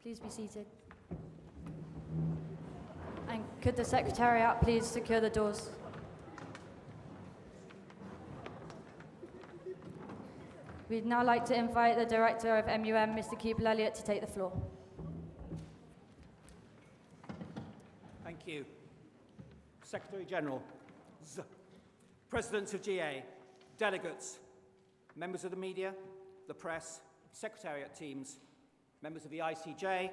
Please be seated. And could the Secretariat please secure the doors? We'd now like to invite the Director of MUN, Mr. Keeble Elliott, to take the floor. Thank you. Secretary General, Presidents of GA, delegates, members of the media, the press, Secretariat teams, members of the ICJ,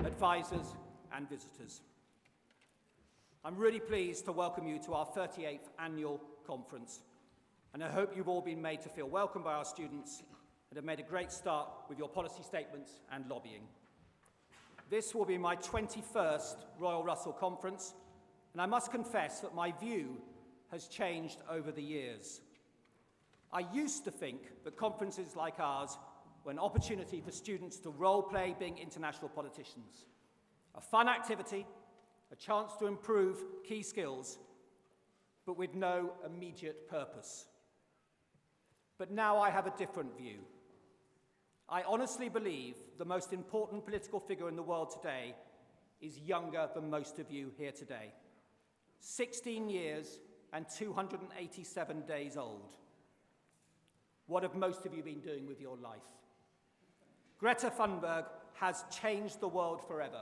advisors and visitors. I'm really pleased to welcome you to our 38th annual conference, and I hope you've all been made to feel welcome by our students and have made a great start with your policy statements and lobbying. This will be my 21st Royal Russell conference, and I must confess that my view has changed over the years. I used to think that conferences like ours were an opportunity for students to role-play being international politicians, a fun activity, a chance to improve key skills, but with no immediate purpose. But now I have a different view. I honestly believe the most important political figure in the world today is younger than most of you here today. 16 years and 287 days old. What have most of you been doing with your life? Greta Thunberg has changed the world forever.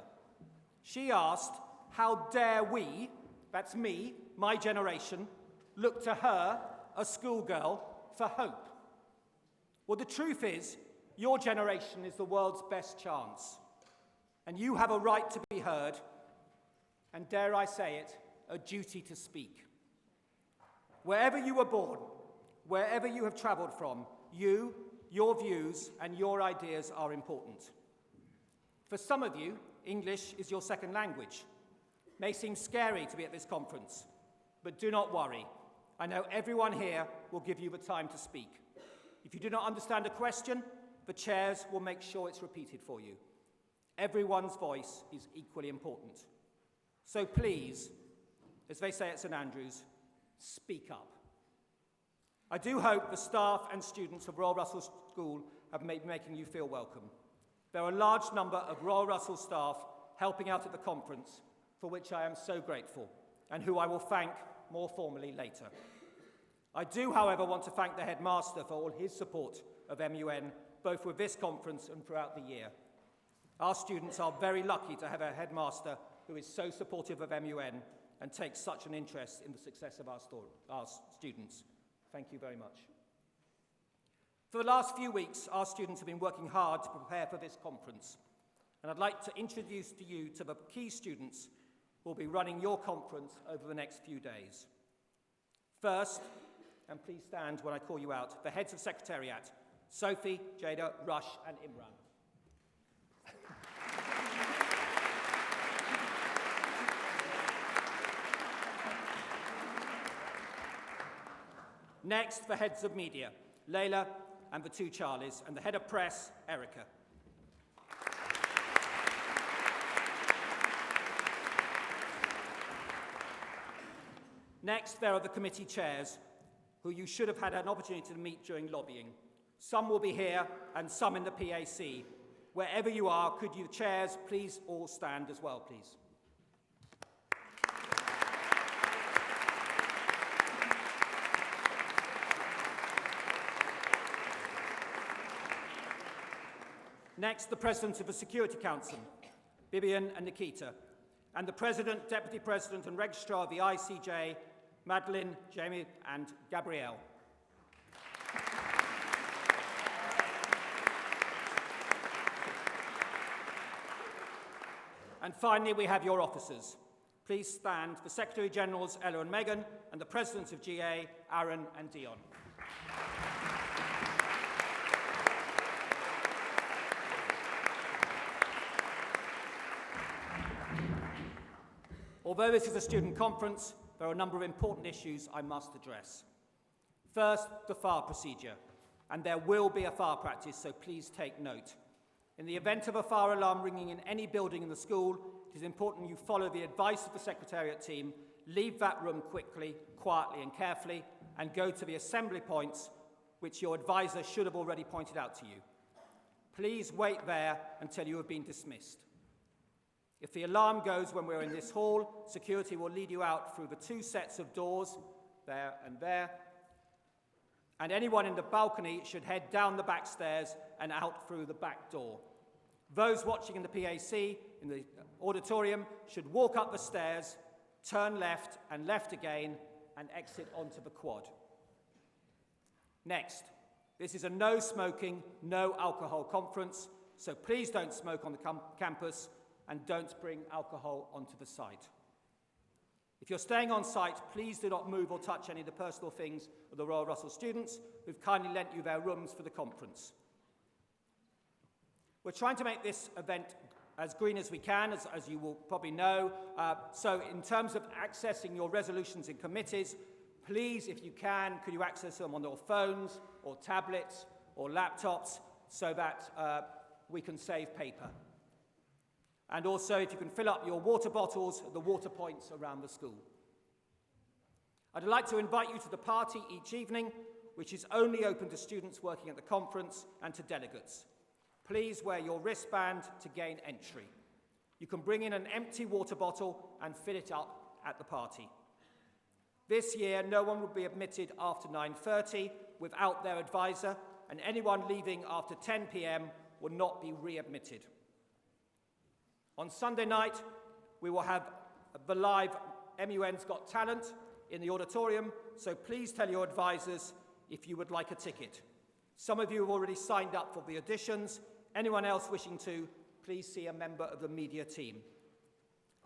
She asked, how dare we, that's me, my generation, look to her, a schoolgirl, for hope? Well, the truth is, your generation is the world's best chance, and you have a right to be heard, and dare I say it, a duty to speak. Wherever you were born, wherever you have travelled from, you, your views, and your ideas are important. For some of you, English is your second language. It may seem scary to be at this conference, but do not worry. I know everyone here will give you the time to speak. If you do not understand a question, the chairs will make sure it's repeated for you. Everyone's voice is equally important. So please, as they say at St Andrews, speak up. I do hope the staff and students of Royal Russell School have been making you feel welcome. There are a large number of Royal Russell staff helping out at the conference, for which I am so grateful, and who I will thank more formally later. I do, however, want to thank the Headmaster for all his support of MUN, both with this conference and throughout the year. Our students are very lucky to have a Headmaster who is so supportive of MUN and takes such an interest in the success of our students. Thank you very much. For the last few weeks, our students have been working hard to prepare for this conference, and I'd like to introduce to you to the key students who will be running your conference over the next few days. First, and please stand when I call you out, the heads of Secretariat, Sophie, Jada, Rush, and Imran. Next, the heads of media, Layla and the two Charlies, and the head of press, Erica. Next, there are the committee chairs, who you should have had an opportunity to meet during lobbying. Some will be here, and some in the PAC. Wherever you are, could you chairs please all stand as well, please? Next, the President of the Security Council, Bibian and Nikita, and the President, Deputy President and Registrar of the ICJ, Madeline, Jamie and Gabrielle. And finally, we have your officers. Please stand, the Secretary-Generals, Ella and Megan, and the Presidents of GA, Aaron and Dion. Although this is a student conference, there are a number of important issues I must address. First, the fire procedure, and there will be a fire practice, so please take note. In the event of a fire alarm ringing in any building in the school, it is important you follow the advice of the Secretariat team, leave that room quickly, quietly and carefully, and go to the assembly points which your advisor should have already pointed out to you. Please wait there until you have been dismissed. If the alarm goes when we're in this hall, security will lead you out through the 2 sets of doors, there and there, and anyone in the balcony should head down the back stairs and out through the back door. Those watching in the PAC, in the auditorium, should walk up the stairs, turn left and left again, and exit onto the quad. Next, this is a no smoking, no alcohol conference, so please don't smoke on the campus and don't bring alcohol onto the site. If you're staying on site, please do not move or touch any of the personal things of the Royal Russell students who've kindly lent you their rooms for the conference. We're trying to make this event as green as we can, as you will probably know. So in terms of accessing your resolutions in committees, please, if you can, could you access them on your phones or tablets or laptops so that we can save paper. And also, if you can fill up your water bottles at the water points around the school. I'd like to invite you to the party each evening, which is only open to students working at the conference and to delegates. Please wear your wristband to gain entry. You can bring in an empty water bottle and fill it up at the party. This year, no one will be admitted after 9:30 without their advisor, and anyone leaving after 10 p.m. will not be readmitted. On Sunday night, we will have the live MUN's Got Talent in the auditorium, so please tell your advisors if you would like a ticket. Some of you have already signed up for the auditions. Anyone else wishing to, please see a member of the media team.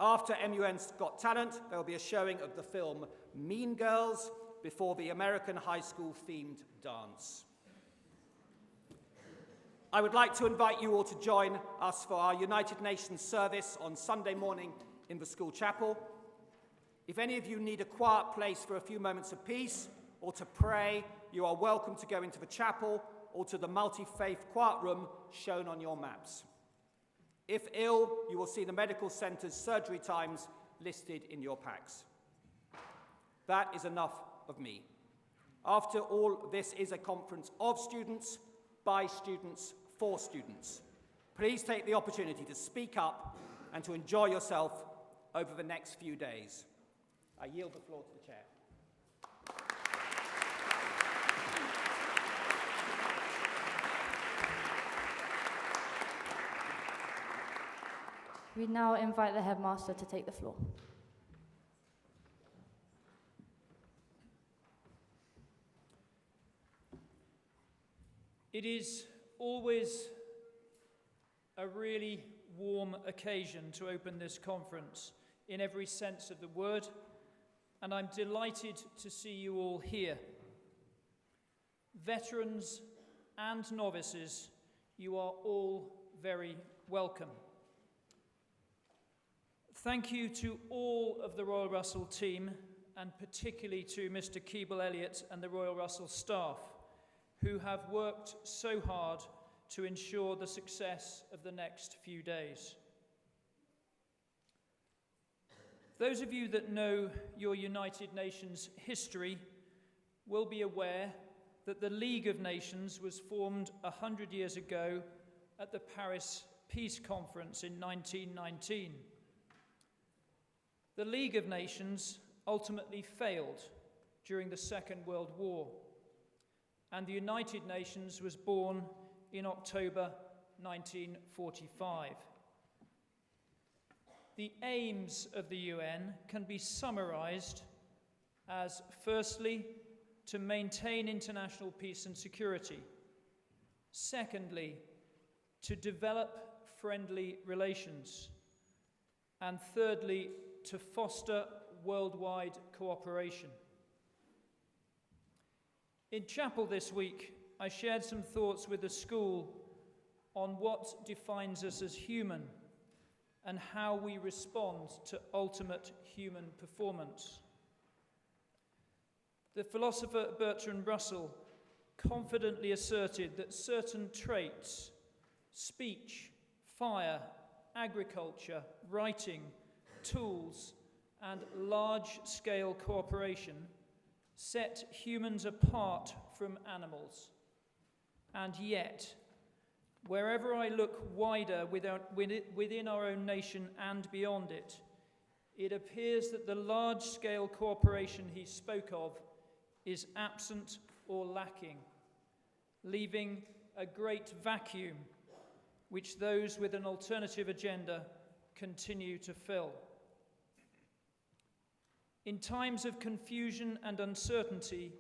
After MUN's Got Talent, there will be a showing of the film Mean Girls before the American High School themed dance. I would like to invite you all to join us for our United Nations service on Sunday morning in the school chapel. If any of you need a quiet place for a few moments of peace or to pray, you are welcome to go into the chapel or to the multi-faith quiet room shown on your maps. If ill, you will see the medical centre's surgery times listed in your packs. That is enough of me. After all, this is a conference of students, by students, for students. Please take the opportunity to speak up and to enjoy yourself over the next few days. I yield the floor to the chair. We now invite the Headmaster to take the floor. It is always a really warm occasion to open this conference in every sense of the word, and I'm delighted to see you all here. Veterans and novices, you are all very welcome. Thank you to all of the Royal Russell team, and particularly to Mr. Keeble-Elliott and the Royal Russell staff, who have worked so hard to ensure the success of the next few days. Those of you that know your United Nations history will be aware that the League of Nations was formed 100 years ago at the Paris Peace Conference in 1919. The League of Nations ultimately failed during the Second World War, and the United Nations was born in October 1945. The aims of the UN can be summarized as, firstly, to maintain international peace and security. Secondly, to develop friendly relations. And thirdly, to foster worldwide cooperation. In chapel this week, I shared some thoughts with the school on what defines us as human and how we respond to ultimate human performance. The philosopher Bertrand Russell confidently asserted that certain traits, speech, fire, agriculture, writing, tools, and large-scale cooperation set humans apart from animals. And yet, Wherever I look wider within our own nation and beyond it, it appears that the large-scale cooperation he spoke of is absent or lacking, leaving a great vacuum which those with an alternative agenda continue to fill. In times of confusion and uncertainty,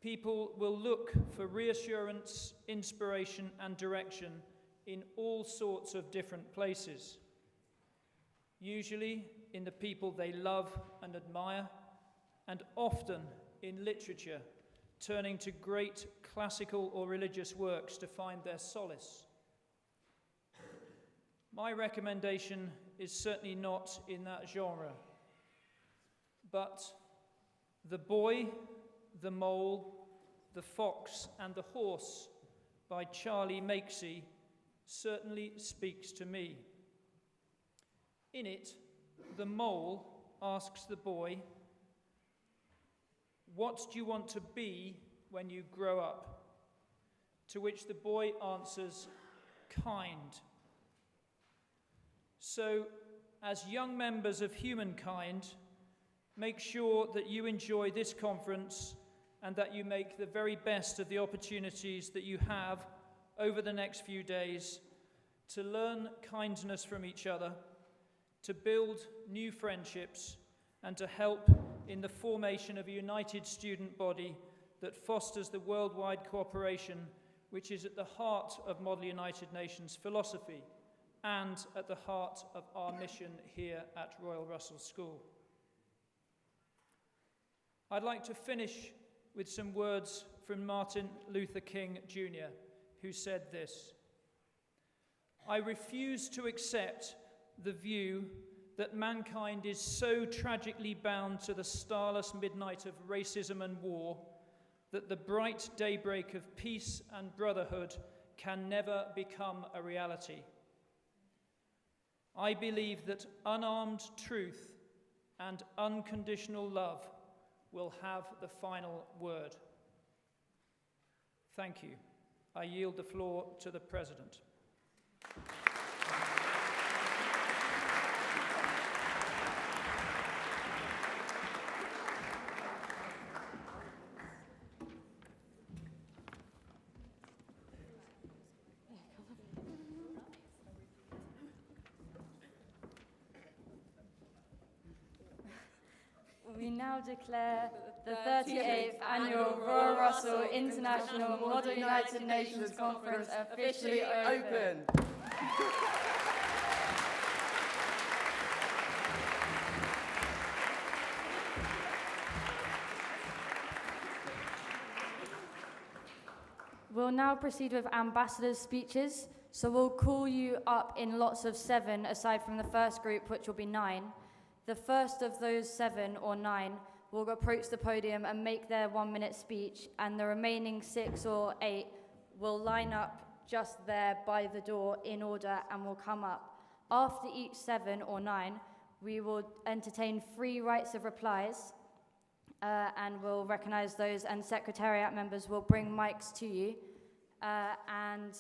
people will look for reassurance, inspiration, and direction in all sorts of different places. Usually in the people they love and admire, and often in literature, turning to great classical or religious works to find their solace. My recommendation is certainly not in that genre, but The Boy, the Mole, the Fox, and the Horse by Charlie Makesy certainly speaks to me. In it, the mole asks the boy, "What do you want to be when you grow up?" To which the boy answers, "Kind." So, as young members of humankind, make sure that you enjoy this conference and that you make the very best of the opportunities that you have over the next few days to learn kindness from each other, to build new friendships, and to help in the formation of a united student body that fosters the worldwide cooperation which is at the heart of Model United Nations philosophy and at the heart of our mission here at Royal Russell School. I'd like to finish with some words from Martin Luther King Jr., who said this: "I refuse to accept the view that mankind is so tragically bound to the starless midnight of racism and war that the bright daybreak of peace and brotherhood can never become a reality. I believe that unarmed truth and unconditional love will have the final word." Thank you. I yield the floor to the President. We now declare the 38th Annual Royal Russell International Model United Nations Conference officially open. We'll now proceed with ambassadors' speeches. So we'll call you up in lots of 7, aside from the first group, which will be 9. The first of those 7 or 9 will approach the podium and make their 1-minute speech, and the remaining 6 or 8 will line up just there by the door in order and will come up. After each 7 or 9, we will entertain 3 rights of replies, and we'll recognize those, and Secretariat members will bring mics to you. And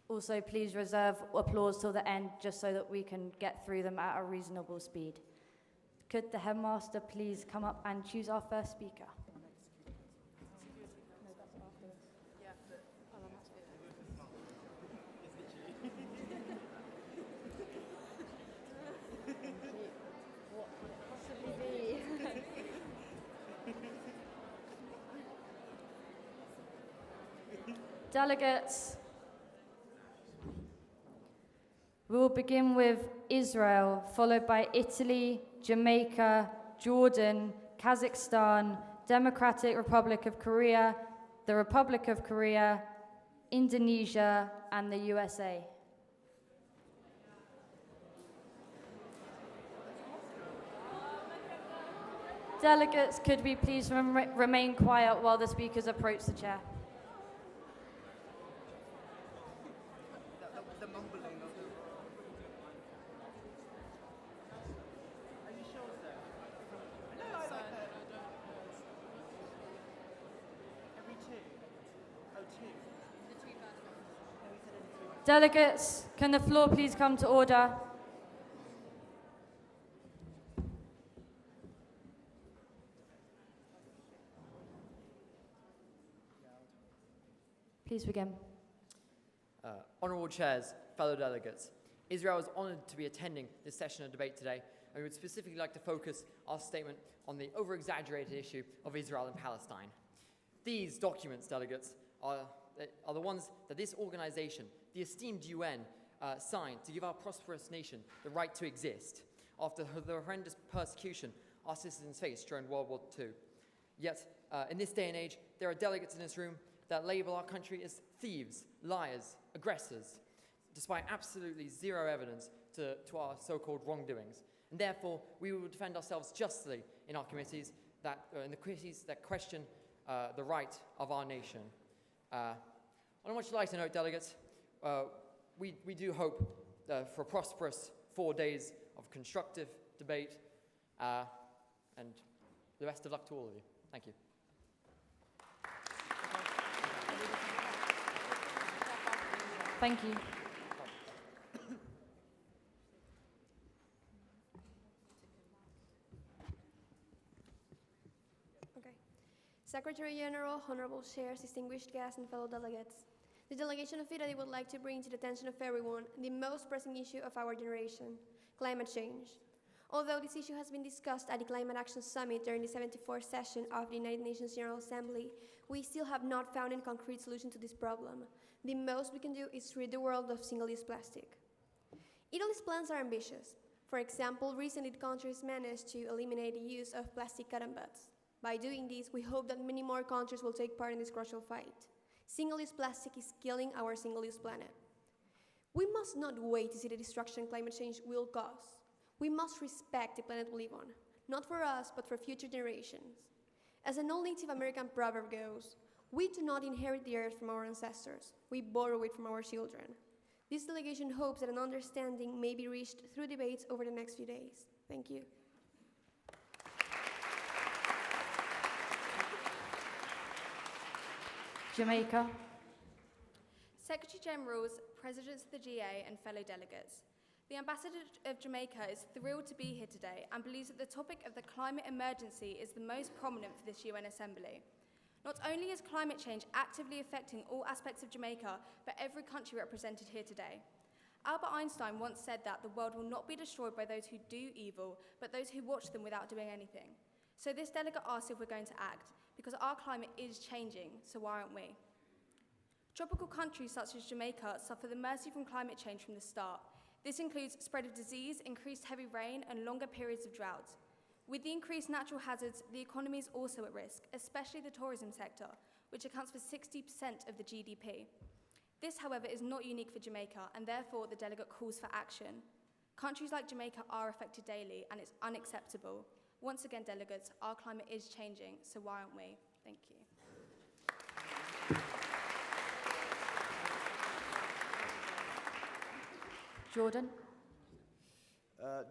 also please reserve applause till the end, just so that we can get through them at a reasonable speed. Could the Headmaster please come up and choose our first speaker? Delegates, we will begin with Israel, followed by Italy, Jamaica, Jordan, Kazakhstan, Democratic Republic of Korea, the Republic of Korea, Indonesia, and the USA. Delegates, could we please remain quiet while the speakers approach the chair? Delegates, can the floor please come to order? Please begin. Honourable Chairs, fellow delegates, Israel is honoured to be attending this session of debate today, and we would specifically like to focus our statement on the over-exaggerated issue of Israel and Palestine. These documents, delegates, are the ones that this organisation, the esteemed UN, signed to give our prosperous nation the right to exist after the horrendous persecution our citizens faced during World War II. Yet, in this day and age, there are delegates in this room that label our country as thieves, liars, aggressors, despite absolutely zero evidence to our so-called wrongdoings. And therefore, we will defend ourselves justly in our committees in the committees that question the right of our nation. On a much lighter note, delegates, we do hope for a prosperous 4 days of constructive debate, and the best of luck to all of you. Thank you. Thank you. Okay. Secretary General, honorable chairs, distinguished guests, and fellow delegates. The delegation of Italy would like to bring to the attention of everyone the most pressing issue of our generation, climate change. Although this issue has been discussed at the Climate Action Summit during the 74th session of the United Nations General Assembly, we still have not found a concrete solution to this problem. The most we can do is rid the world of single-use plastic. Italy's plans are ambitious. For example, recently the country has managed to eliminate the use of plastic cotton buds. By doing this, we hope that many more countries will take part in this crucial fight. Single-use plastic is killing our single-use planet. We must not wait to see the destruction climate change will cause. We must respect the planet we live on, not for us, but for future generations. As an old Native American proverb goes, we do not inherit the earth from our ancestors, we borrow it from our children. This delegation hopes that an understanding may be reached through debates over the next few days. Thank you. Jamaica. Secretary Generals, Presidents of the GA, and fellow delegates. The Ambassador of Jamaica is thrilled to be here today and believes that the topic of the climate emergency is the most prominent for this UN Assembly. Not only is climate change actively affecting all aspects of Jamaica, but every country represented here today. Albert Einstein once said that the world will not be destroyed by those who do evil, but those who watch them without doing anything. So this delegate asks if we're going to act, because our climate is changing, so why aren't we? Tropical countries such as Jamaica suffer the mercy from climate change from the start. This includes spread of disease, increased heavy rain, and longer periods of drought. With the increased natural hazards, the economy is also at risk, especially the tourism sector, which accounts for 60% of the GDP. This, however, is not unique for Jamaica, and therefore the delegate calls for action. Countries like Jamaica are affected daily, and it's unacceptable. Once again, delegates, our climate is changing, so why aren't we? Thank you. Jordan.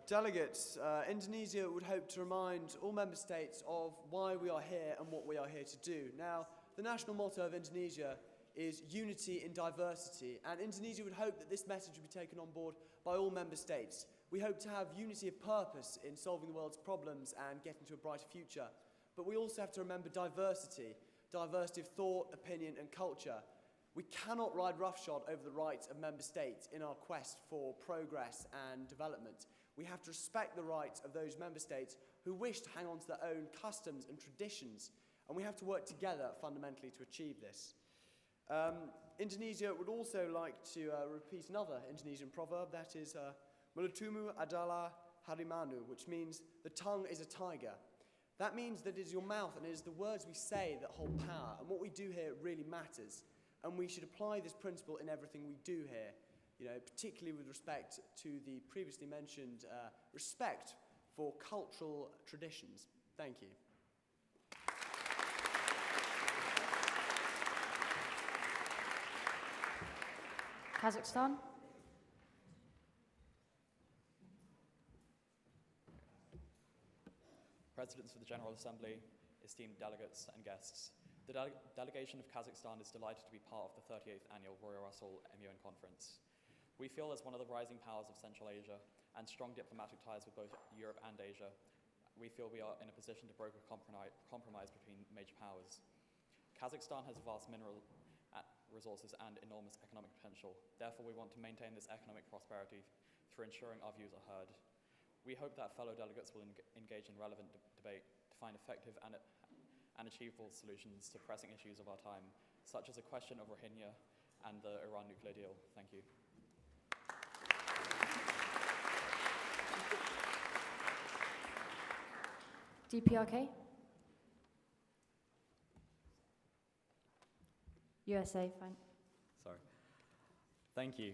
Delegates, Indonesia would hope to remind all member states of why we are here and what we are here to do. Now, the national motto of Indonesia is unity in diversity, and Indonesia would hope that this message would be taken on board by all member states. We hope to have unity of purpose in solving the world's problems and getting to a brighter future. But we also have to remember diversity of thought, opinion, and culture. We cannot ride roughshod over the rights of member states in our quest for progress and development. We have to respect the rights of those member states who wish to hang on to their own customs and traditions, and we have to work together fundamentally to achieve this. Indonesia would also like to repeat another Indonesian proverb, that is Mulutmu adalah harimanu, which means the tongue is a tiger. That means that it is your mouth and it is the words we say that hold power, and what we do here really matters. And we should apply this principle in everything we do here, particularly with respect to the previously mentioned respect for cultural traditions. Thank you. Kazakhstan. Presidents of the General Assembly, esteemed delegates and guests, the delegation of Kazakhstan is delighted to be part of the 38th Annual Royal Russell MUN Conference. We feel as one of the rising powers of Central Asia and strong diplomatic ties with both Europe and Asia, we feel we are in a position to broker compromise between major powers. Kazakhstan has vast mineral resources and enormous economic potential. Therefore, we want to maintain this economic prosperity through ensuring our views are heard. We hope that fellow delegates will engage in relevant debate to find effective and achievable solutions to pressing issues of our time, such as the question of Rohingya and the Iran nuclear deal. Thank you. DPRK? USA, fine. Sorry. Thank you.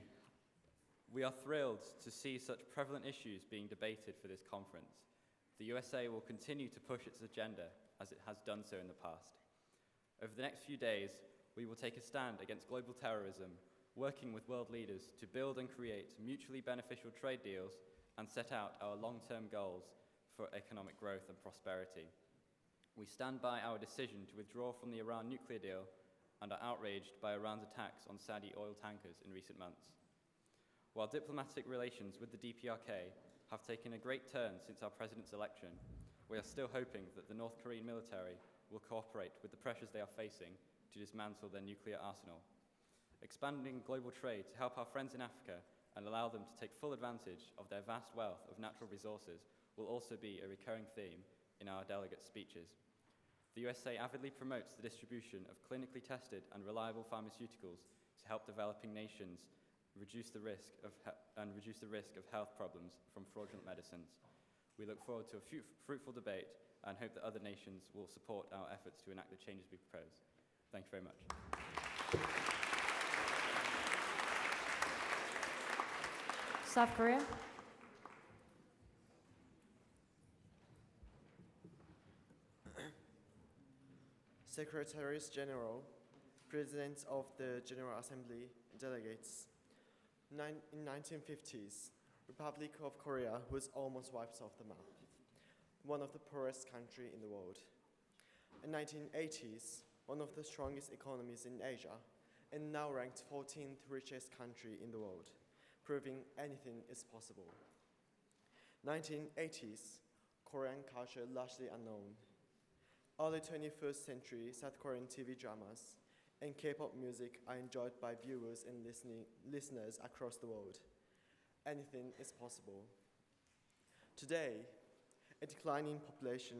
We are thrilled to see such prevalent issues being debated for this conference. The USA will continue to push its agenda as it has done so in the past. Over the next few days, we will take a stand against global terrorism, working with world leaders to build and create mutually beneficial trade deals and set out our long-term goals for economic growth and prosperity. We stand by our decision to withdraw from the Iran nuclear deal and are outraged by Iran's attacks on Saudi oil tankers in recent months. While diplomatic relations with the DPRK have taken a great turn since our president's election, we are still hoping that the North Korean military will cooperate with the pressures they are facing to dismantle their nuclear arsenal. Expanding global trade to help our friends in Africa and allow them to take full advantage of their vast wealth of natural resources will also be a recurring theme in our delegates' speeches. The USA avidly promotes the distribution of clinically tested and reliable pharmaceuticals to help developing nations reduce the risk of health problems from fraudulent medicines. We look forward to a fruitful debate and hope that other nations will support our efforts to enact the changes we propose. Thank you very much. South Korea? Secretaries General, Presidents of the General Assembly, delegates. In 1950s, Republic of Korea was almost wiped off the map, one of the poorest countries in the world. In 1980s, one of the strongest economies in Asia, and now ranked 14th richest country in the world, proving anything is possible. 1980s, Korean culture largely unknown. Early 21st century South Korean TV dramas and K-pop music are enjoyed by viewers and listeners across the world. Anything is possible. Today, a declining population,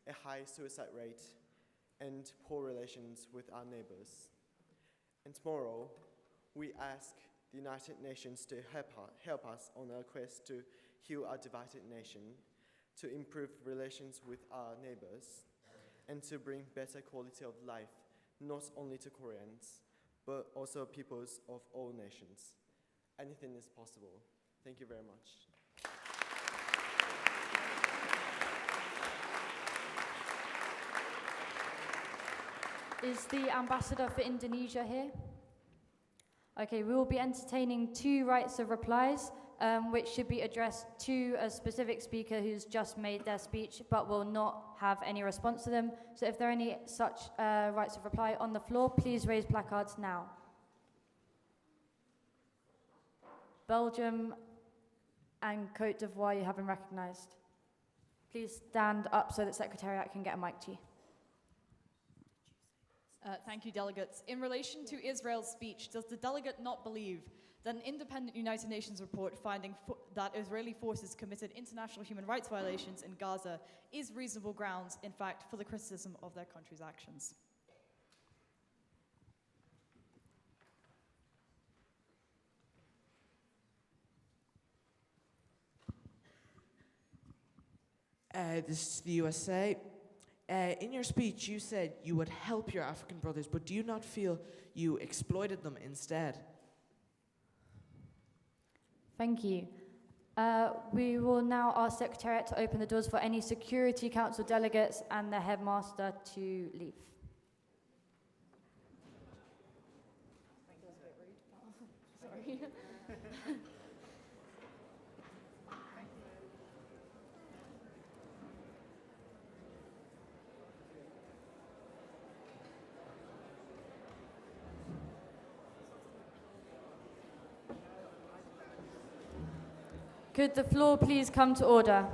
a high suicide rate, and poor relations with our neighbors. And tomorrow, we ask the United Nations to help us on our quest to heal our divided nation, to improve relations with our neighbors, and to bring better quality of life, not only to Koreans, but also peoples of all nations. Anything is possible. Thank you very much. Is the ambassador for Indonesia here? Okay, we will be entertaining 2 rights of replies, which should be addressed to a specific speaker who's just made their speech, but will not have any response to them. So if there are any such rights of reply on the floor, please raise placards now. Belgium and Côte d'Ivoire, you have been recognized. Please stand up so that Secretariat can get a mic to you. Thank you, delegates. In relation to Israel's speech, does the delegate not believe that an independent United Nations report finding that Israeli forces committed international human rights violations in Gaza is reasonable grounds, in fact, for the criticism of their country's actions? This is the USA. In your speech, you said you would help your African brothers, but do you not feel you exploited them instead? Thank you. We will now ask Secretariat to open the doors for any Security Council delegates and the Headmaster to leave. Sorry. Could the floor please come to order?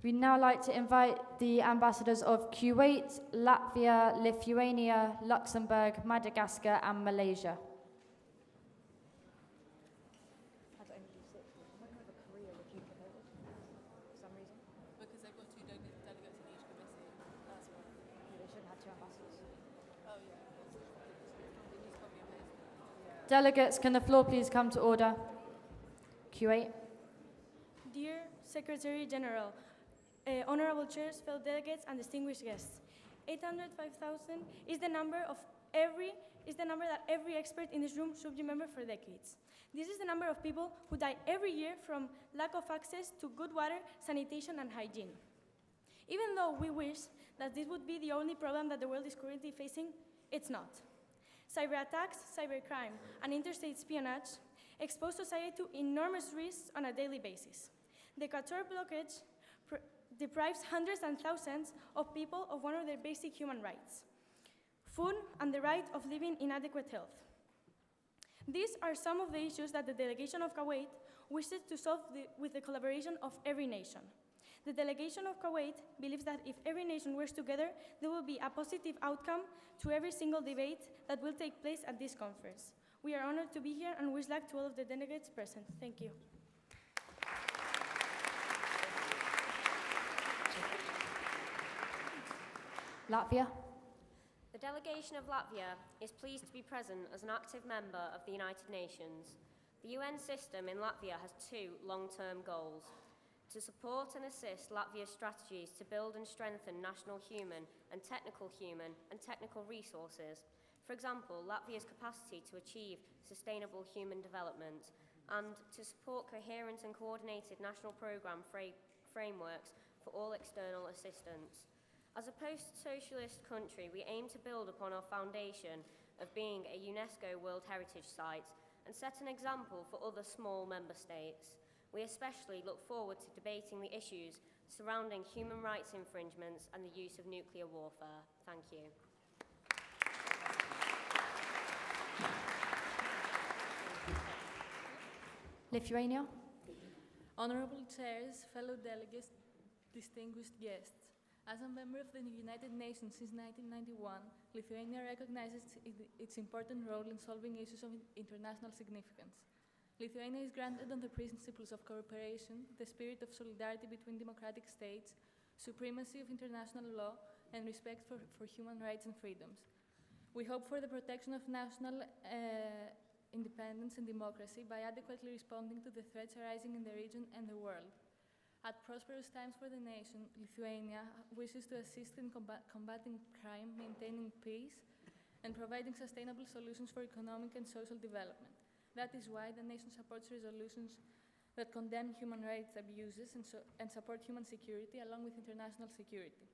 We'd now like to invite the ambassadors of Kuwait, Latvia, Lithuania, Luxembourg, Madagascar, and Malaysia. Because they've got two delegates in each committee. That's why. They shouldn't have two ambassadors. Oh, yeah. They just copy and paste. Delegates, can the floor please come to order? Kuwait. Dear Secretary General, honorable chairs, fellow delegates, and distinguished guests, 805,000 is the number that every expert in this room should remember for decades. This is the number of people who die every year from lack of access to good water, sanitation, and hygiene. Even though we wish that this would be the only problem that the world is currently facing, it's not. Cyber attacks, cybercrime, and interstate espionage expose society to enormous risks on a daily basis. The Qatar blockage deprives hundreds and thousands of people of one of their basic human rights, food and the right of living in adequate health. These are some of the issues that the delegation of Kuwait wishes to solve with the collaboration of every nation. The delegation of Kuwait believes that if every nation works together, there will be a positive outcome to every single debate that will take place at this conference. We are honored to be here and wish luck to all of the delegates present. Thank you. Latvia. The delegation of Latvia is pleased to be present as an active member of the United Nations. The UN system in Latvia has two long-term goals: to support and assist Latvia's strategies to build and strengthen national human and technical resources. For example, Latvia's capacity to achieve sustainable human development, and to support coherent and coordinated national programme frameworks for all external assistance. As a post-socialist country, we aim to build upon our foundation of being a UNESCO World Heritage Site and set an example for other small member states. We especially look forward to debating the issues surrounding human rights infringements and the use of nuclear warfare. Thank you. Lithuania. Honorable chairs, fellow delegates, distinguished guests. As a member of the United Nations since 1991, Lithuania recognizes its important role in solving issues of international significance. Lithuania is granted on the principles of cooperation, the spirit of solidarity between democratic states, supremacy of international law, and respect for human rights and freedoms. We hope for the protection of national independence and democracy by adequately responding to the threats arising in the region and the world. At prosperous times for the nation, Lithuania wishes to assist in combating crime, maintaining peace, and providing sustainable solutions for economic and social development. That is why the nation supports resolutions that condemn human rights abuses and support human security along with international security.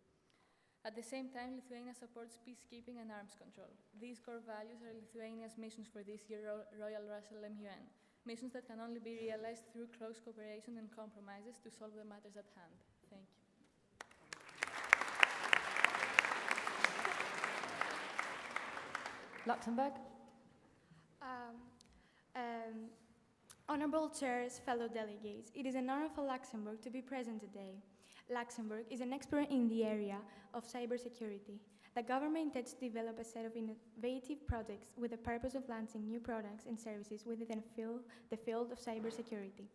At the same time, Lithuania supports peacekeeping and arms control. These core values are Lithuania's missions for this year's Royal Russell MUN, missions that can only be realized through close cooperation and compromises to solve the matters at hand. Thank you. Luxembourg. Honorable chairs, fellow delegates, it is an honor for Luxembourg to be present today. Luxembourg is an expert in the area of cybersecurity. The government intends to develop a set of innovative projects with the purpose of launching new products and services within the field of cybersecurity.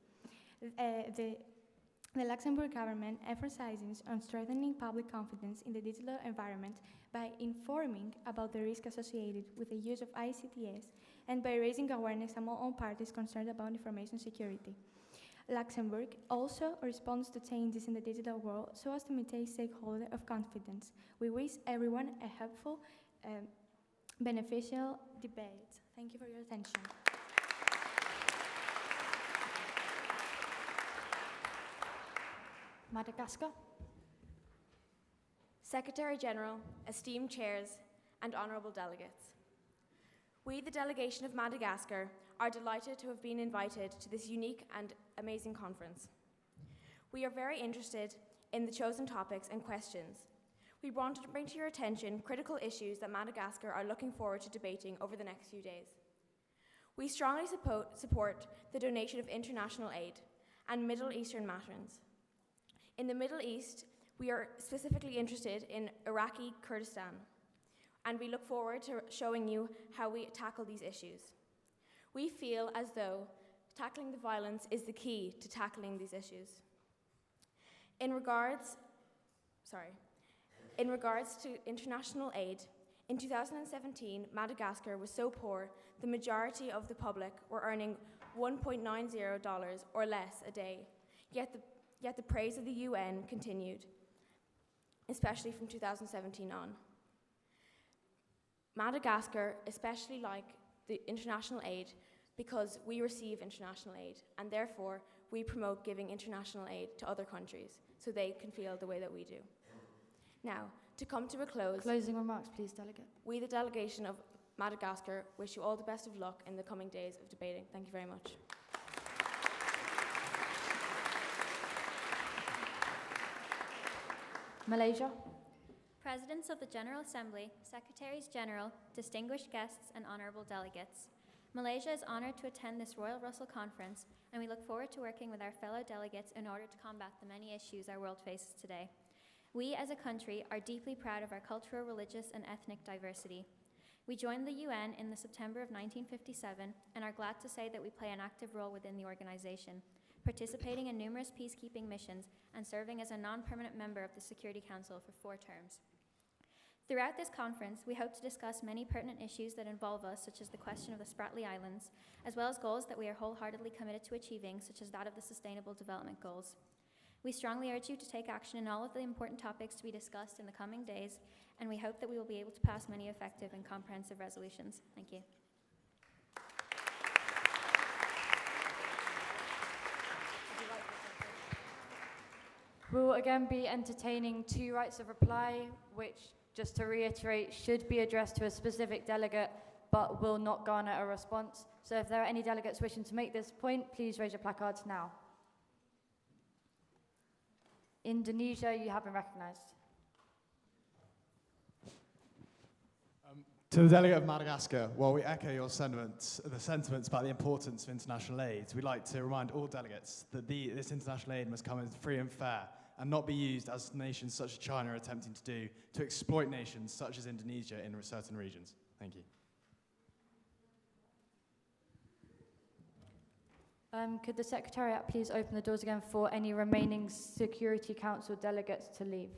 The Luxembourg government emphasizes on strengthening public confidence in the digital environment by informing about the risk associated with the use of ICTs and by raising awareness among all parties concerned about information security. Luxembourg also responds to changes in the digital world so as to maintain stakeholder of confidence. We wish everyone a helpful, beneficial debate. Thank you for your attention. Madagascar. Secretary General, esteemed chairs, and honourable delegates. We, the delegation of Madagascar, are delighted to have been invited to this unique and amazing conference. We are very interested in the chosen topics and questions. We wanted to bring to your attention critical issues that Madagascar are looking forward to debating over the next few days. We strongly support the donation of international aid and Middle Eastern matters. In the Middle East, we are specifically interested in Iraqi Kurdistan, and we look forward to showing you how we tackle these issues. We feel as though tackling the violence is the key to tackling these issues. In regards to international aid, in 2017, Madagascar was so poor, the majority of the public were earning $1.90 or less a day, yet the praise of the UN continued, especially from 2017 on. Madagascar especially like the international aid because we receive international aid, and therefore we promote giving international aid to other countries so they can feel the way that we do. Now, to come to a close, Closing remarks, please, Delegate. we, the delegation of Madagascar, wish you all the best of luck in the coming days of debating. Thank you very much. Malaysia. Presidents of the General Assembly, Secretaries General, distinguished guests, and honourable delegates. Malaysia is honoured to attend this Royal Russell Conference, and we look forward to working with our fellow delegates in order to combat the many issues our world faces today. We, as a country, are deeply proud of our cultural, religious, and ethnic diversity. We joined the UN in the September of 1957 and are glad to say that we play an active role within the organization, participating in numerous peacekeeping missions and serving as a non-permanent member of the Security Council for 4 terms. Throughout this conference, we hope to discuss many pertinent issues that involve us, such as the question of the Spratly Islands, as well as goals that we are wholeheartedly committed to achieving, such as that of the Sustainable Development Goals. We strongly urge you to take action in all of the important topics to be discussed in the coming days, and we hope that we will be able to pass many effective and comprehensive resolutions. Thank you. We will again be entertaining 2 rights of reply, which, just to reiterate, should be addressed to a specific delegate, but will not garner a response. So if there are any delegates wishing to make this point, please raise your placards now. Indonesia, you have been recognised. To the delegate of Madagascar, while we echo your sentiments, the sentiments about the importance of international aid, we'd like to remind all delegates that this international aid must come in free and fair and not be used, as nations such as China are attempting to do, to exploit nations such as Indonesia in certain regions. Thank you. Could the Secretariat please open the doors again for any remaining Security Council delegates to leave?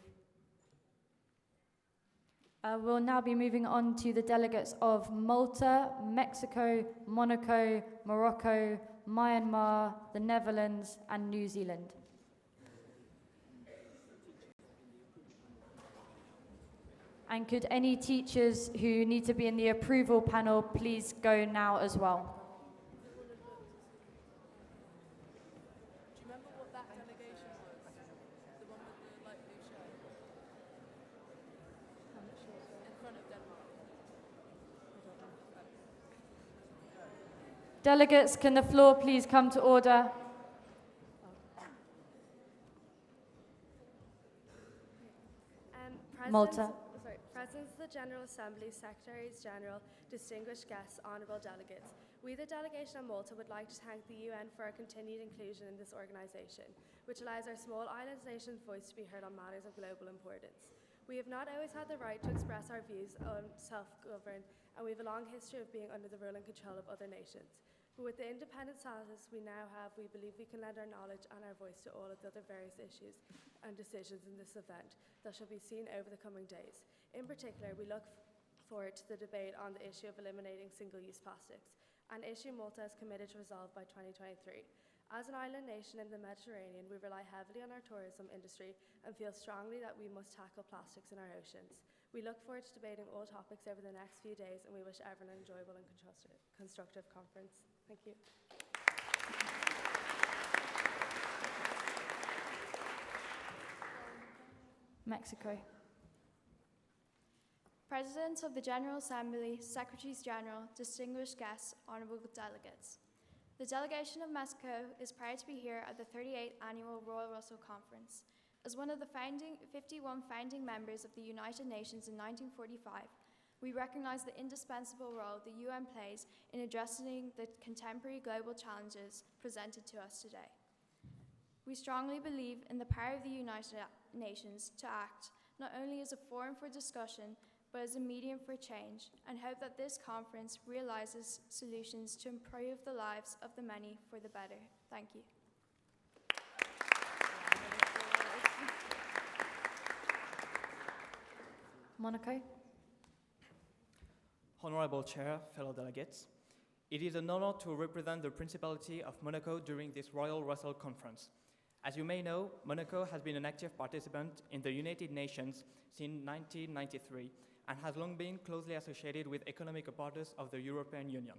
We'll now be moving on to the delegates of Malta, Mexico, Monaco, Morocco, Myanmar, the Netherlands, and New Zealand. And could any teachers who need to be in the approval panel please go now as well? Do you remember what that delegation was? The one with the light blue shirt? I'm not sure. In front of Denmark. Delegates, can the floor please come to order? Malta. Presidents of the General Assembly, Secretaries General, distinguished guests, honourable delegates. We, the delegation of Malta, would like to thank the UN for our continued inclusion in this organisation, which allows our small island nation's voice to be heard on matters of global importance. We have not always had the right to express our views on self-govern, and we have a long history of being under the rule and control of other nations. But with the independent status we now have, we believe we can lend our knowledge and our voice to all of the other various issues and decisions in this event that shall be seen over the coming days. In particular, we look forward to the debate on the issue of eliminating single-use plastics, an issue Malta is committed to resolve by 2023. As an island nation in the Mediterranean, we rely heavily on our tourism industry and feel strongly that we must tackle plastics in our oceans. We look forward to debating all topics over the next few days, and we wish everyone an enjoyable and constructive conference. Thank you. Mexico. Presidents of the General Assembly, Secretaries General, distinguished guests, honourable delegates. The delegation of Mexico is proud to be here at the 38th Annual Royal Russell Conference. As one of the 51 founding members of the United Nations in 1945, we recognize the indispensable role the UN plays in addressing the contemporary global challenges presented to us today. We strongly believe in the power of the United Nations to act not only as a forum for discussion, but as a medium for change, and hope that this conference realizes solutions to improve the lives of the many for the better. Thank you. Monaco. Honorable Chair, fellow delegates, it is an honor to represent the Principality of Monaco during this Royal Russell Conference. As you may know, Monaco has been an active participant in the United Nations since 1993 and has long been closely associated with economic borders of the European Union.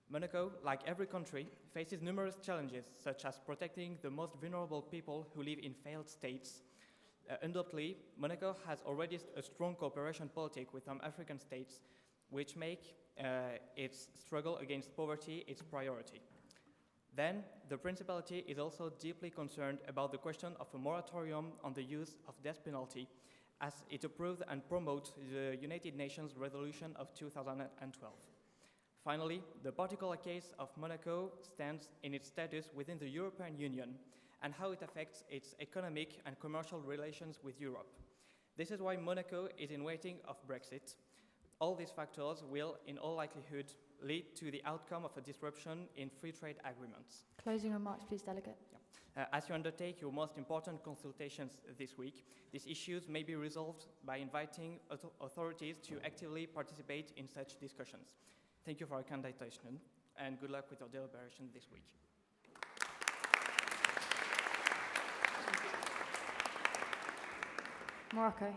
Monaco, like every country, faces numerous challenges, such as protecting the most vulnerable people who live in failed states. Undoubtedly, Monaco has already a strong cooperation politic with some African states, which make its struggle against poverty its priority. Then, the Principality is also deeply concerned about the question of a moratorium on the use of death penalty, as it approved and promotes the United Nations Resolution of 2012. Finally, the particular case of Monaco stands in its status within the European Union and how it affects its economic and commercial relations with Europe. This is why Monaco is in waiting of Brexit. All these factors will, in all likelihood, lead to the outcome of a disruption in free trade agreements. Closing remarks, please, Delegate. As you undertake your most important consultations this week, these issues may be resolved by inviting authorities to actively participate in such discussions. Thank you for your kind attention, and good luck with your deliberation this week. Morocco.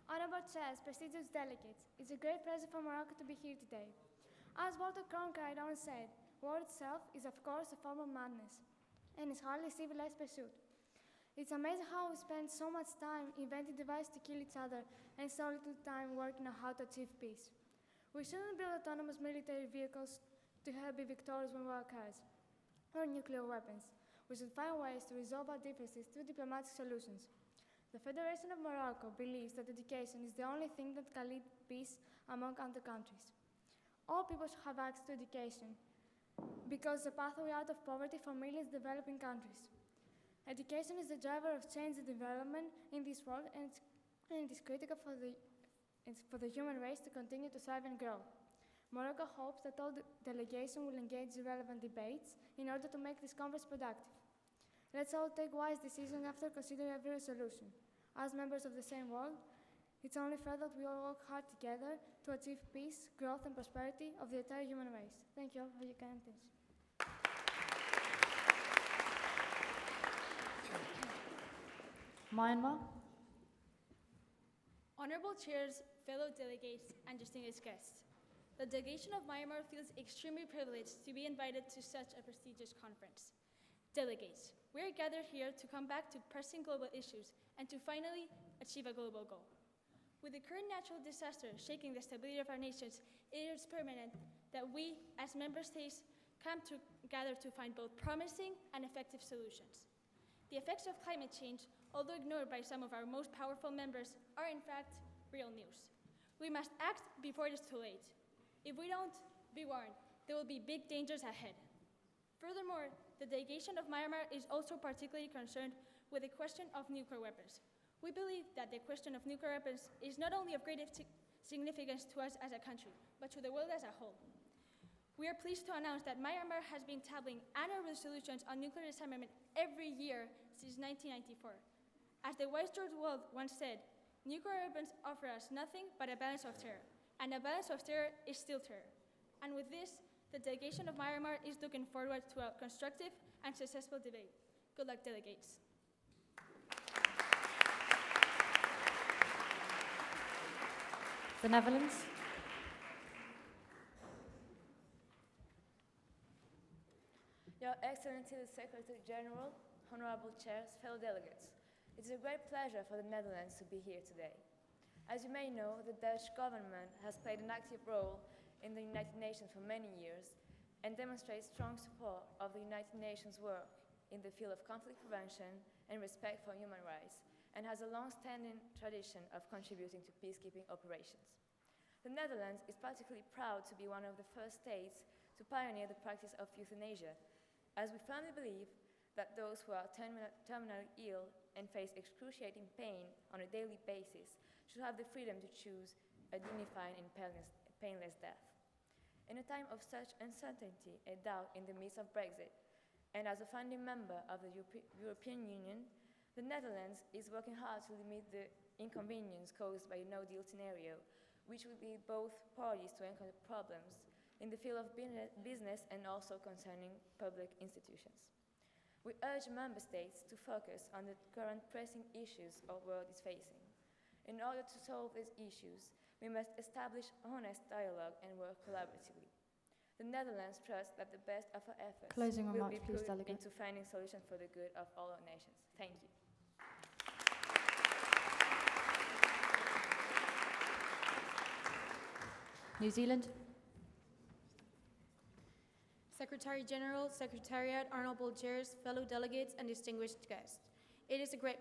Honorable Chairs, prestigious delegates, it's a great pleasure for Morocco to be here today. As Walter Cronkite once said, war itself is of course a form of madness, and is hardly a civilized pursuit. It's amazing how we spend so much time inventing devices to kill each other and so little time working on how to achieve peace. We shouldn't build autonomous military vehicles to help be victorious when war occurs, or nuclear weapons. We should find ways to resolve our differences through diplomatic solutions. The Federation of Morocco believes that education is the only thing that can lead peace among other countries. All people should have access to education because it's a pathway out of poverty for millions of developing countries. Education is the driver of change and development in this world, and it is critical for the human race to continue to thrive and grow. Morocco hopes that all the delegation will engage in relevant debates in order to make this conference productive. Let's all take wise decisions after considering every resolution. As members of the same world, it's only fair that we all work hard together to achieve peace, growth, and prosperity of the entire human race. Thank you all for your kind attention. Myanmar. Honorable chairs, fellow delegates, and distinguished guests, the delegation of Myanmar feels extremely privileged to be invited to such a prestigious conference. Delegates, we are gathered here to come back to pressing global issues and to finally achieve a global goal. With the current natural disaster shaking the stability of our nations, it is permanent that we, as member states, come together to find both promising and effective solutions. The effects of climate change, although ignored by some of our most powerful members, are in fact real news. We must act before it is too late. If we don't, be warned, there will be big dangers ahead. Furthermore, the delegation of Myanmar is also particularly concerned with the question of nuclear weapons. We believe that the question of nuclear weapons is not only of great significance to us as a country, but to the world as a whole. We are pleased to announce that Myanmar has been tabling annual resolutions on nuclear disarmament every year since 1994. As the wise George Wald once said, nuclear weapons offer us nothing but a balance of terror, and a balance of terror is still terror. And with this, the delegation of Myanmar is looking forward to a constructive and successful debate. Good luck, delegates. The Netherlands. Your Excellency the Secretary General, honorable chairs, fellow delegates, it is a great pleasure for the Netherlands to be here today. As you may know, the Dutch government has played an active role in the United Nations for many years and demonstrates strong support of the United Nations work in the field of conflict prevention and respect for human rights, and has a long-standing tradition of contributing to peacekeeping operations. The Netherlands is particularly proud to be one of the first states to pioneer the practice of euthanasia, as we firmly believe that those who are terminally ill and face excruciating pain on a daily basis should have the freedom to choose a dignified and painless death. In a time of such uncertainty and doubt in the midst of Brexit, and as a founding member of the European Union, the Netherlands is working hard to limit the inconvenience caused by a no-deal scenario, which would lead both parties to encounter problems in the field of business and also concerning public institutions. We urge member states to focus on the current pressing issues our world is facing. In order to solve these issues, we must establish honest dialogue and work collaboratively. The Netherlands trusts that the best of our efforts Closing will remarks, be please, put Delegate. into finding solutions for the good of all our nations. Thank you. New Zealand. Secretary General, Secretariat, Honourable Chairs, fellow delegates, and distinguished guests. It is a great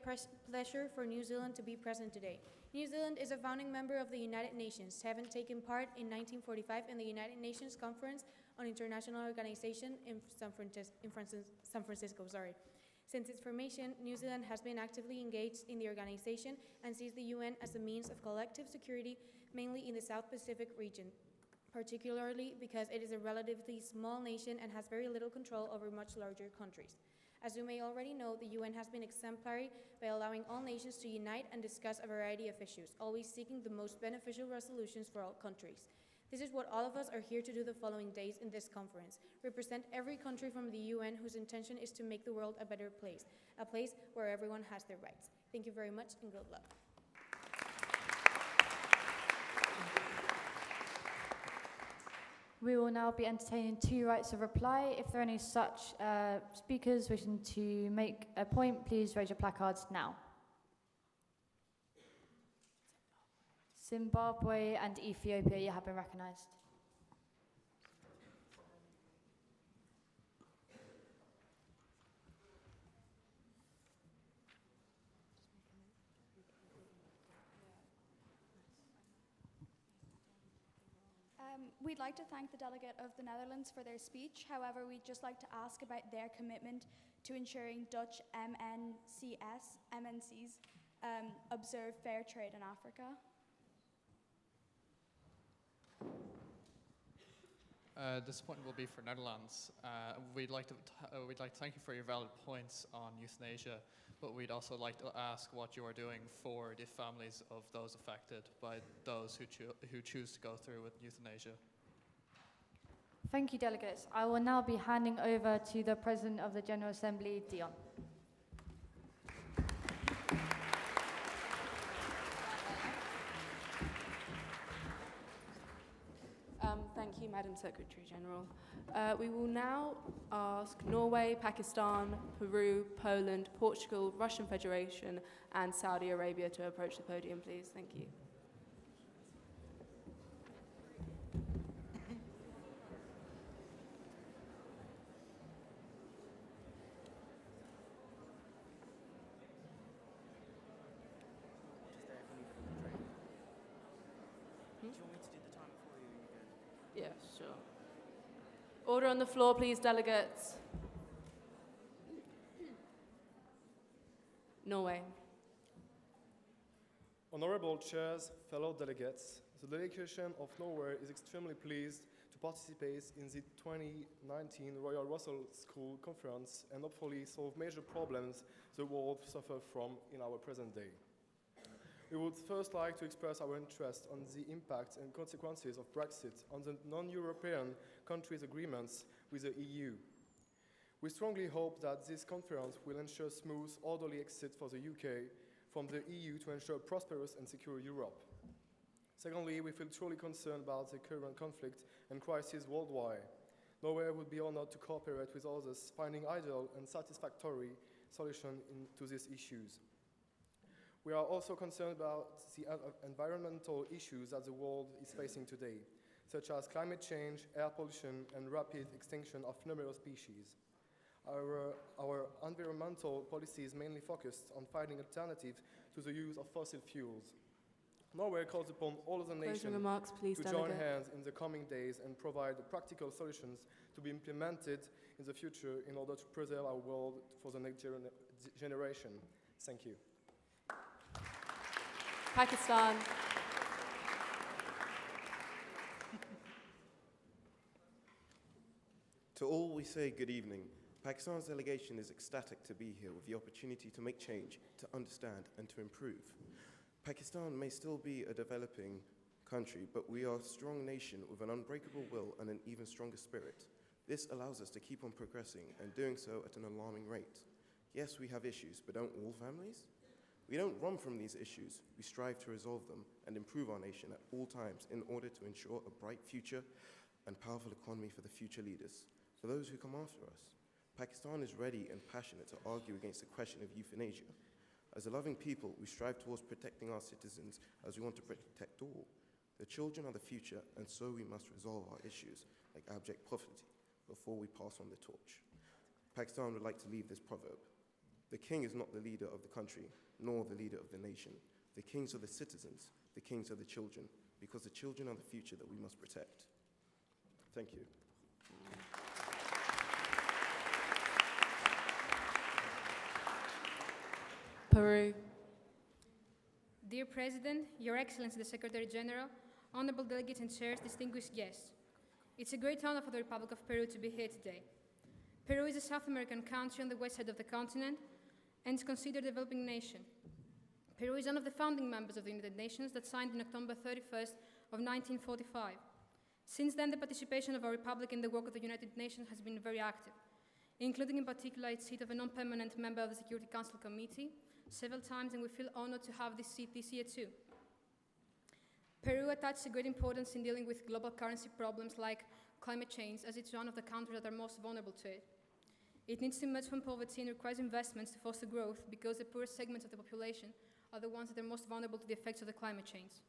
pleasure for New Zealand to be present today. New Zealand is a founding member of the United Nations, having taken part in 1945 in the United Nations Conference on International Organization in San Francisco. Since its formation, New Zealand has been actively engaged in the organization and sees the UN as a means of collective security, mainly in the South Pacific region, particularly because it is a relatively small nation and has very little control over much larger countries. As you may already know, the UN has been exemplary by allowing all nations to unite and discuss a variety of issues, always seeking the most beneficial resolutions for all countries. This is what all of us are here to do the following days in this conference: represent every country from the UN whose intention is to make the world a better place, a place where everyone has their rights. Thank you very much and good luck. We will now be entertaining 2 rights of reply. If there are any such speakers wishing to make a point, please raise your placards now. Zimbabwe and Ethiopia, you have been recognised. We'd like to thank the delegate of the Netherlands for their speech. However, we'd just like to ask about their commitment to ensuring Dutch MNCs observe fair trade in Africa. This point will be for Netherlands. We'd like to thank you for your valid points on euthanasia, but we'd also like to ask what you are doing for the families of those affected by those who choose to go through with euthanasia. Thank you, delegates. I will now be handing over to the President of the General Assembly, Dion. Thank you, Madam Secretary General. We will now ask Norway, Pakistan, Peru, Poland, Portugal, Russian Federation, and Saudi Arabia to approach the podium, please. Thank you. Yeah, sure. Order on the floor, please, delegates. Norway. Honourable chairs, fellow delegates, the delegation of Norway is extremely pleased to participate in the 2019 Royal Russell School Conference and hopefully solve major problems the world suffers from in our present day. We would first like to express our interest on the impact and consequences of Brexit on the non-European countries' agreements with the EU. We strongly hope that this conference will ensure smooth, orderly exit for the UK from the EU to ensure a prosperous and secure Europe. Secondly, we feel truly concerned about the current conflict and crisis worldwide. Norway would be honored to cooperate with others, finding ideal and satisfactory solutions to these issues. We are also concerned about the environmental issues that the world is facing today, such as climate change, air pollution, and rapid extinction of numerous species. Our environmental policies mainly focused on finding alternatives to the use of fossil fuels. Norway calls upon all of the Closing nations remarks, please, to join Delegate. hands in the coming days and provide practical solutions to be implemented in the future in order to preserve our world for the next generation. Thank you. Pakistan. To all we say good evening. Pakistan's delegation is ecstatic to be here with the opportunity to make change, to understand and to improve. Pakistan may still be a developing country, but we are a strong nation with an unbreakable will and an even stronger spirit. This allows us to keep on progressing and doing so at an alarming rate. Yes, we have issues, but don't all families? We don't run from these issues. We strive to resolve them and improve our nation at all times in order to ensure a bright future and powerful economy for the future leaders, for those who come after us. Pakistan is ready and passionate to argue against the question of euthanasia. As a loving people, we strive towards protecting our citizens as we want to protect all. The children are the future, and so we must resolve our issues, like abject poverty, before we pass on the torch. Pakistan would like to leave this proverb. The king is not the leader of the country, nor the leader of the nation. The kings are the citizens, the kings are the children, because the children are the future that we must protect. Thank you. Peru. Dear President, Your Excellency the Secretary General, honorable delegates and chairs, distinguished guests. It's a great honor for the Republic of Peru to be here today. Peru is a South American country on the west side of the continent and is considered a developing nation. Peru is one of the founding members of the United Nations that signed on October 31st of 1945. Since then, the participation of our Republic in the work of the United Nations has been very active, including in particular its seat of a non-permanent member of the Security Council Committee several times, and we feel honored to have this seat this year too. Peru attaches a great importance in dealing with global currency problems like climate change, as it's one of the countries that are most vulnerable to it. It needs to emerge from poverty and requires investments to foster growth because the poorest segments of the population are the ones that are most vulnerable to the effects of the climate change.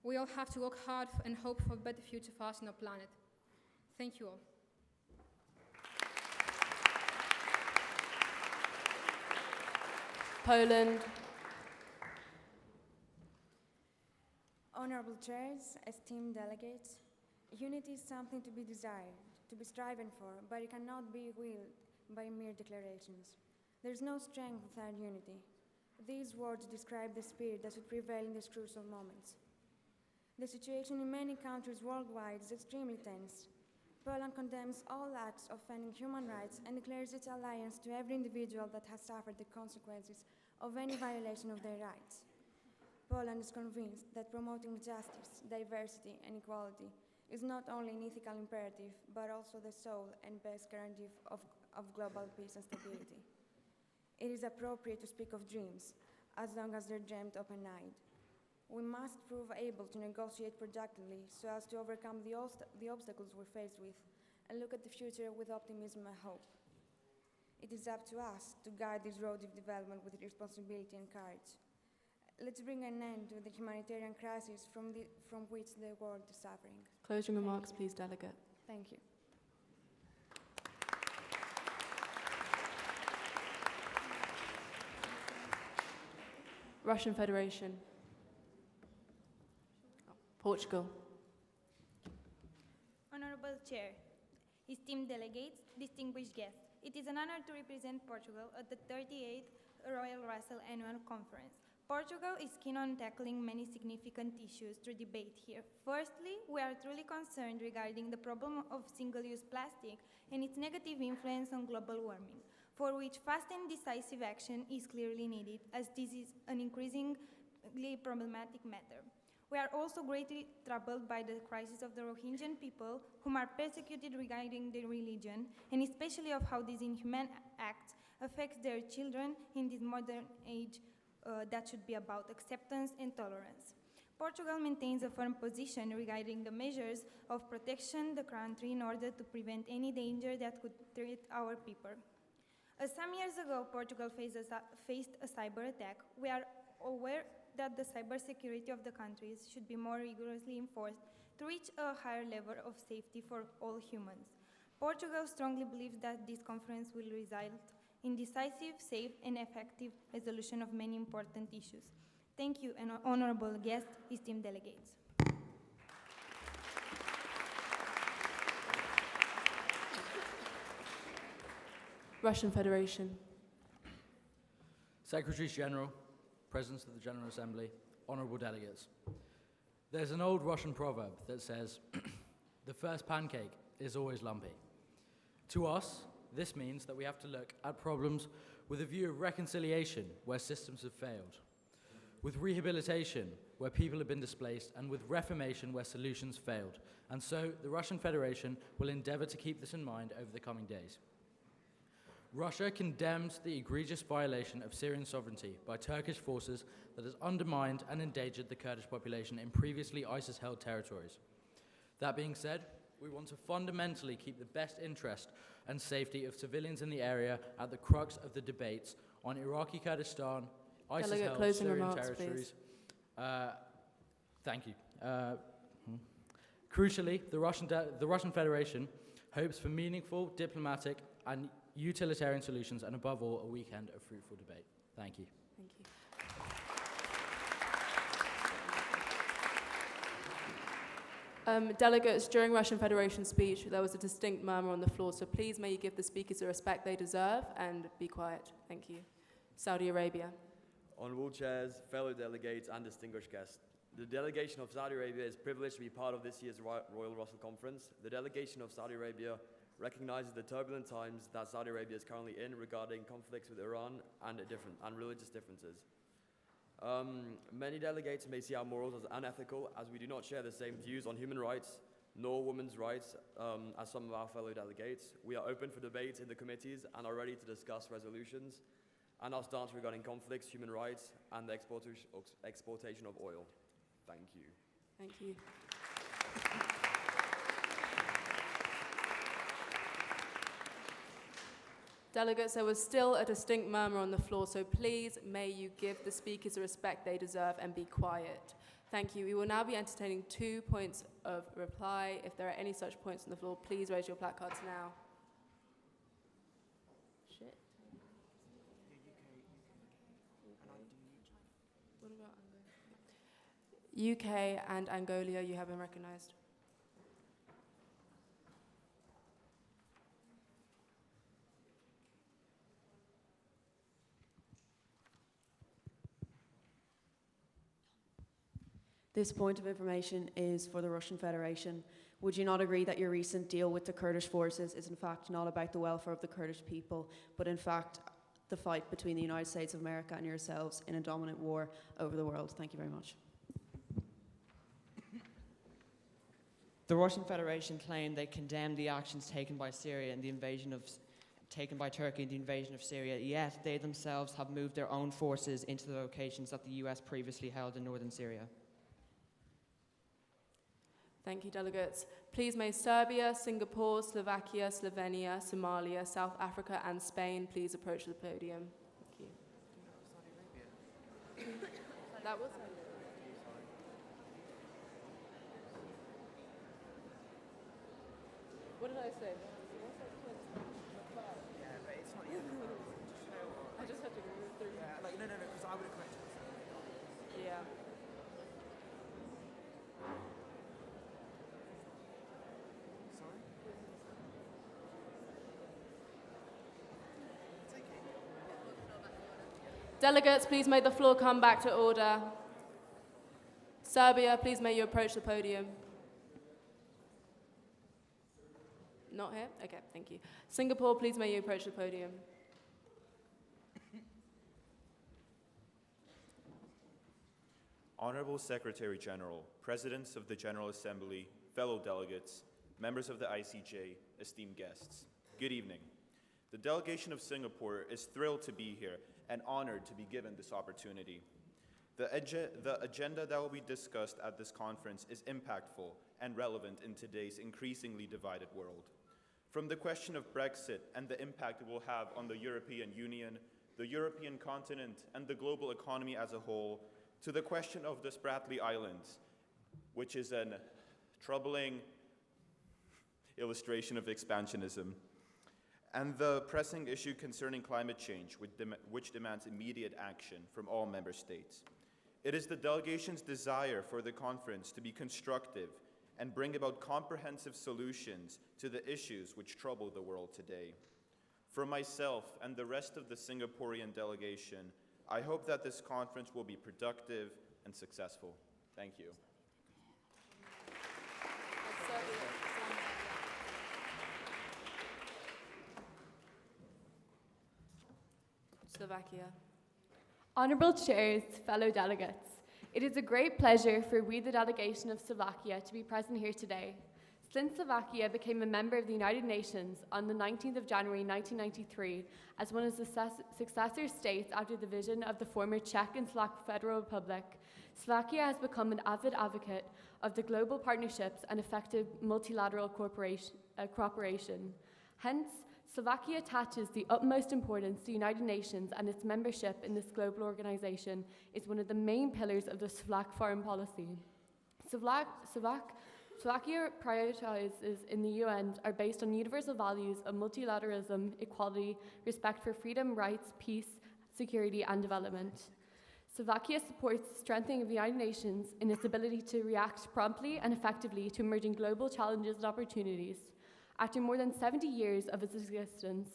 We all have to work hard and hope for a better future for us and our planet. Thank you all. Poland. Honorable chairs, esteemed delegates, unity is something to be desired, to be striven for, but it cannot be willed by mere declarations. There is no strength without unity. These words describe the spirit that should prevail in these crucial moments. The situation in many countries worldwide is extremely tense. Poland condemns all acts offending human rights and declares its alliance to every individual that has suffered the consequences of any violation of their rights. Poland is convinced that promoting justice, diversity, and equality is not only an ethical imperative, but also the sole and best guarantee of global peace and stability. It is appropriate to speak of dreams, as long as they're dreamed open-eyed. We must prove able to negotiate productively so as to overcome the obstacles we're faced with and look at the future with optimism and hope. It is up to us to guide this road of development with responsibility and courage. Let's bring an end to the humanitarian crisis from which the world is suffering. Closing remarks, please, Delegate. Thank you. Russian Federation. Portugal. Honorable Chair, esteemed delegates, distinguished guests, it is an honor to represent Portugal at the 38th Royal Russell Annual Conference. Portugal is keen on tackling many significant issues to debate here. Firstly, we are truly concerned regarding the problem of single-use plastic and its negative influence on global warming, for which fast and decisive action is clearly needed, as this is an increasingly problematic matter. We are also greatly troubled by the crisis of the Rohingya people, whom are persecuted regarding their religion, and especially of how these inhuman acts affect their children in this modern age that should be about acceptance and tolerance. Portugal maintains a firm position regarding the measures of protection the country in order to prevent any danger that could threaten our people. As some years ago Portugal faced a cyber attack, we are aware that the cybersecurity of the countries should be more rigorously enforced to reach a higher level of safety for all humans. Portugal strongly believes that this conference will result in decisive, safe, and effective resolution of many important issues. Thank you, and honorable guests, esteemed delegates. Russian Federation. Secretaries General, Presidents of the General Assembly, honorable delegates. There's an old Russian proverb that says, the first pancake is always lumpy. To us, this means that we have to look at problems with a view of reconciliation where systems have failed, with rehabilitation where people have been displaced, and with reformation where solutions failed. And so the Russian Federation will endeavor to keep this in mind over the coming days. Russia condemns the egregious violation of Syrian sovereignty by Turkish forces that has undermined and endangered the Kurdish population in previously ISIS-held territories. That being said, we want to fundamentally keep the best interest and safety of civilians in the area at the crux of the debates on Iraqi Kurdistan, ISIS-held Syrian territories. Thank you. Crucially, the Russian Federation hopes for meaningful, diplomatic, and utilitarian solutions, and above all, a weekend of fruitful debate. Thank you. Thank you. Delegates, during Russian Federation speech, there was a distinct murmur on the floor, so please may you give the speakers the respect they deserve and be quiet. Thank you. Saudi Arabia. Honorable chairs, fellow delegates, and distinguished guests. The delegation of Saudi Arabia is privileged to be part of this year's Royal Russell Conference. The delegation of Saudi Arabia recognizes the turbulent times that Saudi Arabia is currently in regarding conflicts with Iran and religious differences. Many delegates may see our morals as unethical, as we do not share the same views on human rights nor women's rights as some of our fellow delegates. We are open for debate in the committees and are ready to discuss resolutions and our stance regarding conflicts, human rights, and the exportation of oil. Thank you. Thank you. Delegates, there was still a distinct murmur on the floor, so please may you give the speakers the respect they deserve and be quiet. Thank you. We will now be entertaining 2 points of reply. If there are any such points on the floor, please raise your placards now. Shit. What about Angola? UK and Angola, you have been recognized. This point of information is for the Russian Federation. Would you not agree that your recent deal with the Kurdish forces is in fact not about the welfare of the Kurdish people, but in fact the fight between the United States of America and yourselves in a dominant war over the world? Thank you very much. The Russian Federation claimed they condemned the actions taken by Syria and the invasion of taken by Turkey in the invasion of Syria, yet they themselves have moved their own forces into the locations that the US previously held in northern Syria. Thank you, delegates. Please may Serbia, Singapore, Slovakia, Slovenia, Somalia, South Africa, and Spain please approach the podium. Thank you. That was What did I say? Yeah, but it's not yet. I just had to go through. Yeah, like, no, because I would have corrected it. Yeah. Sorry? It's okay. Delegates, please may the floor come back to order. Serbia, please may you approach the podium. Not here? Okay, thank you. Singapore, please may you approach the podium. Honorable Secretary General, Presidents of the General Assembly, fellow delegates, members of the ICJ, esteemed guests, good evening. The delegation of Singapore is thrilled to be here and honored to be given this opportunity. The agenda that will be discussed at this conference is impactful and relevant in today's increasingly divided world. From the question of Brexit and the impact it will have on the European Union, the European continent, and the global economy as a whole, to the question of the Spratly Islands, which is a troubling illustration of expansionism, and the pressing issue concerning climate change, which demands immediate action from all member states. It is the delegation's desire for the conference to be constructive and bring about comprehensive solutions to the issues which trouble the world today. For myself and the rest of the Singaporean delegation, I hope that this conference will be productive and successful. Thank you. Slovakia. Honourable Chairs, fellow delegates, it is a great pleasure for we, the delegation of Slovakia, to be present here today. Since Slovakia became a member of the United Nations on the 19th of January 1993 as one of the successor states after the division of the former Czech and Slovak Federal Republic, Slovakia has become an avid advocate of the global partnerships and effective multilateral cooperation. Hence, Slovakia attaches the utmost importance to the United Nations, and its membership in this global organization is one of the main pillars of the Slovak foreign policy. Slovakia prioritizes in the UN are based on universal values of multilateralism, equality, respect for freedom, rights, peace, security, and development. Slovakia supports the strengthening of the United Nations in its ability to react promptly and effectively to emerging global challenges and opportunities. After more than 70 years of its existence,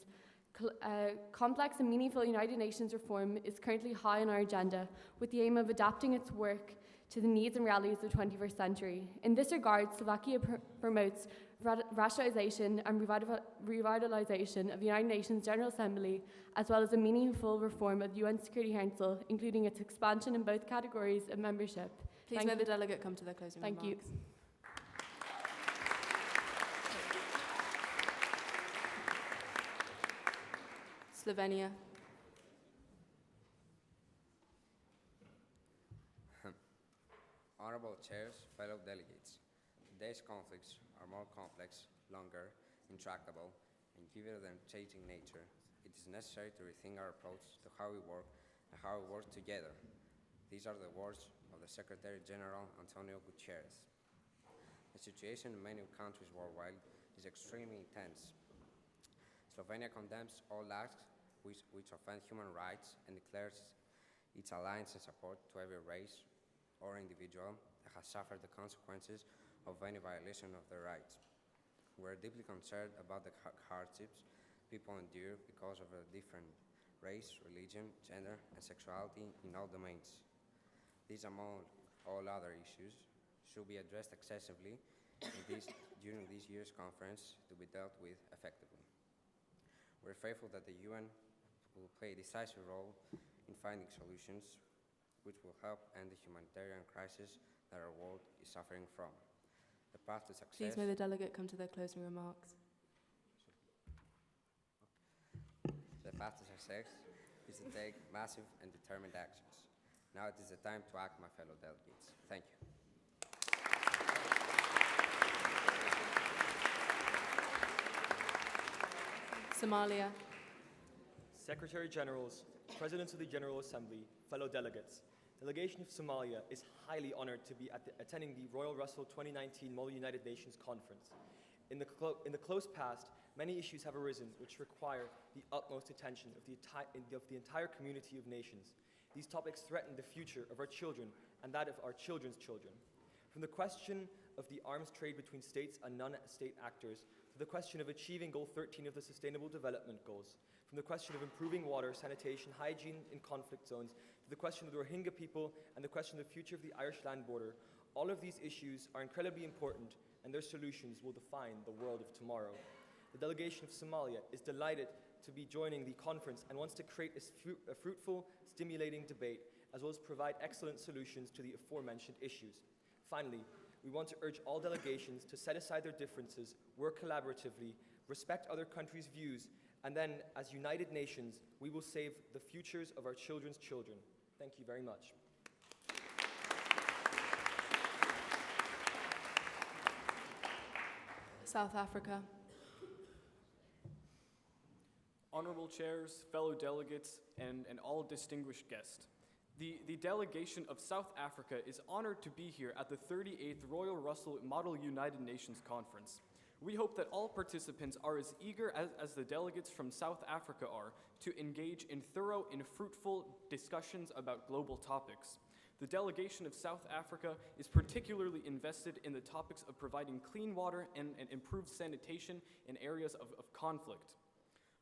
complex and meaningful United Nations reform is currently high on our agenda, with the aim of adapting its work to the needs and realities of the 21st century. In this regard, Slovakia promotes rationalization and revitalization of the United Nations General Assembly, as well as a meaningful reform of the UN Security Council, including its expansion in both categories of membership. Please may the delegate come to their closing remarks. Thank you. Slovenia. Honorable chairs, fellow delegates, today's conflicts are more complex, longer, intractable, and given their changing nature, it is necessary to rethink our approach to how we work and how we work together. These are the words of the Secretary General Antonio Guterres. The situation in many countries worldwide is extremely intense. Slovenia condemns all acts which offend human rights and declares its alliance and support to every race or individual that has suffered the consequences of any violation of their rights. We are deeply concerned about the hardships people endure because of a different race, religion, gender, and sexuality in all domains. These, among all other issues, should be addressed excessively during this year's conference to be dealt with effectively. We're faithful that the UN will play a decisive role in finding solutions which will help end the humanitarian crisis that our world is suffering from. The path to success... Please may the delegate come to their closing remarks. The path to success is to take massive and determined actions. Now it is the time to act, my fellow delegates. Thank you. Somalia. Secretary Generals, Presidents of the General Assembly, fellow delegates, delegation of Somalia is highly honored to be attending the Royal Russell 2019 Model United Nations Conference. In the close past, many issues have arisen which require the utmost attention of the entire community of nations. These topics threaten the future of our children and that of our children's children. From the question of the arms trade between states and non-state actors, to the question of achieving Goal 13 of the Sustainable Development Goals, from the question of improving water, sanitation, hygiene in conflict zones, to the question of the Rohingya people and the question of the future of the Irish land border, all of these issues are incredibly important and their solutions will define the world of tomorrow. The delegation of Somalia is delighted to be joining the conference and wants to create a fruitful, stimulating debate, as well as provide excellent solutions to the aforementioned issues. Finally, we want to urge all delegations to set aside their differences, work collaboratively, respect other countries' views, and then, as united nations, we will save the futures of our children's children. Thank you very much. South Africa. Honorable chairs, fellow delegates, and all distinguished guests. The delegation of South Africa is honored to be here at the 38th Royal Russell Model United Nations Conference. We hope that all participants are as eager as the delegates from South Africa are to engage in thorough and fruitful discussions about global topics. The delegation of South Africa is particularly invested in the topics of providing clean water and improved sanitation in areas of conflict.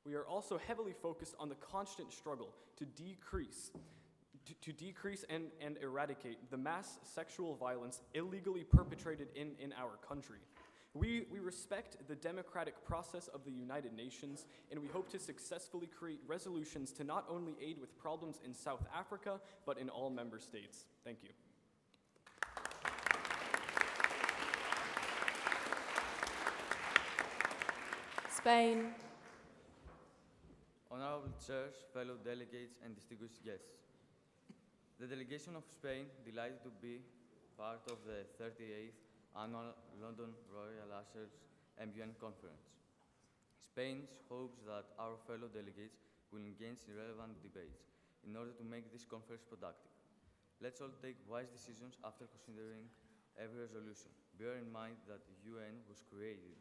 We are also heavily focused on the constant struggle to decrease and eradicate the mass sexual violence illegally perpetrated in our country. We respect the democratic process of the United Nations, and we hope to successfully create resolutions to not only aid with problems in South Africa, but in all member states. Thank you. Spain. Honorable chairs, fellow delegates, and distinguished guests. The delegation of Spain delighted to be part of the 38th Annual London Royal Russell MUN Conference. Spain hopes that our fellow delegates will engage in relevant debates in order to make this conference productive. Let's all take wise decisions after considering every resolution. Bear in mind that the UN was created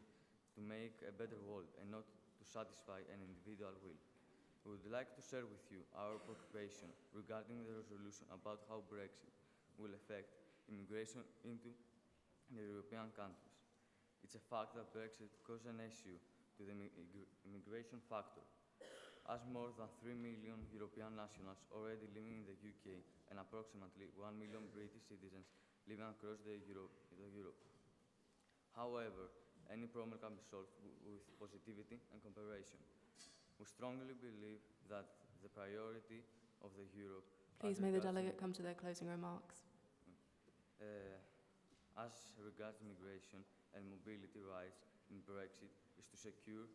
to make a better world and not to satisfy an individual will. We would like to share with you our preoccupation regarding the resolution about how Brexit will affect immigration into the European countries. It's a fact that Brexit caused an issue to the immigration factor, as more than 3 million European nationals already living in the UK and approximately 1 million British citizens living across Europe. However, any problem can be solved with positivity and cooperation. We strongly believe that the priority of the Europe... Please may the delegate come to their closing remarks. As regards immigration and mobility rights in Brexit is to secure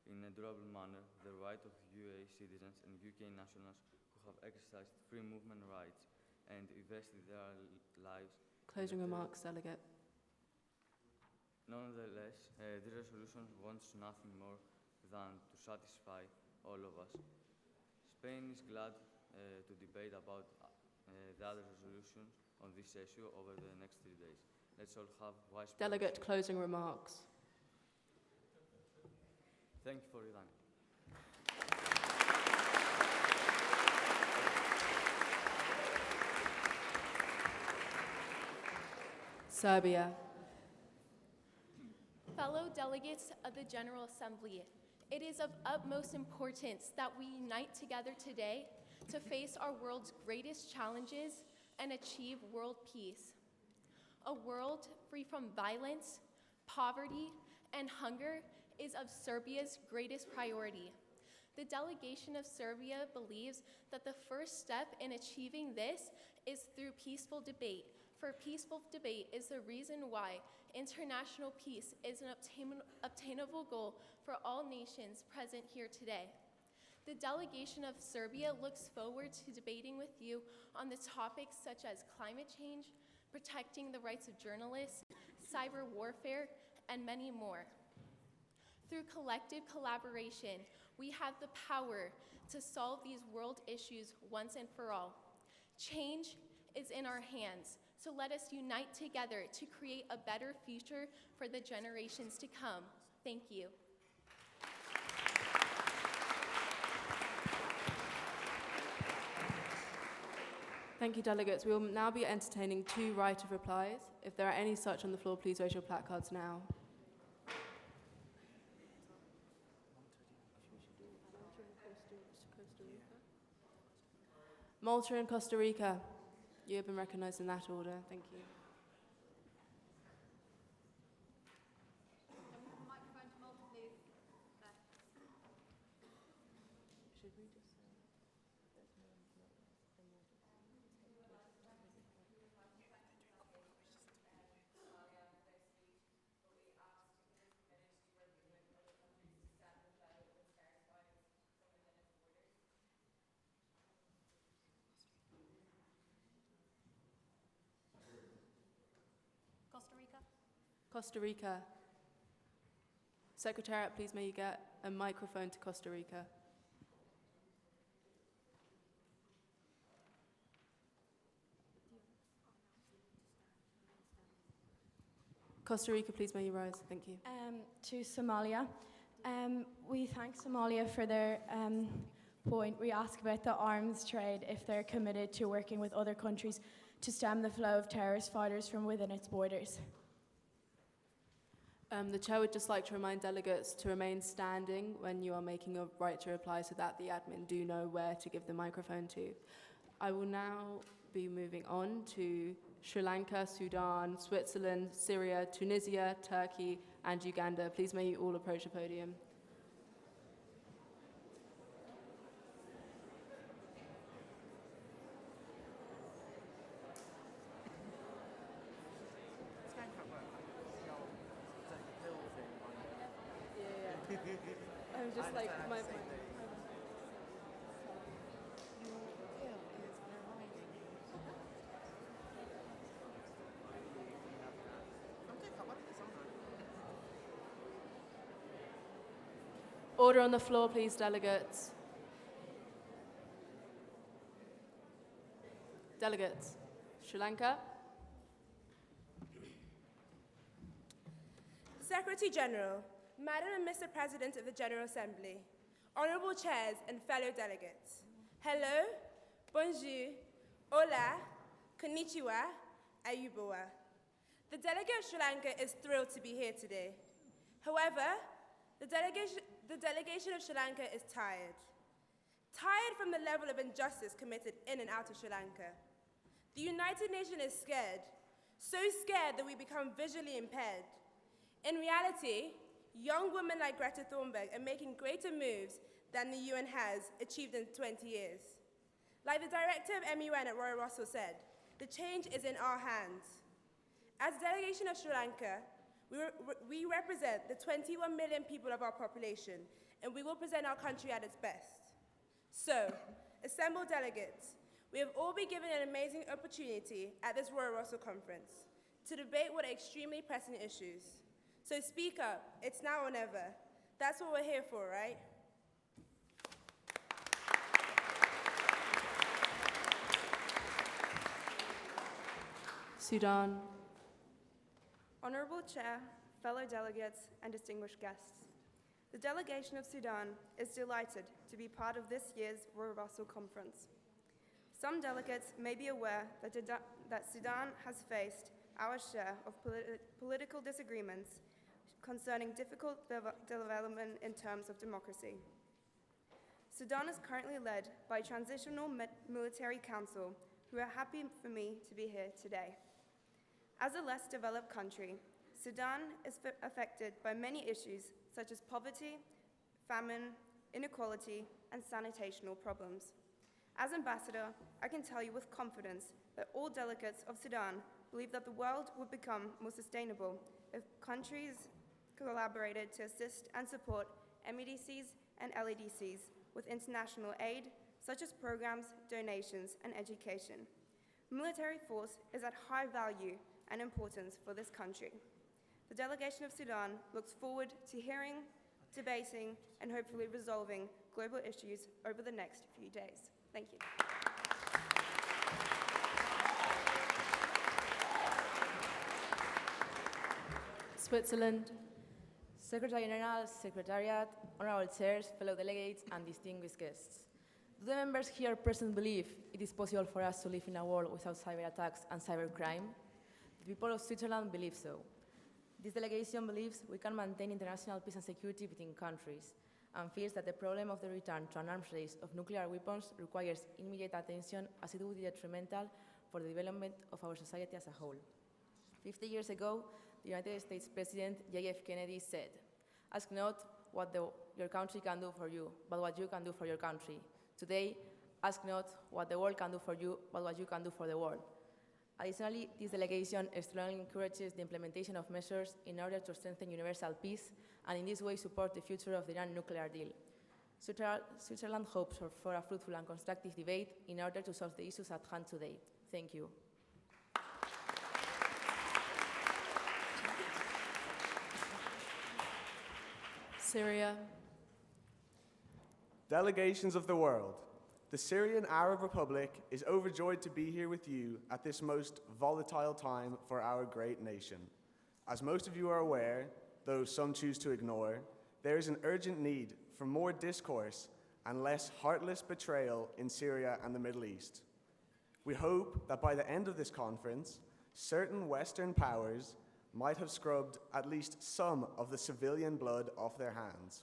in a durable manner the right of UAE citizens and UK nationals who have exercised free movement rights and invested their lives. Closing remarks, delegate. Nonetheless, this resolution wants nothing more than to satisfy all of us. Spain is glad to debate about the other resolutions on this issue over the next 3 days. Let's all have wise... Delegate, closing remarks. Thank you for your time. Serbia. Fellow delegates of the General Assembly, it is of utmost importance that we unite together today to face our world's greatest challenges and achieve world peace. A world free from violence, poverty, and hunger is of Serbia's greatest priority. The delegation of Serbia believes that the first step in achieving this is through peaceful debate, for peaceful debate is the reason why international peace is an obtainable goal for all nations present here today. The delegation of Serbia looks forward to debating with you on the topics such as climate change, protecting the rights of journalists, cyber warfare, and many more. Through collective collaboration, we have the power to solve these world issues once and for all. Change is in our hands, so let us unite together to create a better future for the generations to come. Thank you. Thank you, delegates. We will now be entertaining 2 right of replies. If there are any such on the floor, please raise your placards now. Malta and Costa Rica. You have been recognized in that order. Thank you. Costa Rica. Secretariat, please may you get a microphone to Costa Rica. Costa Rica, please may you rise. Thank you. To Somalia. We thank Somalia for their point. We ask about the arms trade, if they're committed to working with other countries to stem the flow of terrorist fighters from within its borders. The Chair would just like to remind delegates to remain standing when you are making a right to reply so that the admin do know where to give the microphone to. I will now be moving on to Sri Lanka, Sudan, Switzerland, Syria, Tunisia, Turkey, and Uganda. Please may you all approach the podium. I'm just like my Order on the floor, please, delegates. Delegates. Sri Lanka. Secretary General, Madam and Mr. President of the General Assembly, honorable chairs and fellow delegates, hello, bonjour, hola, konnichiwa, ayubowa. The delegate of Sri Lanka is thrilled to be here today. However, the delegation of Sri Lanka is tired. Tired from the level of injustice committed in and out of Sri Lanka. The United Nations is scared, so scared that we become visually impaired. In reality, young women like Greta Thunberg are making greater moves than the UN has achieved in 20 years. Like the director of MUN at Royal Russell said, the change is in our hands. As a delegation of Sri Lanka, we represent the 21 million people of our population, and we will present our country at its best. So, assembled delegates, we have all been given an amazing opportunity at this Royal Russell conference to debate what are extremely pressing issues. So speak up, it's now or never. That's what we're here for, right? Sudan. Honorable Chair, fellow delegates, and distinguished guests. The delegation of Sudan is delighted to be part of this year's Royal Russell Conference. Some delegates may be aware that Sudan has faced our share of political disagreements concerning difficult development in terms of democracy. Sudan is currently led by a transitional military council who are happy for me to be here today. As a less developed country, Sudan is affected by many issues such as poverty, famine, inequality, and sanitational problems. As ambassador, I can tell you with confidence that all delegates of Sudan believe that the world would become more sustainable if countries collaborated to assist and support MEDCs and LEDCs with international aid, such as programs, donations, and education. Military force is at high value and importance for this country. The delegation of Sudan looks forward to hearing, debating, and hopefully resolving global issues over the next few days. Thank you. Switzerland. Secretary General, Secretariat, honorable chairs, fellow delegates, and distinguished guests. Do the members here present believe it is possible for us to live in a world without cyber attacks and cybercrime? The people of Switzerland believe so. This delegation believes we can maintain international peace and security between countries, and feels that the problem of the return to an arms race of nuclear weapons requires immediate attention, as it would be detrimental for the development of our society as a whole. 50 years ago, the United States President J.F. Kennedy said, "Ask not what your country can do for you, but what you can do for your country." Today, ask not what the world can do for you, but what you can do for the world. Additionally, this delegation strongly encourages the implementation of measures in order to strengthen universal peace, and in this way support the future of the Iran nuclear deal. Switzerland hopes for a fruitful and constructive debate in order to solve the issues at hand today. Thank you. Syria. Delegations of the world, the Syrian Arab Republic is overjoyed to be here with you at this most volatile time for our great nation. As most of you are aware, though some choose to ignore, there is an urgent need for more discourse and less heartless betrayal in Syria and the Middle East. We hope that by the end of this conference, certain Western powers might have scrubbed at least some of the civilian blood off their hands.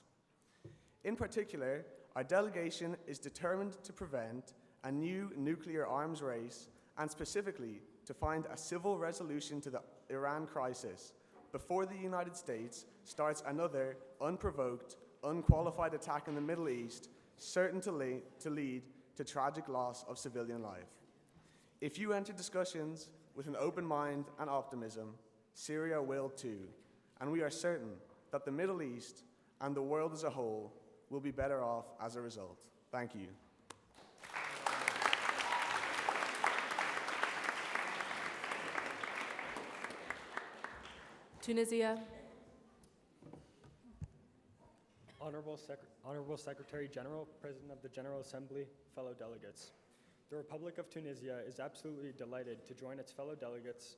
In particular, our delegation is determined to prevent a new nuclear arms race and specifically to find a civil resolution to the Iran crisis before the United States starts another unprovoked, unqualified attack in the Middle East, certain to lead to tragic loss of civilian life. If you enter discussions with an open mind and optimism, Syria will too, and we are certain that the Middle East and the world as a whole will be better off as a result. Thank you. Tunisia. Honorable Secretary General, President of the General Assembly, fellow delegates. The Republic of Tunisia is absolutely delighted to join its fellow delegates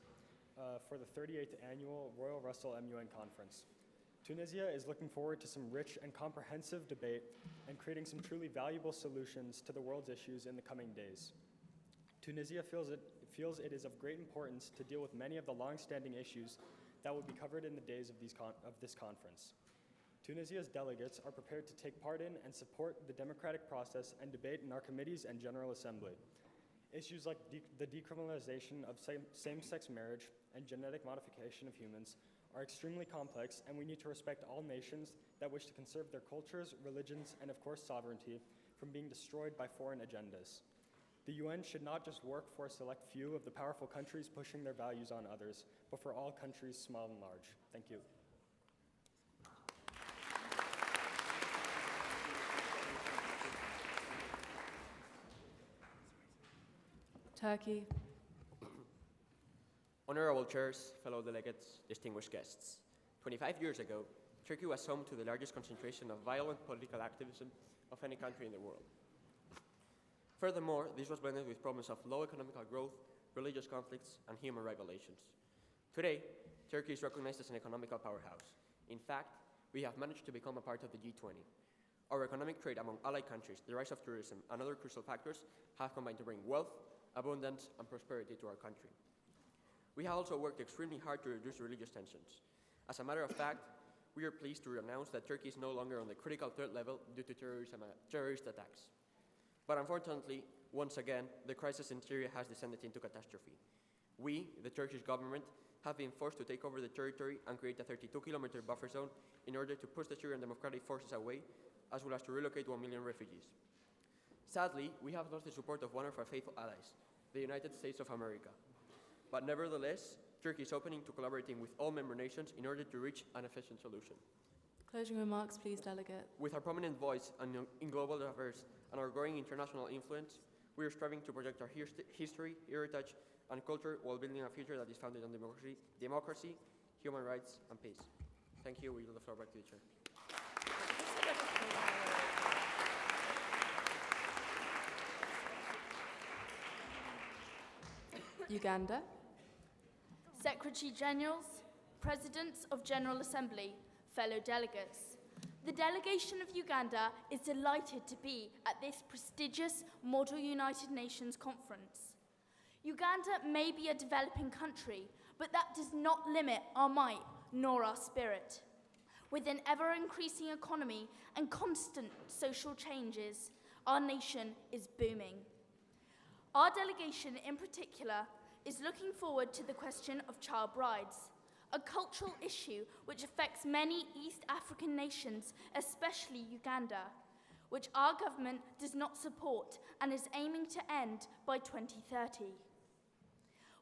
for the 38th Annual Royal Russell MUN Conference. Tunisia is looking forward to some rich and comprehensive debate and creating some truly valuable solutions to the world's issues in the coming days. Tunisia feels it is of great importance to deal with many of the long-standing issues that will be covered in the days of this conference. Tunisia's delegates are prepared to take part in and support the democratic process and debate in our committees and General Assembly. Issues like the decriminalization of same-sex marriage and genetic modification of humans are extremely complex, and we need to respect all nations that wish to conserve their cultures, religions, and of course sovereignty from being destroyed by foreign agendas. The UN should not just work for a select few of the powerful countries pushing their values on others, but for all countries, small and large. Thank you. Turkey. Honorable chairs, fellow delegates, distinguished guests. 25 years ago, Turkey was home to the largest concentration of violent political activism of any country in the world. Furthermore, this was blended with problems of low economic growth, religious conflicts, and human rights violations. Today, Turkey is recognized as an economical powerhouse. In fact, we have managed to become a part of the G20. Our economic trade among allied countries, the rise of tourism, and other crucial factors have combined to bring wealth, abundance, and prosperity to our country. We have also worked extremely hard to reduce religious tensions. As a matter of fact, we are pleased to announce that Turkey is no longer on the critical threat level due to terrorist attacks. But unfortunately, once again, the crisis in Syria has descended into catastrophe. We, the Turkish government, have been forced to take over the territory and create a 32-kilometer buffer zone in order to push the Syrian democratic forces away, as well as to relocate 1 million refugees. Sadly, we have lost the support of one of our faithful allies, the United States of America. But nevertheless, Turkey is open to collaborating with all member nations in order to reach an efficient solution. Closing remarks, please, delegate. With our prominent voice in global affairs and our growing international influence, we are striving to project our history, heritage, and culture while building a future that is founded on democracy, human rights, and peace. Thank you. We yield the floor back to the chair. Uganda. Secretary Generals, Presidents of General Assembly, fellow delegates. The delegation of Uganda is delighted to be at this prestigious Model United Nations conference. Uganda may be a developing country, but that does not limit our might nor our spirit. With an ever-increasing economy and constant social changes, our nation is booming. Our delegation in particular is looking forward to the question of child brides, a cultural issue which affects many East African nations, especially Uganda, which our government does not support and is aiming to end by 2030.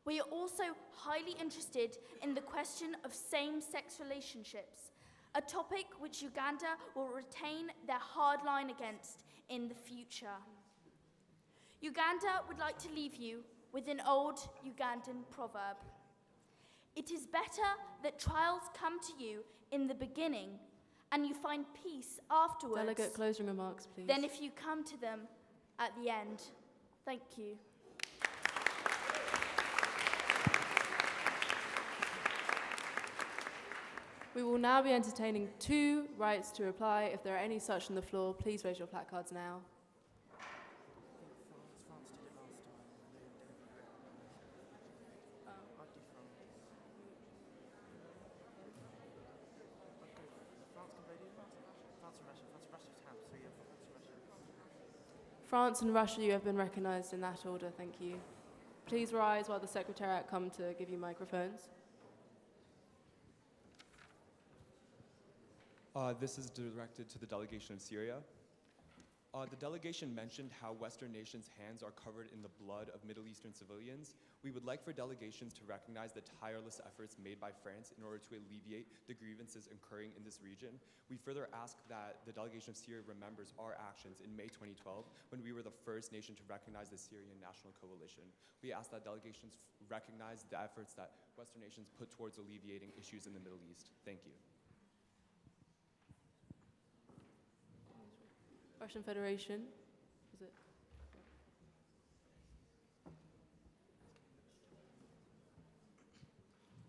We are also highly interested in the question of same-sex relationships, a topic which Uganda will retain their hard line against in the future. Uganda would like to leave you with an old Ugandan proverb. It is better that trials come to you in the beginning and you find peace afterwards. Delegate, closing remarks, please. Than if you come to them at the end. Thank you. We will now be entertaining 2 rights to reply. If there are any such on the floor, please raise your placards now. France did it last time. And they did it. I'd do France. France, Cambodia, France and Russia. France and Russia's have, so yeah, France and Russia. France and Russia, you have been recognised in that order. Thank you. Please rise while the Secretariat come to give you microphones. This is directed to the delegation of Syria. The delegation mentioned how Western nations' hands are covered in the blood of Middle Eastern civilians. We would like for delegations to recognize the tireless efforts made by France in order to alleviate the grievances occurring in this region. We further ask that the delegation of Syria remembers our actions in May 2012 when we were the first nation to recognize the Syrian National Coalition. We ask that delegations recognize the efforts that Western nations put towards alleviating issues in the Middle East. Thank you. Russian Federation, is it?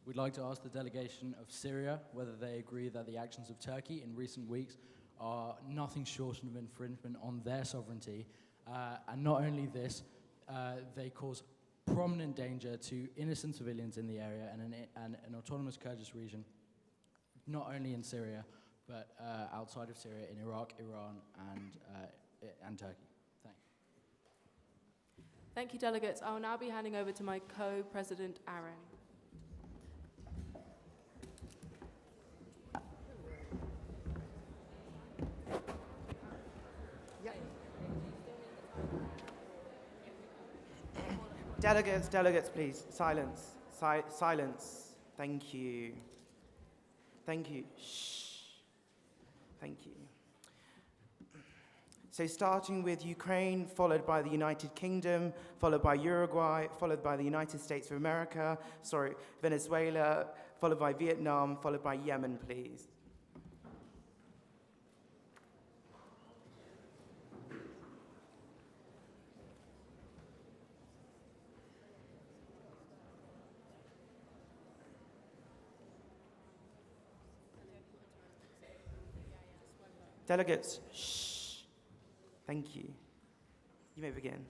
We'd like to ask the delegation of Syria whether they agree that the actions of Turkey in recent weeks are nothing short of infringement on their sovereignty. And not only this, they cause prominent danger to innocent civilians in the area and an autonomous Kurdish region, not only in Syria, but outside of Syria, in Iraq, Iran, and Turkey. Thanks. Thank you, delegates. I will now be handing over to my co-president, Aaron. Delegates, please. Silence. Silence. Thank you. Thank you. Shh. Thank you. So starting with Ukraine, followed by the United Kingdom, followed by Uruguay, followed by the United States of America, Venezuela, followed by Vietnam, followed by Yemen, please. Delegates, shh. Thank you. You may begin.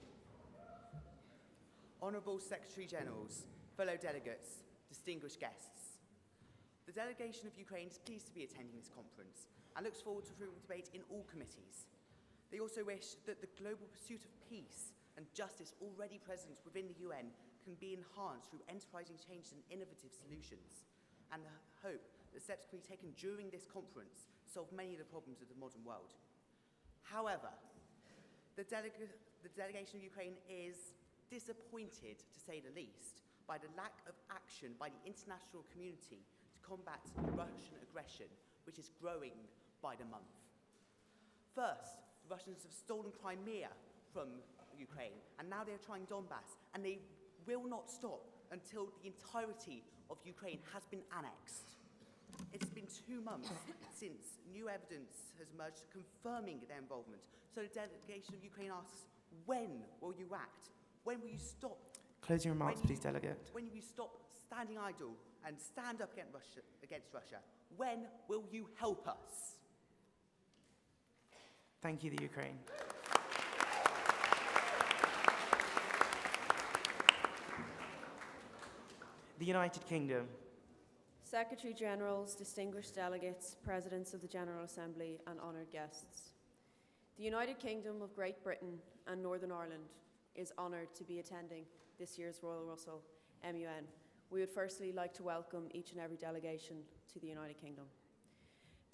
Honourable Secretary-Generals, fellow delegates, distinguished guests. The delegation of Ukraine is pleased to be attending this conference and looks forward to fruitful debate in all committees. They also wish that the global pursuit of peace and justice already present within the UN can be enhanced through enterprising changes and innovative solutions, and hope that steps can be taken during this conference solve many of the problems of the modern world. However, the delegation of Ukraine is disappointed, to say the least, by the lack of action by the international community to combat Russian aggression, which is growing by the month. First, the Russians have stolen Crimea from Ukraine, and now they're trying Donbass, and they will not stop until the entirety of Ukraine has been annexed. It's been 2 months since new evidence has emerged confirming their involvement. So the delegation of Ukraine asks, when will you act? When will you stop? Closing remarks, please, delegate. When will you stop standing idle and stand up against Russia? When will you help us? Thank you, the Ukraine. The United Kingdom. Secretary-Generals, distinguished delegates, Presidents of the General Assembly and honoured guests. The United Kingdom of Great Britain and Northern Ireland is honoured to be attending this year's Royal Russell MUN. We would firstly like to welcome each and every delegation to the United Kingdom.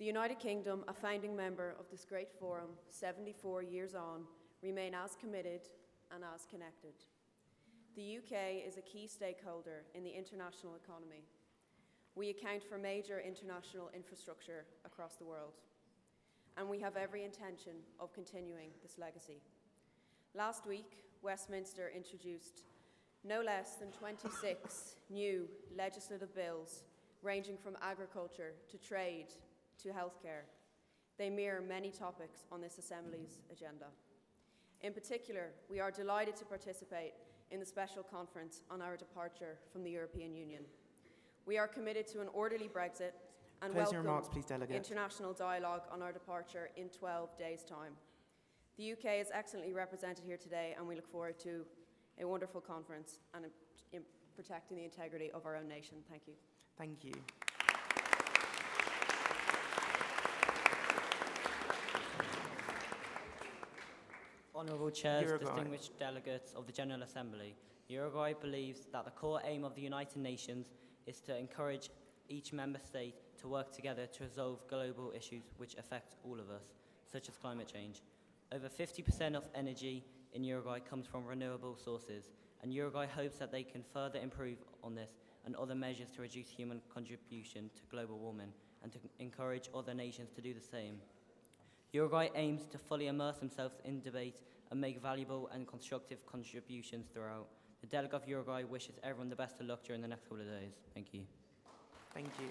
The United Kingdom, a founding member of this great forum, 74 years on, remain as committed and as connected. The UK is a key stakeholder in the international economy. We account for major international infrastructure across the world, and we have every intention of continuing this legacy. Last week, Westminster introduced no less than 26 new legislative bills ranging from agriculture to trade to healthcare. They mirror many topics on this Assembly's agenda. In particular, we are delighted to participate in the special conference on our departure from the European Union. We are committed to an orderly Brexit and Close your welcome remarks, please, Delegate. international dialogue on our departure in 12 days' time. The UK is excellently represented here today, and we look forward to a wonderful conference and in protecting the integrity of our own nation. Thank you. Thank you. Honourable Chairs, Uruguay. distinguished delegates of the General Assembly, Uruguay believes that the core aim of the United Nations is to encourage each member state to work together to resolve global issues which affect all of us, such as climate change. Over 50% of energy in Uruguay comes from renewable sources, and Uruguay hopes that they can further improve on this and other measures to reduce human contribution to global warming and to encourage other nations to do the same. Uruguay aims to fully immerse themselves in debate and make valuable and constructive contributions throughout. The delegate of Uruguay wishes everyone the best of luck during the next couple of days. Thank you. Thank you.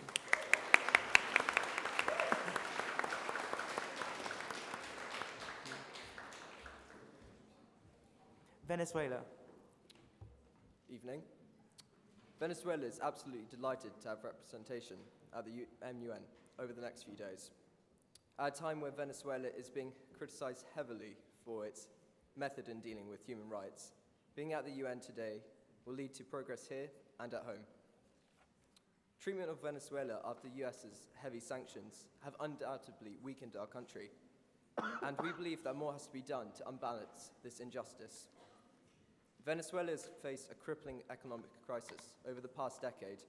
Venezuela. Evening. Venezuela is absolutely delighted to have representation at the MUN over the next few days. At a time where Venezuela is being criticized heavily for its method in dealing with human rights, being at the UN today will lead to progress here and at home. Treatment of Venezuela after the US's heavy sanctions have undoubtedly weakened our country, and we believe that more has to be done to unbalance this injustice. Venezuela has faced a crippling economic crisis over the past decade,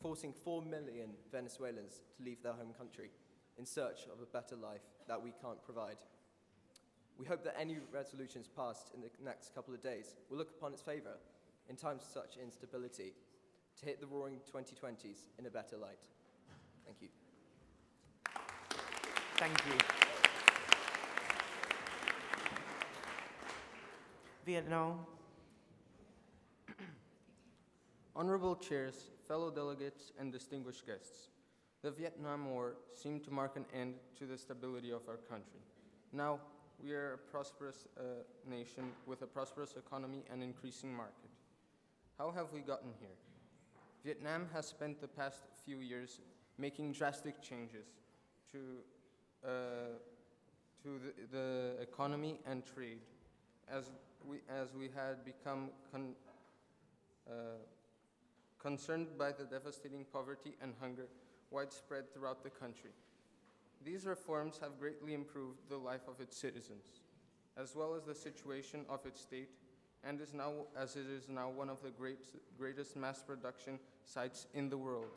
forcing 4 million Venezuelans to leave their home country in search of a better life that we can't provide. We hope that any resolutions passed in the next couple of days will look upon its favour in times of such instability to hit the roaring 2020s in a better light. Thank you. Thank you. Vietnam. Honourable Chairs, fellow delegates, and distinguished guests, the Vietnam War seemed to mark an end to the stability of our country. Now, we are a prosperous nation with a prosperous economy and increasing market. How have we gotten here? Vietnam has spent the past few years making drastic changes to the economy and trade, as we had become concerned by the devastating poverty and hunger widespread throughout the country. These reforms have greatly improved the life of its citizens, as well as the situation of its state, and it is now one of the greatest mass production sites in the world.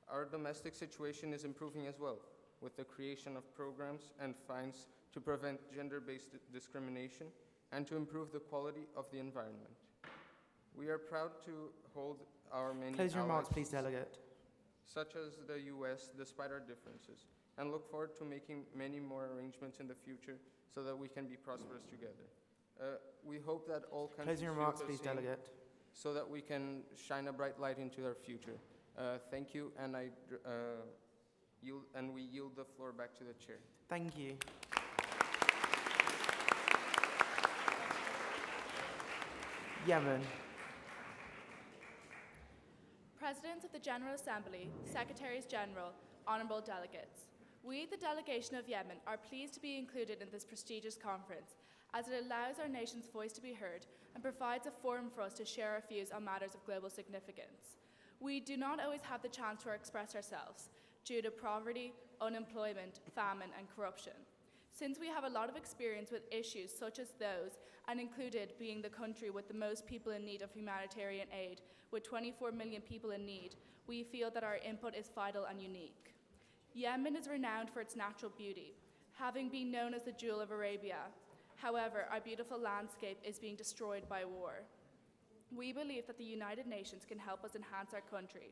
Our domestic situation is improving as well, with the creation of programs and fines to prevent gender-based discrimination and to improve the quality of the environment. We are proud to hold our many Close your remarks, allies, please, Delegate. such as the US, despite our differences, and look forward to making many more arrangements in the future so that we can be prosperous together. We hope that all countries Close your remarks, feel the please, same, Delegate. so that we can shine a bright light into our future. Thank you, and we yield the floor back to the chair. Thank you. Yemen. Presidents of the General Assembly, Secretaries General, Honourable Delegates, we, the delegation of Yemen, are pleased to be included in this prestigious conference, as it allows our nation's voice to be heard and provides a forum for us to share our views on matters of global significance. We do not always have the chance to express ourselves due to poverty, unemployment, famine, and corruption. Since we have a lot of experience with issues such as those, and included being the country with the most people in need of humanitarian aid, with 24 million people in need, we feel that our input is vital and unique. Yemen is renowned for its natural beauty, having been known as the Jewel of Arabia. However, our beautiful landscape is being destroyed by war. We believe that the United Nations can help us enhance our country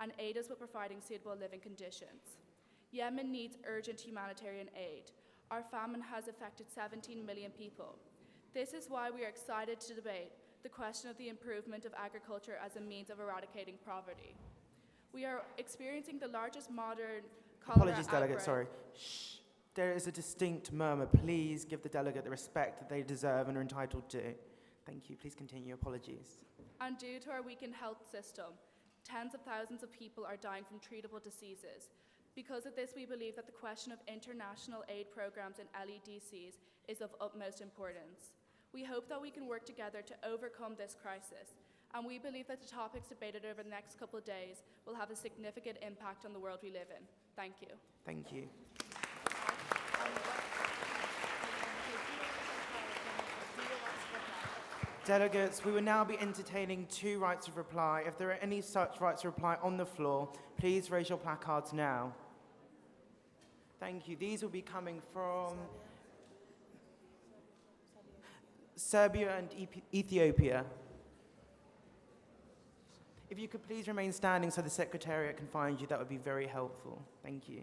and aid us with providing suitable living conditions. Yemen needs urgent humanitarian aid. Our famine has affected 17 million people. This is why we are excited to debate the question of the improvement of agriculture as a means of eradicating poverty. We are experiencing the largest modern cholera Apologies, Delegate, outbreak. sorry. Shh. There is a distinct murmur. Please give the delegate the respect that they deserve and are entitled to. Thank you. Please continue. Apologies. And due to our weakened health system, Tens of thousands of people are dying from treatable diseases. Because of this, we believe that the question of international aid programs and LEDCs is of utmost importance. We hope that we can work together to overcome this crisis, and we believe that the topics debated over the next couple of days will have a significant impact on the world we live in. Thank you. Thank you. Delegates, we will now be entertaining 2 rights of reply. If there are any such rights of reply on the floor, please raise your placards now. Thank you. These will be coming from Serbia and Ethiopia. If you could please remain standing so the Secretariat can find you, that would be very helpful. Thank you.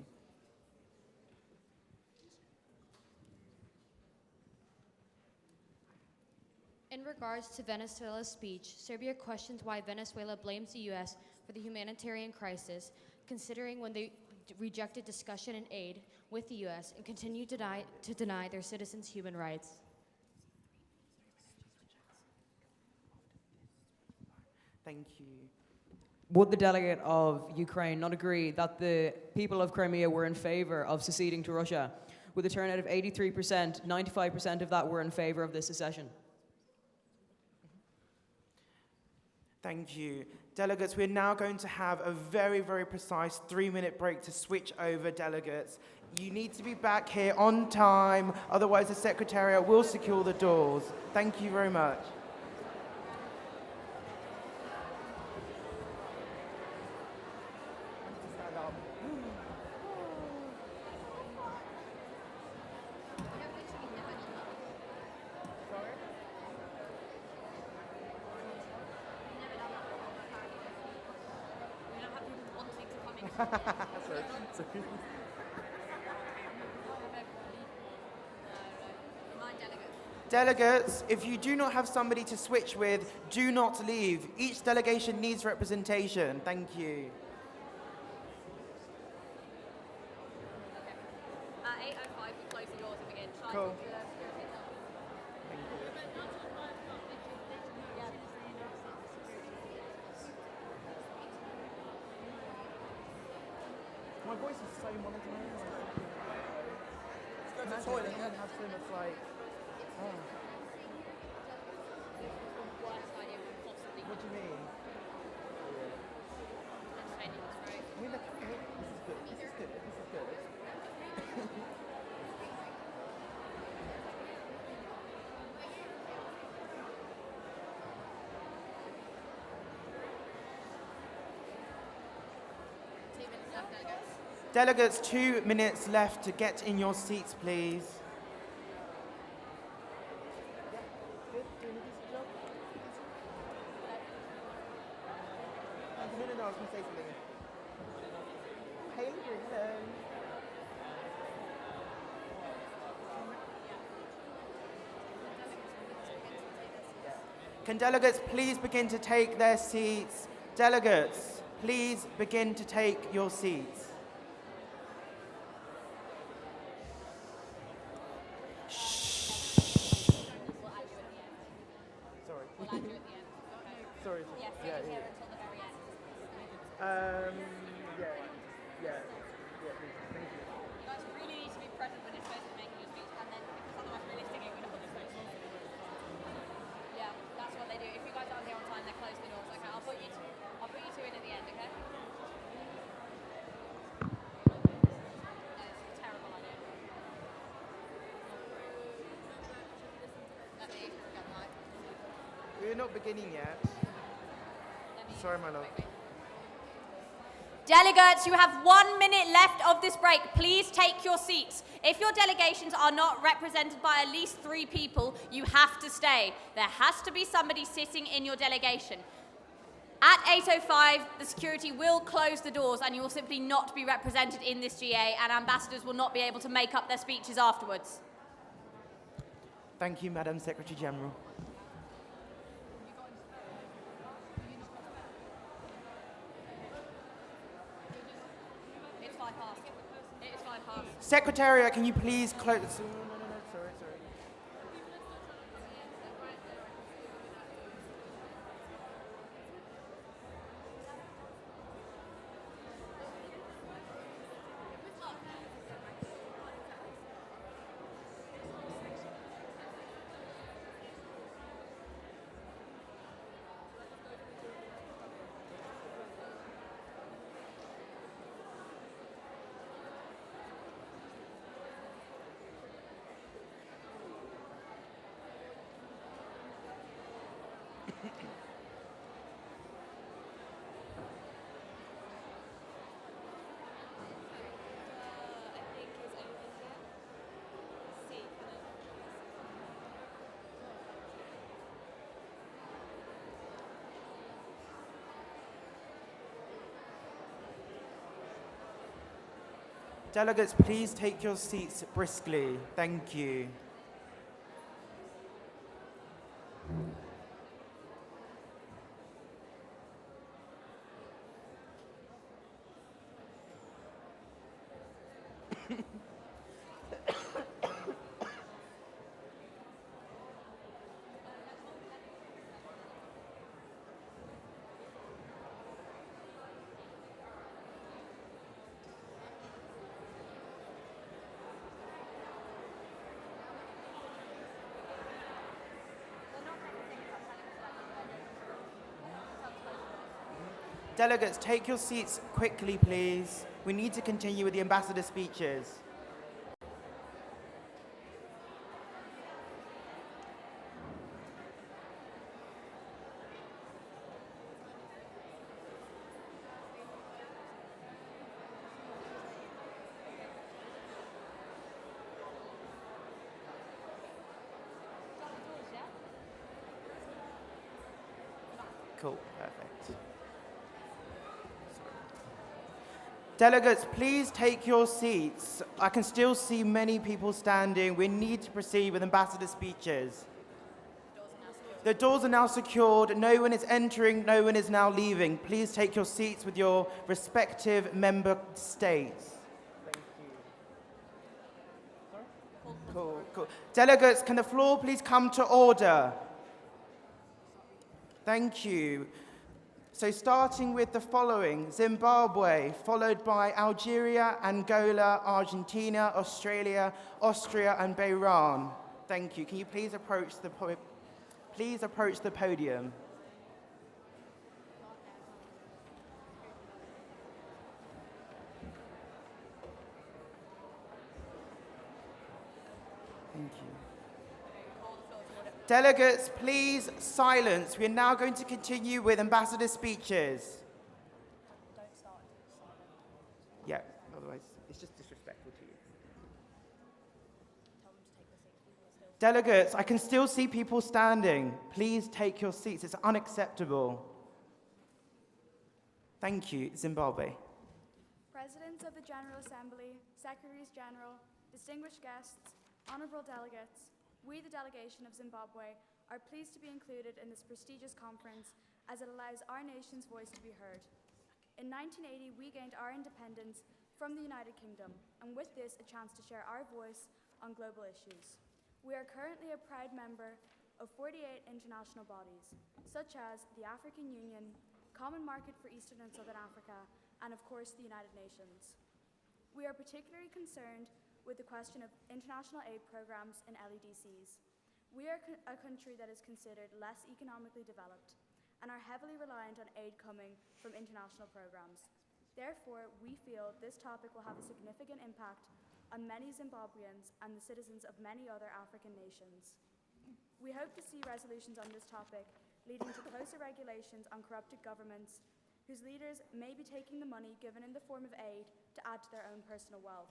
In regards to Venezuela's speech, Serbia questions why Venezuela blames the U.S. for the humanitarian crisis, considering when they rejected discussion and aid with the U.S. and continue to deny their citizens human rights. Thank you. Would the delegate of Ukraine not agree that the people of Crimea were in favor of seceding to Russia? With a turnout of 83%, 95% of that were in favor of this secession. Thank you. Delegates, we're now going to have a very, very precise 3-minute break to switch over delegates. You need to be back here on time, otherwise the Secretariat will secure the doors. Thank you very much. Delegates, if you do not have somebody to switch with, do not leave. Each delegation needs representation. Thank you. At 8:05, we close the doors and begin. Cool. My voice is so monotone. Let's go to the toilet, yeah? Have so much like, oh. What do you mean? I mean, this is good. This is good. This is good. Delegates, 2 minutes left to get in your seats, please. No, I was going to say something. Hey, hello. Can delegates please begin to take their seats? Delegates, please begin to take your seats. Sorry. Yes, Yeah. until the very end. Yeah, please. Thank you. You guys really need to be present when it's supposed to be making your speech, and then, because otherwise realistically we're not going to vote. Yeah, that's what they do. If you guys aren't here on time, they close the doors. Okay, I'll put you two in at the end, okay? No, it's a terrible idea. Let me get the mic. We're not beginning yet. Sorry, my love. Delegates, you have 1 minute left of this break. Please take your seats. If your delegations are not represented by at least 3 people, you have to stay. There has to be somebody sitting in your delegation. At 8:05, the security will close the doors and you will simply not be represented in this GA, and ambassadors will not be able to make up their speeches afterwards. Thank you, Madam Secretary General. It's 5 past. It is 5 past. Secretariat, can you please close? No, sorry. Delegates, please take your seats briskly. Thank you. Delegates, take your seats quickly, please. We need to continue with the ambassador speeches. Cool, perfect. Delegates, please take your seats. I can still see many people standing. We need to proceed with ambassador speeches. The doors are now secured. No one is entering, no one is now leaving. Please take your seats with your respective member states. Cool, cool. Delegates, can the floor please come to order? Thank you. So starting with the following: Zimbabwe, followed by Algeria, Angola, Argentina, Australia, Austria, and Bahrain. Thank you. Can you please approach the podium? Thank you. Delegates, please silence. We are now going to continue with ambassador speeches. Yeah, otherwise it's just disrespectful to you. Delegates, I can still see people standing. Please take your seats. It's unacceptable. Thank you. Zimbabwe. Presidents of the General Assembly, Secretaries General, distinguished guests, honourable delegates, we, the delegation of Zimbabwe, are pleased to be included in this prestigious conference as it allows our nation's voice to be heard. In 1980, we gained our independence from the United Kingdom, and with this, a chance to share our voice on global issues. We are currently a proud member of 48 international bodies, such as the African Union, Common Market for Eastern and Southern Africa, and of course, the United Nations. We are particularly concerned with the question of international aid programs and LEDCs. We are a country that is considered less economically developed and are heavily reliant on aid coming from international programs. Therefore, we feel this topic will have a significant impact on many Zimbabweans and the citizens of many other African nations. We hope to see resolutions on this topic leading to closer regulations on corrupted governments whose leaders may be taking the money given in the form of aid to add to their own personal wealth.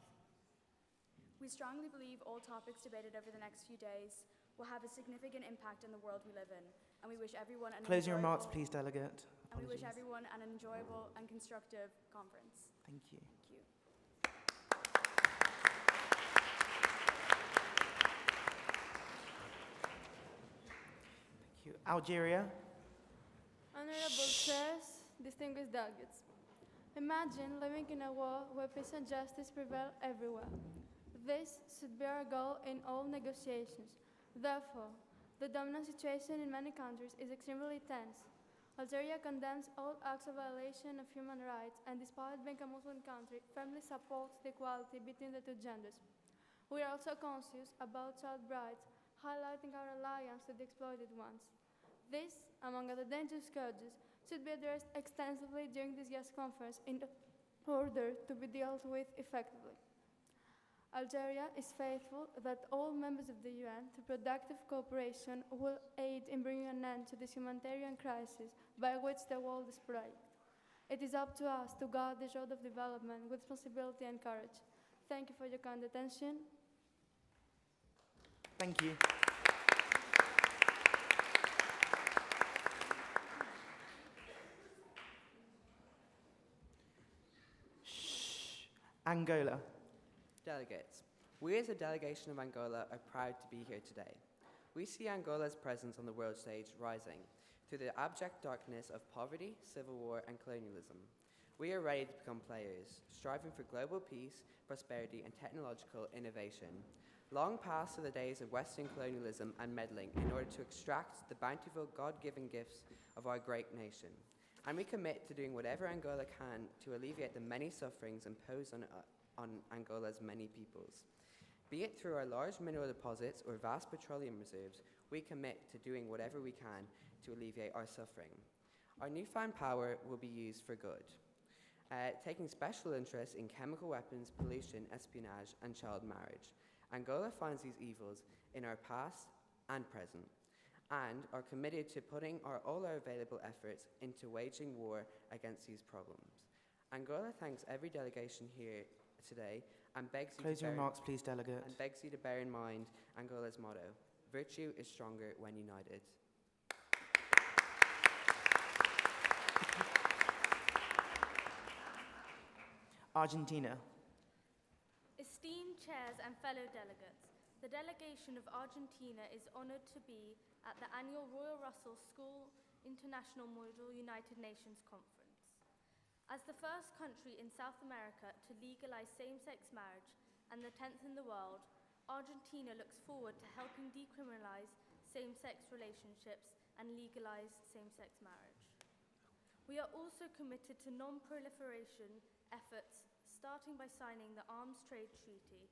We strongly believe all topics debated over the next few days will have a significant impact in the world we live in, and we wish everyone an Closing remarks, please, delegate. And we wish everyone an enjoyable and constructive conference. Thank you. Thank you. Thank you. Algeria. Honorable chairs, distinguished delegates. Imagine living in a world where peace and justice prevail everywhere. This should be our goal in all negotiations. Therefore, the dominant situation in many countries is extremely tense. Algeria condemns all acts of violation of human rights and, despite being a Muslim country, firmly supports the equality between the two genders. We are also conscious about child brides, highlighting our alliance to the exploited ones. This, among other dangerous scourges, should be addressed extensively during this year's conference in order to be dealt with effectively. Algeria is faithful that all members of the UN, through productive cooperation, will aid in bringing an end to this humanitarian crisis by which the world is plagued. It is up to us to guard this road of development with responsibility and courage. Thank you for your kind attention. Thank you. Angola. Delegates, we as a delegation of Angola are proud to be here today. We see Angola's presence on the world stage rising through the abject darkness of poverty, civil war, and colonialism. We are ready to become players, striving for global peace, prosperity, and technological innovation. Long past are the days of Western colonialism and meddling in order to extract the bountiful God-given gifts of our great nation. And we commit to doing whatever Angola can to alleviate the many sufferings imposed on Angola's many peoples. Be it through our large mineral deposits or vast petroleum reserves, we commit to doing whatever we can to alleviate our suffering. Our newfound power will be used for good, taking special interest in chemical weapons, pollution, espionage, and child marriage. Angola finds these evils in our past and present, and are committed to putting all our available efforts into waging war against these problems. Angola thanks every delegation here today and begs you Closing remarks, please, delegate. And begs you to bear in mind Angola's motto: virtue is stronger when united. Argentina. Esteemed chairs and fellow delegates, the delegation of Argentina is honored to be at the annual Royal Russell School International Model United Nations Conference. As the first country in South America to legalize same-sex marriage and the 10th in the world, Argentina looks forward to helping decriminalize same-sex relationships and legalize same-sex marriage. We are also committed to non-proliferation efforts, starting by signing the Arms Trade Treaty,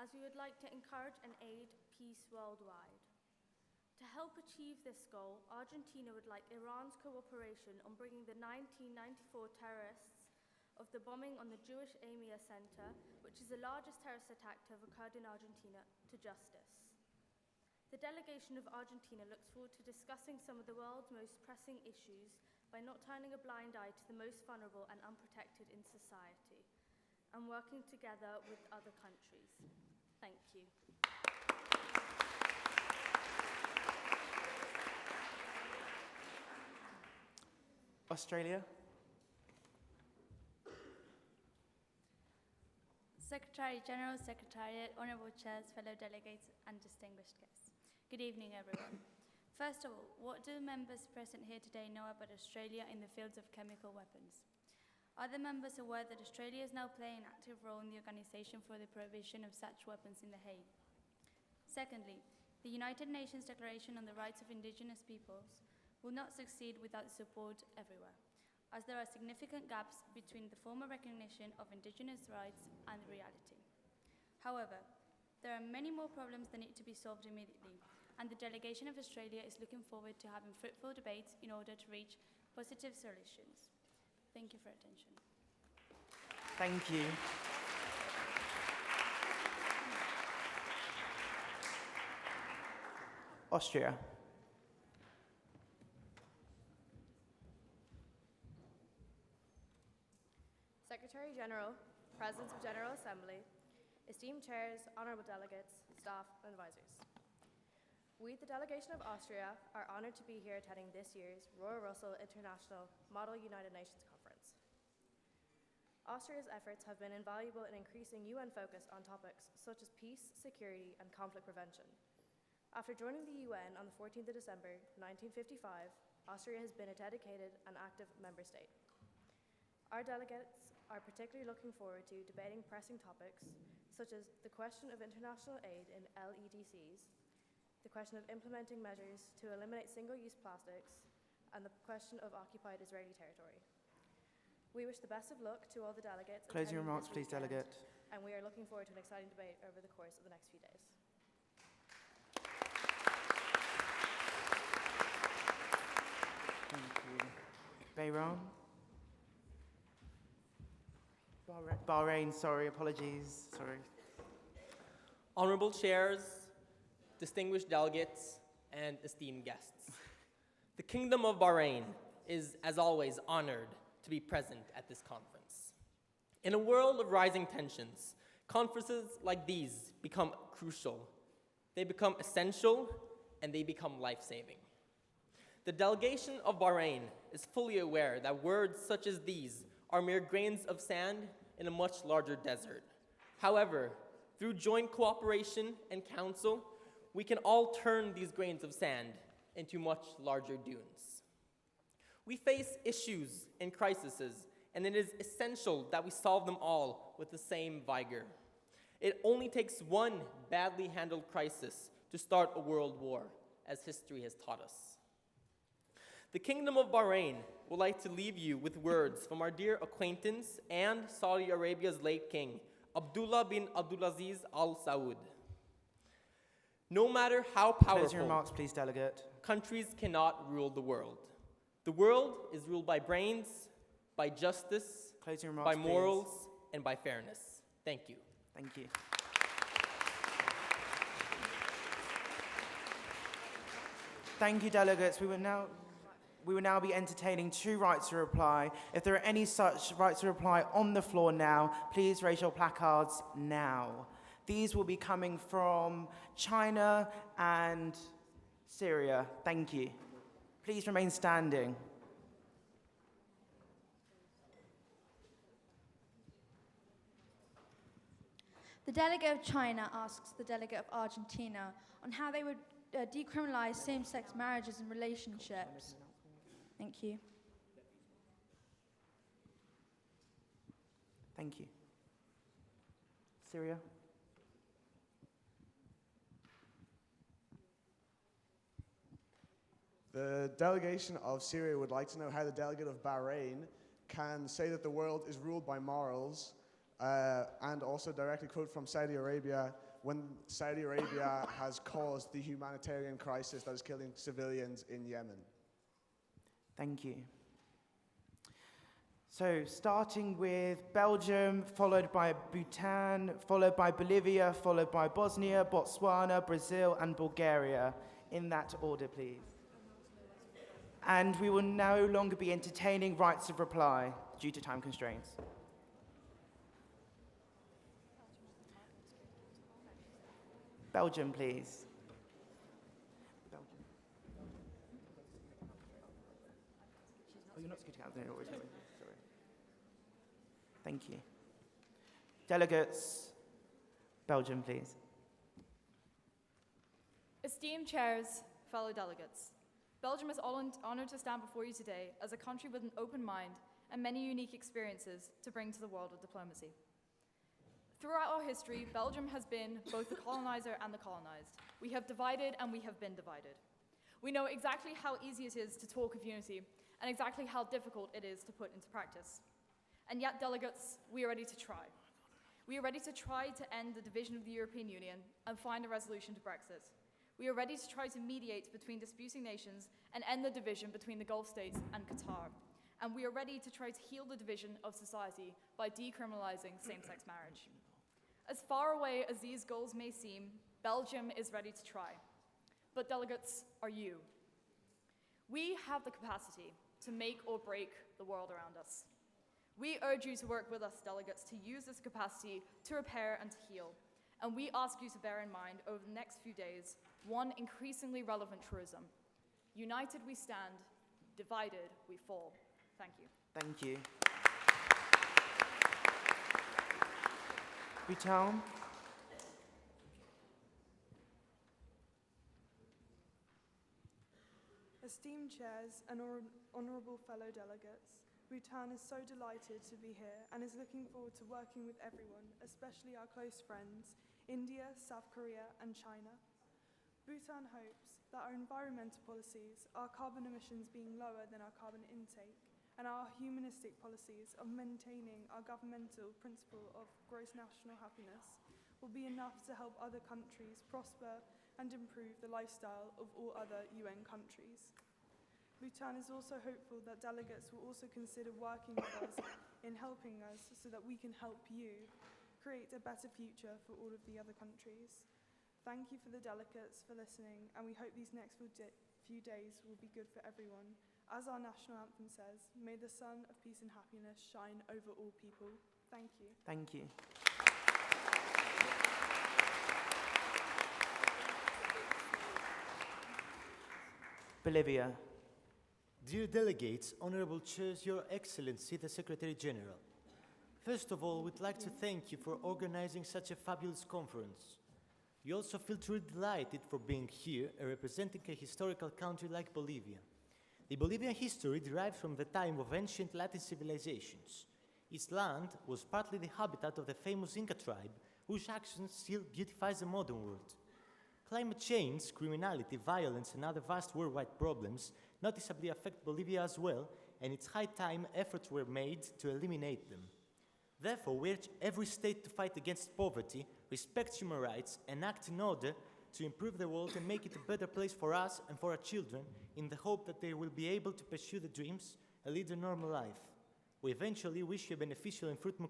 as we would like to encourage and aid peace worldwide. To help achieve this goal, Argentina would like Iran's cooperation on bringing the 1994 terrorists of the bombing on the Jewish Amia Center, which is the largest terrorist attack to have occurred in Argentina, to justice. The delegation of Argentina looks forward to discussing some of the world's most pressing issues by not turning a blind eye to the most vulnerable and unprotected in society, and working together with other countries. Thank you. Australia. Secretary General, Secretariat, Honourable Chairs, fellow delegates, and distinguished guests. Good evening, everyone. First of all, what do the members present here today know about Australia in the fields of chemical weapons? Are the members aware that Australia is now playing an active role in the Organisation for the Prohibition of Such Weapons in The Hague? Secondly, the United Nations Declaration on the Rights of Indigenous Peoples will not succeed without support everywhere, as there are significant gaps between the formal recognition of Indigenous rights and reality. However, there are many more problems that need to be solved immediately, and the delegation of Australia is looking forward to having fruitful debates in order to reach positive solutions. Thank you for attention. Thank you. Austria. Secretary General, Presidents of General Assembly, esteemed chairs, honourable delegates, staff, and advisors. We, the delegation of Austria, are honoured to be here attending this year's Royal Russell International Model United Nations Conference. Austria's efforts have been invaluable in increasing UN focus on topics such as peace, security, and conflict prevention. After joining the UN on the 14th of December 1955, Austria has been a dedicated and active member state. Our delegates are particularly looking forward to debating pressing topics such as the question of international aid in LEDCs, the question of implementing measures to eliminate single-use plastics, and the question of occupied Israeli territory. We wish the best of luck to all the delegates. Closing attending remarks, this please, weekend, delegate. And we are looking forward to an exciting debate over the course of the next few days. Thank you. Bahrain. Bahrain, sorry, apologies, sorry. Honorable chairs, distinguished delegates, and esteemed guests. The Kingdom of Bahrain is, as always, honored to be present at this conference. In a world of rising tensions, conferences like these become crucial. They become essential, and they become life-saving. The delegation of Bahrain is fully aware that words such as these are mere grains of sand in a much larger desert. However, Through joint cooperation and counsel, we can all turn these grains of sand into much larger dunes. We face issues and crises, and it is essential that we solve them all with the same vigor. It only takes one badly handled crisis to start a world war, as history has taught us. The Kingdom of Bahrain would like to leave you with words from our dear acquaintance and Saudi Arabia's late king, Abdullah bin Abdulaziz Al Saud. No matter how powerful, Closing remarks, please, delegate. countries cannot rule the world. The world is ruled by brains, by justice, Closing remarks, by morals, and by fairness. Thank you. Thank you. Thank you, delegates. We will now be entertaining 2 rights to reply. If there are any such rights to reply on the floor now, please raise your placards now. These will be coming from China and Syria. Thank you. Please remain standing. The delegate of China asks the delegate of Argentina on how they would decriminalize same-sex marriages and relationships. Thank you. Thank you. Syria? The delegation of Syria would like to know how the delegate of Bahrain can say that the world is ruled by morals and also directly quote from Saudi Arabia when Saudi Arabia has caused the humanitarian crisis that is killing civilians in Yemen. Thank you. So, starting with Belgium, followed by Bhutan, followed by Bolivia, followed by Bosnia, Botswana, Brazil, and Bulgaria. In that order, please. And we will no longer be entertaining rights of reply due to time constraints. Belgium, please. Belgium. Oh, you're not scooting out there. Sorry. Thank you. Delegates, Belgium, please. Esteemed chairs, fellow delegates, Belgium is honored to stand before you today as a country with an open mind and many unique experiences to bring to the world of diplomacy. Throughout our history, Belgium has been both the colonizer and the colonized. We have divided and we have been divided. We know exactly how easy it is to talk of unity and exactly how difficult it is to put into practice. And yet, delegates, we are ready to try. We are ready to try to end the division of the European Union and find a resolution to Brexit. We are ready to try to mediate between disputing nations and end the division between the Gulf states and Qatar. And we are ready to try to heal the division of society by decriminalizing same-sex marriage. As far away as these goals may seem, Belgium is ready to try. But delegates, are you? We have the capacity to make or break the world around us. We urge you to work with us, delegates, to use this capacity to repair and to heal. And we ask you to bear in mind over the next few days one increasingly relevant truism. United we stand, divided we fall. Thank you. Thank you. Bhutan. Esteemed chairs and honourable fellow delegates, Bhutan is so delighted to be here and is looking forward to working with everyone, especially our close friends, India, South Korea and China. Bhutan hopes that our environmental policies, our carbon emissions being lower than our carbon intake, and our humanistic policies of maintaining our governmental principle of gross national happiness will be enough to help other countries prosper and improve the lifestyle of all other UN countries. Bhutan is also hopeful that delegates will also consider working with us in helping us so that we can help you create a better future for all of the other countries. Thank you for the delegates for listening, and we hope these next few days will be good for everyone. As our national anthem says, may the sun of peace and happiness shine over all people. Thank you. Thank you. Bolivia. Dear delegates, honorable chairs, Your Excellency, the Secretary General. First of all, we'd like to thank you for organizing such a fabulous conference. We also feel truly delighted for being here and representing a historical country like Bolivia. The Bolivian history derives from the time of ancient Latin civilizations. Its land was partly the habitat of the famous Inca tribe, whose actions still beautifies the modern world. Climate change, criminality, violence, and other vast worldwide problems noticeably affect Bolivia as well, and it's high time efforts were made to eliminate them. Therefore, we urge every state to fight against poverty, respect human rights, and act in order to improve the world and make it a better place for us and for our children, in the hope that they will be able to pursue their dreams and lead a normal life. We eventually wish you a beneficial and fruitful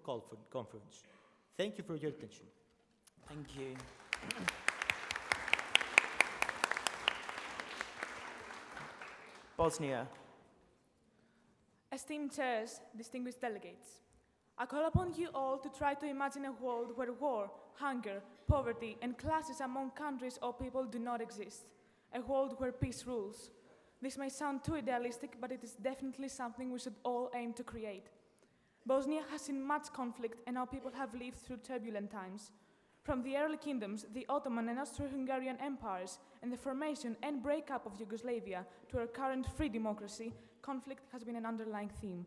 conference. Thank you for your attention. Thank you. Bosnia. Esteemed chairs, distinguished delegates, I call upon you all to try to imagine a world where war, hunger, poverty, and clashes among countries or people do not exist. A world where peace rules. This may sound too idealistic, but it is definitely something we should all aim to create. Bosnia has seen much conflict, and our people have lived through turbulent times. From the early kingdoms, the Ottoman and Austro-Hungarian empires, and the formation and breakup of Yugoslavia to our current free democracy, conflict has been an underlying theme.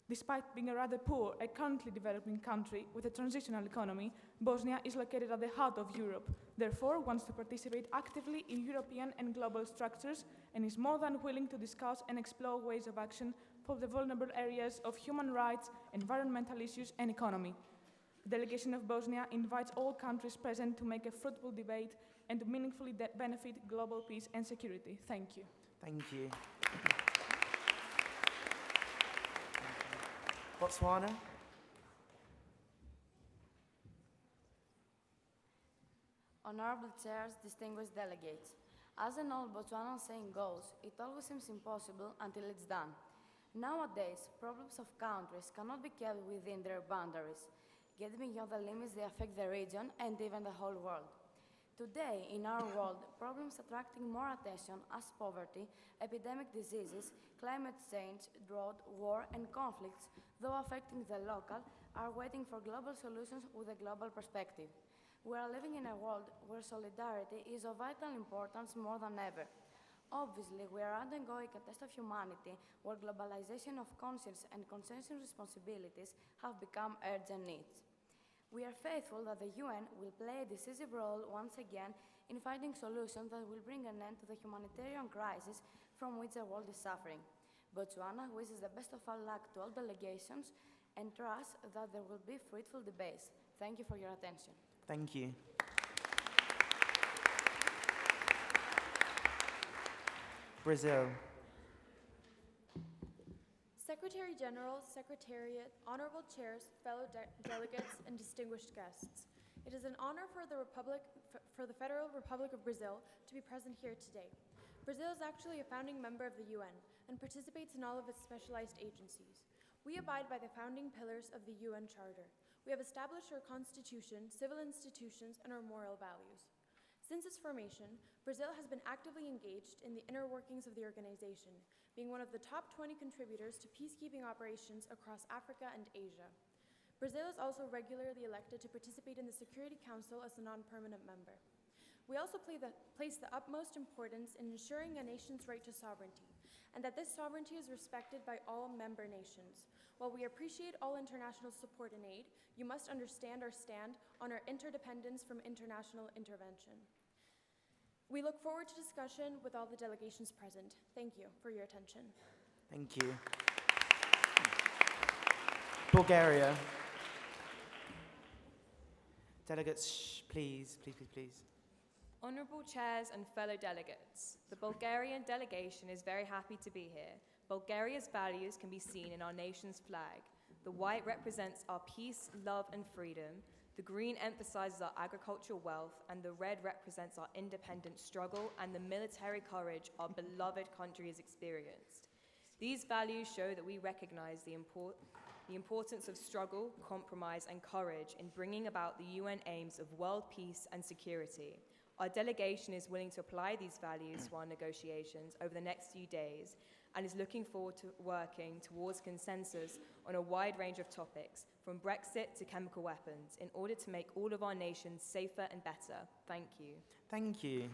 Despite being a rather poor and currently developing country with a transitional economy, Bosnia is located at the heart of Europe, therefore wants to participate actively in European and global structures, and is more than willing to discuss and explore ways of action for the vulnerable areas of human rights, environmental issues, and economy. The delegation of Bosnia invites all countries present to make a fruitful debate and to meaningfully benefit global peace and security. Thank you. Thank you. Botswana. Honorable chairs, distinguished delegates, as an old Botswanan saying goes, it always seems impossible until it's done. Nowadays, problems of countries cannot be kept within their boundaries. Getting beyond the limits, they affect the region and even the whole world. Today, in our world, problems attracting more attention as poverty, epidemic diseases, climate change, drought, war, and conflicts, though affecting the local, are waiting for global solutions with a global perspective. We are living in a world where solidarity is of vital importance more than ever. Obviously, we are undergoing a test of humanity where globalization of conscience and consensus responsibilities have become urgent needs. We are faithful that the UN will play a decisive role once again in finding solutions that will bring an end to the humanitarian crisis from which the world is suffering. Botswana wishes the best of all luck to all delegations and trusts that there will be fruitful debates. Thank you for your attention. Thank you. Brazil. Secretary General, Secretariat, honorable chairs, fellow delegates, and distinguished guests. It is an honor for the Federal Republic of Brazil to be present here today. Brazil is actually a founding member of the UN and participates in all of its specialized agencies. We abide by the founding pillars of the UN Charter. We have established our constitution, civil institutions, and our moral values. Since its formation, Brazil has been actively engaged in the inner workings of the organization, being one of the top 20 contributors to peacekeeping operations across Africa and Asia. Brazil is also regularly elected to participate in the Security Council as a non-permanent member. We also place the utmost importance in ensuring a nation's right to sovereignty, and that this sovereignty is respected by all member nations. While we appreciate all international support and aid, you must understand our stand on our interdependence from international intervention. We look forward to discussion with all the delegations present. Thank you for your attention. Thank you. Bulgaria. Delegates, please. Honourable chairs and fellow delegates, the Bulgarian delegation is very happy to be here. Bulgaria's values can be seen in our nation's flag. The white represents our peace, love, and freedom. The green emphasizes our agricultural wealth, and the red represents our independent struggle and the military courage our beloved country has experienced. These values show that we recognize the importance of struggle, compromise, and courage in bringing about the UN aims of world peace and security. Our delegation is willing to apply these values to our negotiations over the next few days and is looking forward to working towards consensus on a wide range of topics, from Brexit to chemical weapons, in order to make all of our nations safer and better. Thank you. Thank you.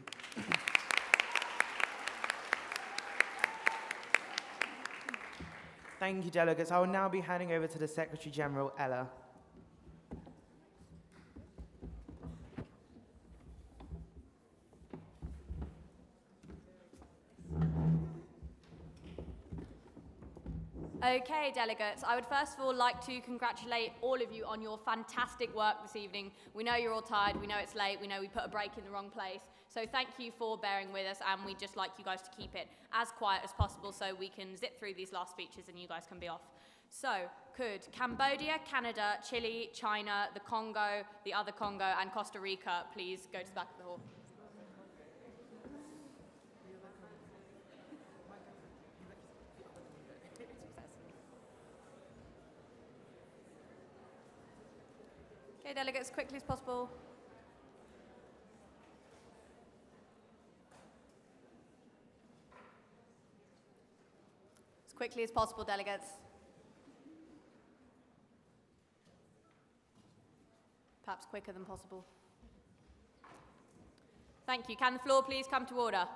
Thank you, delegates. I will now be handing over to the Secretary General, Ella. Okay, delegates, I would first of all like to congratulate all of you on your fantastic work this evening. We know you're all tired, we know it's late, we know we put a break in the wrong place, so thank you for bearing with us, and we'd just like you guys to keep it as quiet as possible so we can zip through these last speeches and you guys can be off. So, could Cambodia, Canada, Chile, China, the Congo, the other Congo, and Costa Rica please go to the back of the hall? Okay, delegates, quickly as possible. As quickly as possible, delegates. Perhaps quicker than possible. Thank you. Can the floor please come to order?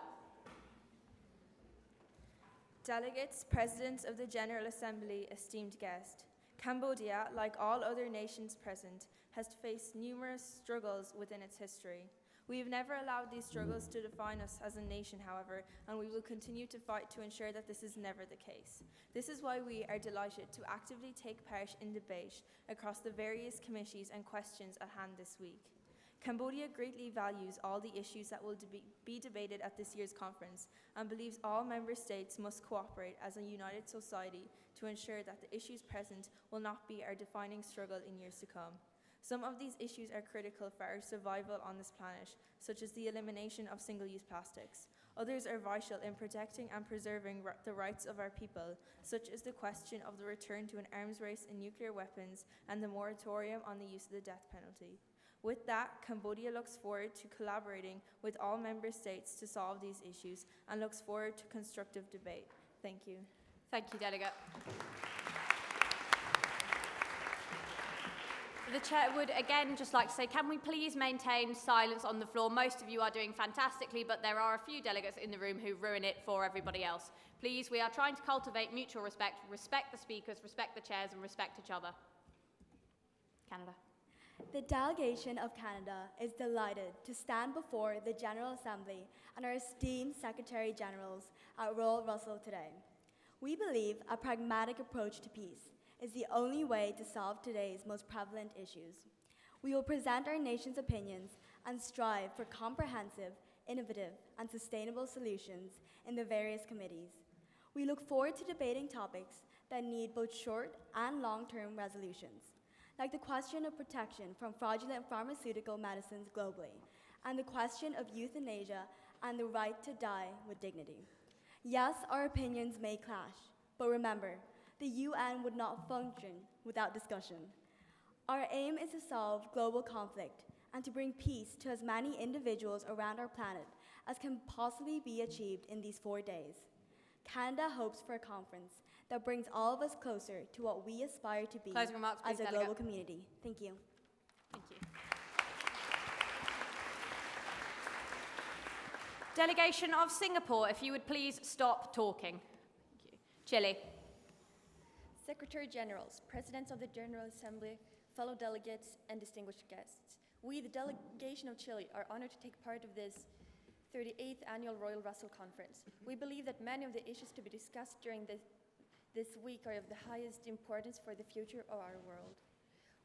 Delegates, Presidents of the General Assembly, esteemed guest, Cambodia, like all other nations present, has faced numerous struggles within its history. We have never allowed these struggles to define us as a nation, however, and we will continue to fight to ensure that this is never the case. This is why we are delighted to actively take part in debate across the various committees and questions at hand this week. Cambodia greatly values all the issues that will be debated at this year's conference and believes all member states must cooperate as a united society to ensure that the issues present will not be our defining struggle in years to come. Some of these issues are critical for our survival on this planet, such as the elimination of single-use plastics. Others are vital in protecting and preserving the rights of our people, such as the question of the return to an arms race in nuclear weapons and the moratorium on the use of the death penalty. With that, Cambodia looks forward to collaborating with all member states to solve these issues and looks forward to constructive debate. Thank you. Thank you, Delegate. The Chair would again just like to say, can we please maintain silence on the floor? Most of you are doing fantastically, but there are a few delegates in the room who ruin it for everybody else. Please, we are trying to cultivate mutual respect, respect the speakers, respect the chairs, and respect each other. Canada. The delegation of Canada is delighted to stand before the General Assembly and our esteemed Secretary Generals at Royal Russell today. We believe a pragmatic approach to peace is the only way to solve today's most prevalent issues. We will present our nation's opinions and strive for comprehensive, innovative, and sustainable solutions in the various committees. We look forward to debating topics that need both short and long-term resolutions, like the question of protection from fraudulent pharmaceutical medicines globally, and the question of euthanasia and the right to die with dignity. Yes, our opinions may clash, but remember, the UN would not function without discussion. Our aim is to solve global conflict and to bring peace to as many individuals around our planet as can possibly be achieved in these 4 days. Canada hopes for a conference that brings all of us closer to what we aspire to be Closing remarks, please, as a Delegate. global community. Thank you. Thank you. Delegation of Singapore, if you would please stop talking. Thank you. Chile. Secretary Generals, Presidents of the General Assembly, fellow delegates, and distinguished guests. We, the delegation of Chile, are honored to take part of this 38th Annual Royal Russell Conference. We believe that many of the issues to be discussed during this week are of the highest importance for the future of our world.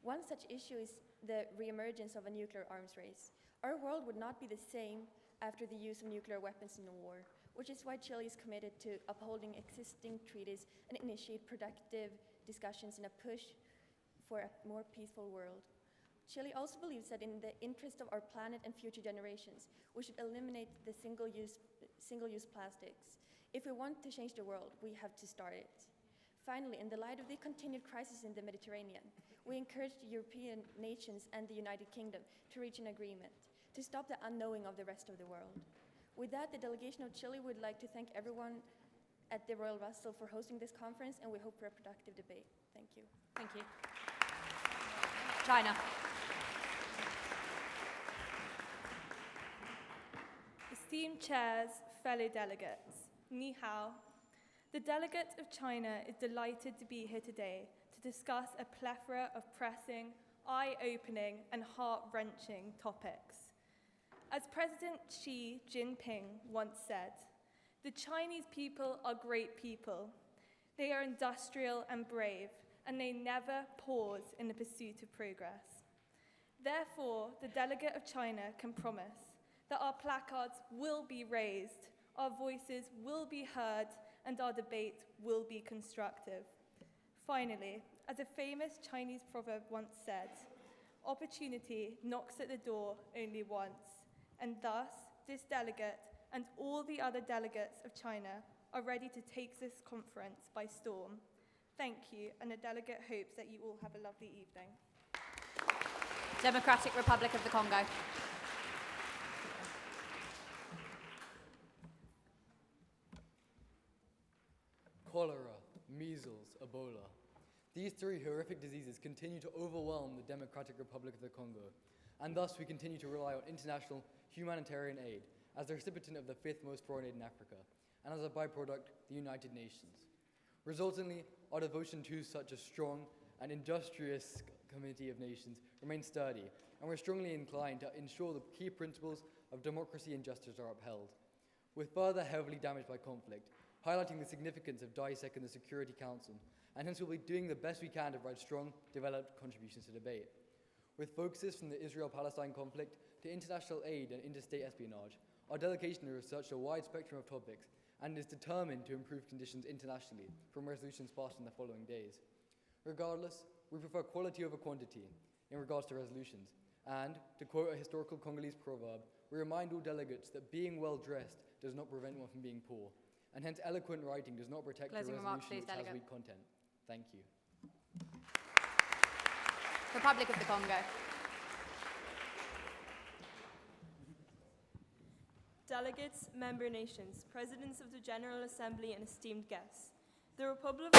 One such issue is the reemergence of a nuclear arms race. Our world would not be the same after the use of nuclear weapons in a war, which is why Chile is committed to upholding existing treaties and initiate productive discussions in a push for a more peaceful world. Chile also believes that in the interest of our planet and future generations, we should eliminate the single-use plastics. If we want to change the world, we have to start it. Finally, in the light of the continued crisis in the Mediterranean, we encourage the European nations and the United Kingdom to reach an agreement to stop the unknowing of the rest of the world. With that, the delegation of Chile would like to thank everyone at the Royal Russell for hosting this conference, and we hope for a productive debate. Thank you. Thank you. China. Esteemed chairs, fellow delegates, ni hao. The delegate of China is delighted to be here today to discuss a plethora of pressing, eye-opening, and heart-wrenching topics. As President Xi Jinping once said, the Chinese people are great people. They are industrial and brave, and they never pause in the pursuit of progress. Therefore, the delegate of China can promise that our placards will be raised, our voices will be heard, and our debates will be constructive. Finally, as a famous Chinese proverb once said, opportunity knocks at the door only once, and thus this delegate and all the other delegates of China are ready to take this conference by storm. Thank you, and the delegate hopes that you all have a lovely evening. Democratic Republic of the Congo. Cholera, measles, Ebola. These three horrific diseases continue to overwhelm the Democratic Republic of the Congo, and thus we continue to rely on international humanitarian aid as the recipient of the fifth most foreign aid in Africa, and as a byproduct, the United Nations. Resultantly, our devotion to such a strong and industrious community of nations remains sturdy, and we're strongly inclined to ensure the key principles of democracy and justice are upheld. We're further heavily damaged by conflict, highlighting the significance of DISEC and the Security Council, and hence we'll be doing the best we can to provide strong, developed contributions to debate. With focuses from the Israel-Palestine conflict to international aid and interstate espionage, our delegation has researched a wide spectrum of topics and is determined to improve conditions internationally from resolutions passed in the following days. Regardless, we prefer quality over quantity in regards to resolutions, and, to quote a historical Congolese proverb, we remind all delegates that being well-dressed does not prevent one from being poor, and hence eloquent writing does not protect a resolution which has weak content. Thank you. Republic of the Congo. Delegates, member nations, presidents of the General Assembly, and esteemed guests. The Republic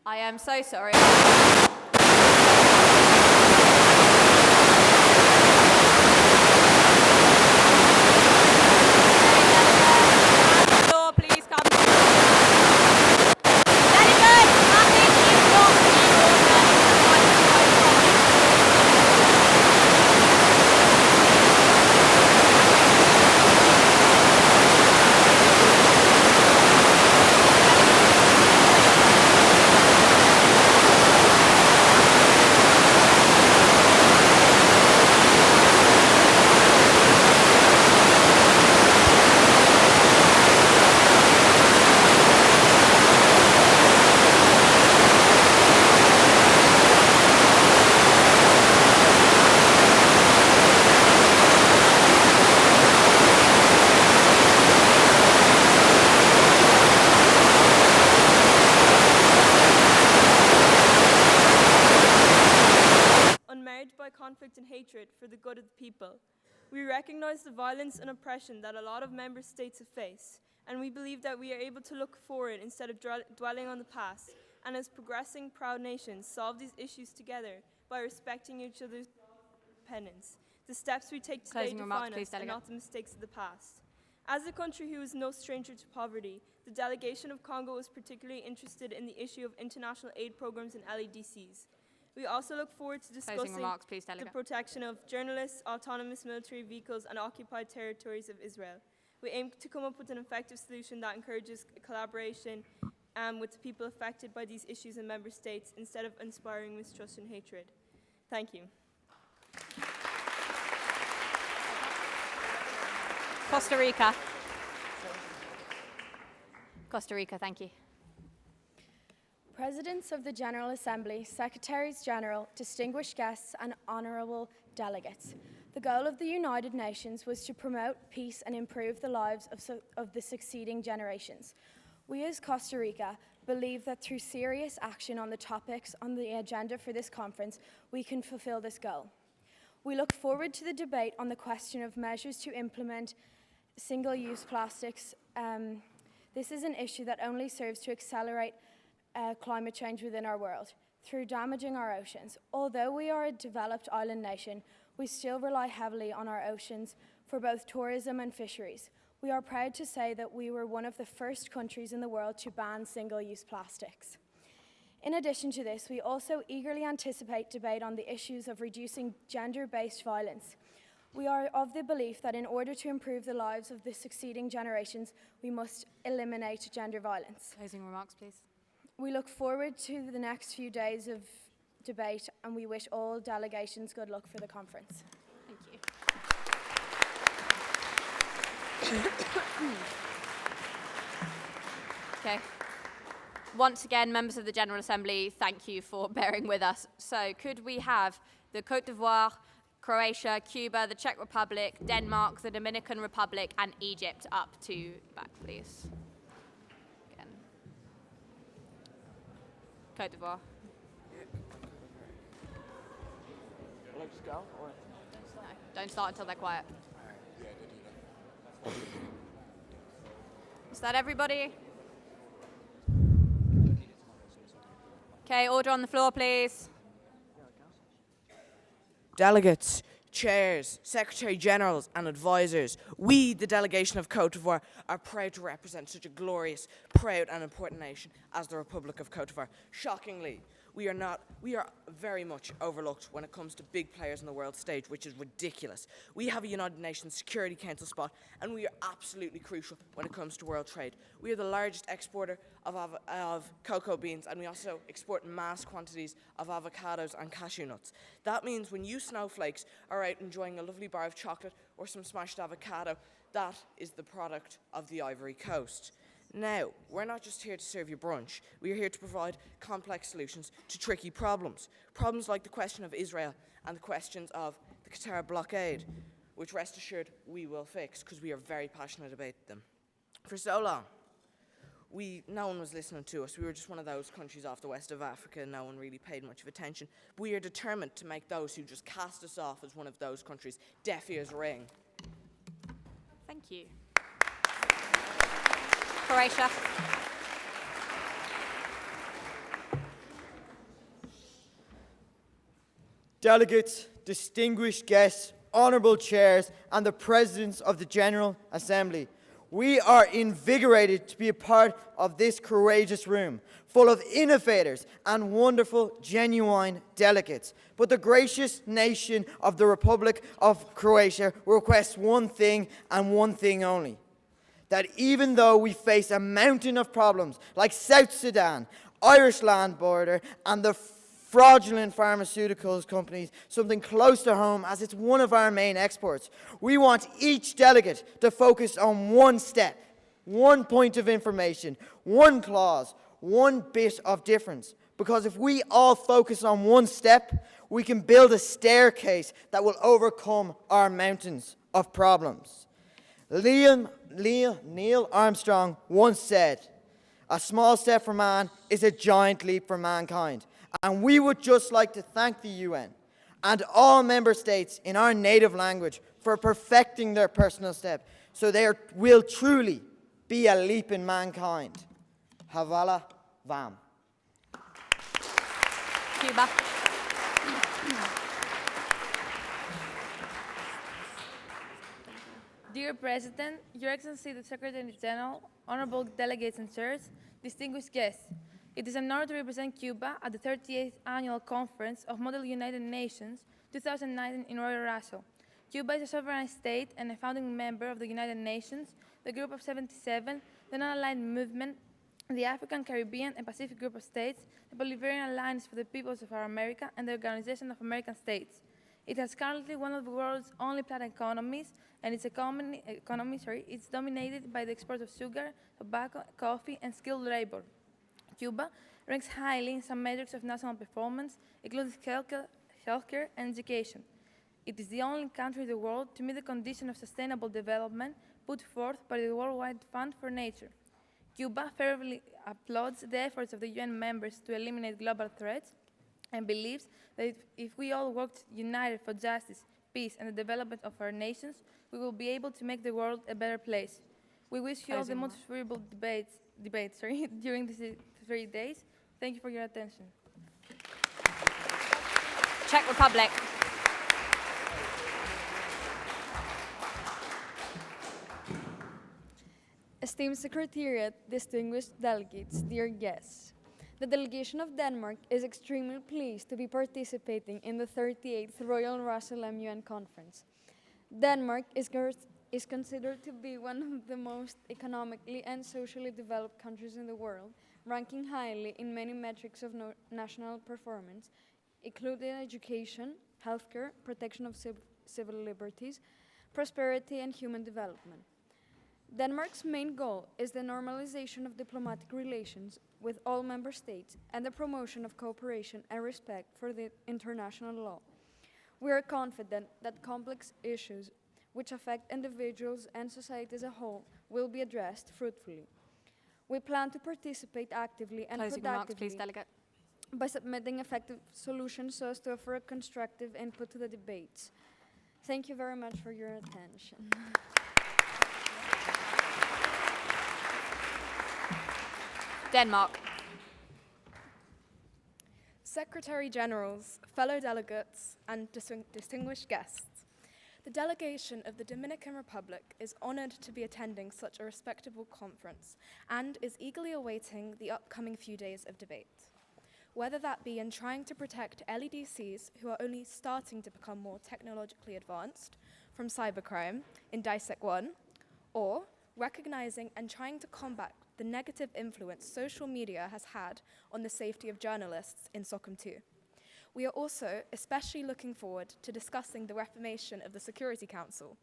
I am so sorry. Please come. conflict and hatred for the good of the people. We recognize the violence and oppression that a lot of member states have faced, and we believe that we are able to look forward instead of dwelling on the past, and as progressing proud nations solve these issues together by respecting each other's independence. The steps we take today define us and not the mistakes of the past. As a country who is no stranger to poverty, the delegation of Congo is particularly interested in the issue of international aid programs and LEDCs. We also look forward to discussing the protection of journalists, autonomous military vehicles, and occupied territories of Israel. We aim to come up with an effective solution that encourages collaboration with the people affected by these issues in member states instead of inspiring mistrust and hatred. Thank you. Costa Rica. Costa Rica, thank you. Presidents of the General Assembly, Secretaries General, distinguished guests, and honourable delegates. The goal of the United Nations was to promote peace and improve the lives of the succeeding generations. We as Costa Rica believe that through serious action on the topics on the agenda for this conference, we can fulfill this goal. We look forward to the debate on the question of measures to implement single-use plastics. This is an issue that only serves to accelerate climate change within our world through damaging our oceans. Although we are a developed island nation, we still rely heavily on our oceans for both tourism and fisheries. We are proud to say that we were one of the first countries in the world to ban single-use plastics. In addition to this, we also eagerly anticipate debate on the issues of reducing gender-based violence. We are of the belief that in order to improve the lives of the succeeding generations, we must eliminate gender violence. Closing remarks, please. We look forward to the next few days of debate, and we wish all delegations good luck for the conference. Thank you. Okay. Once again, members of the General Assembly, thank you for bearing with us. So could we have the Côte d'Ivoire, Croatia, Cuba, the Czech Republic, Denmark, the Dominican Republic, and Egypt up to back, please? Again. Côte d'Ivoire. Will I just go? Or? No, don't start until they're quiet. Is that everybody? Okay, order on the floor, please. Delegates, chairs, secretary generals, and advisors, we, the delegation of Côte d'Ivoire, are proud to represent such a glorious, proud, and important nation as the Republic of Côte d'Ivoire. Shockingly, we are very much overlooked when it comes to big players on the world stage, which is ridiculous. We have a United Nations Security Council spot, and we are absolutely crucial when it comes to world trade. We are the largest exporter of cocoa beans, and we also export mass quantities of avocados and cashew nuts. That means when you snowflakes are out enjoying a lovely bar of chocolate or some smashed avocado, that is the product of the Ivory Coast. Now, we're not just here to serve you brunch. We are here to provide complex solutions to tricky problems. Problems like the question of Israel and the questions of the Qatar blockade, which rest assured we will fix because we are very passionate about them. For so long, no one was listening to us. We were just one of those countries off the west of Africa and no one really paid much of attention. But we are determined to make those who just cast us off as one of those countries deaf ears ring. Thank you. Croatia. Delegates, distinguished guests, honourable chairs, and the presidents of the General Assembly, we are invigorated to be a part of this courageous room, full of innovators and wonderful, genuine delegates. But the gracious nation of the Republic of Croatia requests one thing and one thing only: that even though we face a mountain of problems like South Sudan, Irish land border, and the fraudulent pharmaceuticals companies, something close to home as it's one of our main exports, we want each delegate to focus on one step, one point of information, one clause, one bit of difference. Because if we all focus on one step, we can build a staircase that will overcome our mountains of problems. Neil Armstrong once said, "A small step for man is a giant leap for mankind." And we would just like to thank the UN and all member states in our native language for perfecting their personal step, so there will truly be a leap in mankind. Havala Vam. Cuba. Dear President, Your Excellency the Secretary General, honorable delegates and chairs, distinguished guests, it is an honor to represent Cuba at the 38th Annual Conference of Model United Nations 2019 in Royal Russell. Cuba is a sovereign state and a founding member of the United Nations, the Group of 77, the Non-Aligned Movement, the African, Caribbean, and Pacific Group of States, the Bolivarian Alliance for the Peoples of America, and the Organization of American States. It has currently one of the world's only plat economies, and its economy is dominated by the export of sugar, tobacco, coffee, and skilled labor. Cuba ranks highly in some metrics of national performance, including healthcare and education. It is the only country in the world to meet the condition of sustainable development put forth by the Worldwide Fund for Nature. Cuba fervently applauds the efforts of the UN members to eliminate global threats and believes that if we all worked united for justice, peace, and the development of our nations, we will be able to make the world a better place. We wish you all the most fruitful debates during these 3 days. Thank you for your attention. Czech Republic. Esteemed Secretariat, distinguished delegates, dear guests, the delegation of Denmark is extremely pleased to be participating in the 38th Royal Russell MUN Conference. Denmark is considered to be one of the most economically and socially developed countries in the world, ranking highly in many metrics of national performance, including education, healthcare, protection of civil liberties, prosperity, and human development. Denmark's main goal is the normalization of diplomatic relations with all member states and the promotion of cooperation and respect for the international law. We are confident that complex issues which affect individuals and society as a whole will be addressed fruitfully. We plan to participate actively and Closing remarks, please, productively Delegate. by submitting effective solutions so as to offer a constructive input to the debates. Thank you very much for your attention. Denmark. Secretary Generals, fellow delegates, and distinguished guests, the delegation of the Dominican Republic is honored to be attending such a respectable conference and is eagerly awaiting the upcoming few days of debate. Whether that be in trying to protect LEDCs who are only starting to become more technologically advanced from cybercrime in DISEC 1, or recognizing and trying to combat the negative influence social media has had on the safety of journalists in SOCOM 2. We are also especially looking forward to discussing the reformation of the Security Council,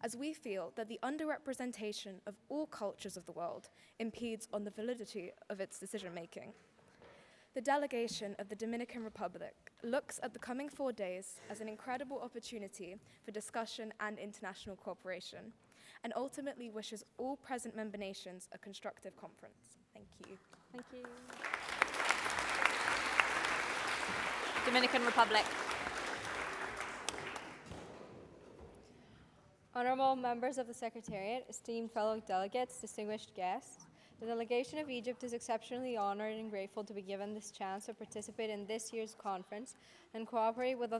as we feel that the underrepresentation of all cultures of the world impedes on the validity of its decision-making. The delegation of the Dominican Republic looks at the coming 4 days as an incredible opportunity for discussion and international cooperation, and ultimately wishes all present member nations a constructive conference. Thank you. Thank you. Dominican Republic. Honorable members of the Secretariat, esteemed fellow delegates, distinguished guests, the delegation of Egypt is exceptionally honored and grateful to be given this chance to participate in this year's conference and cooperate with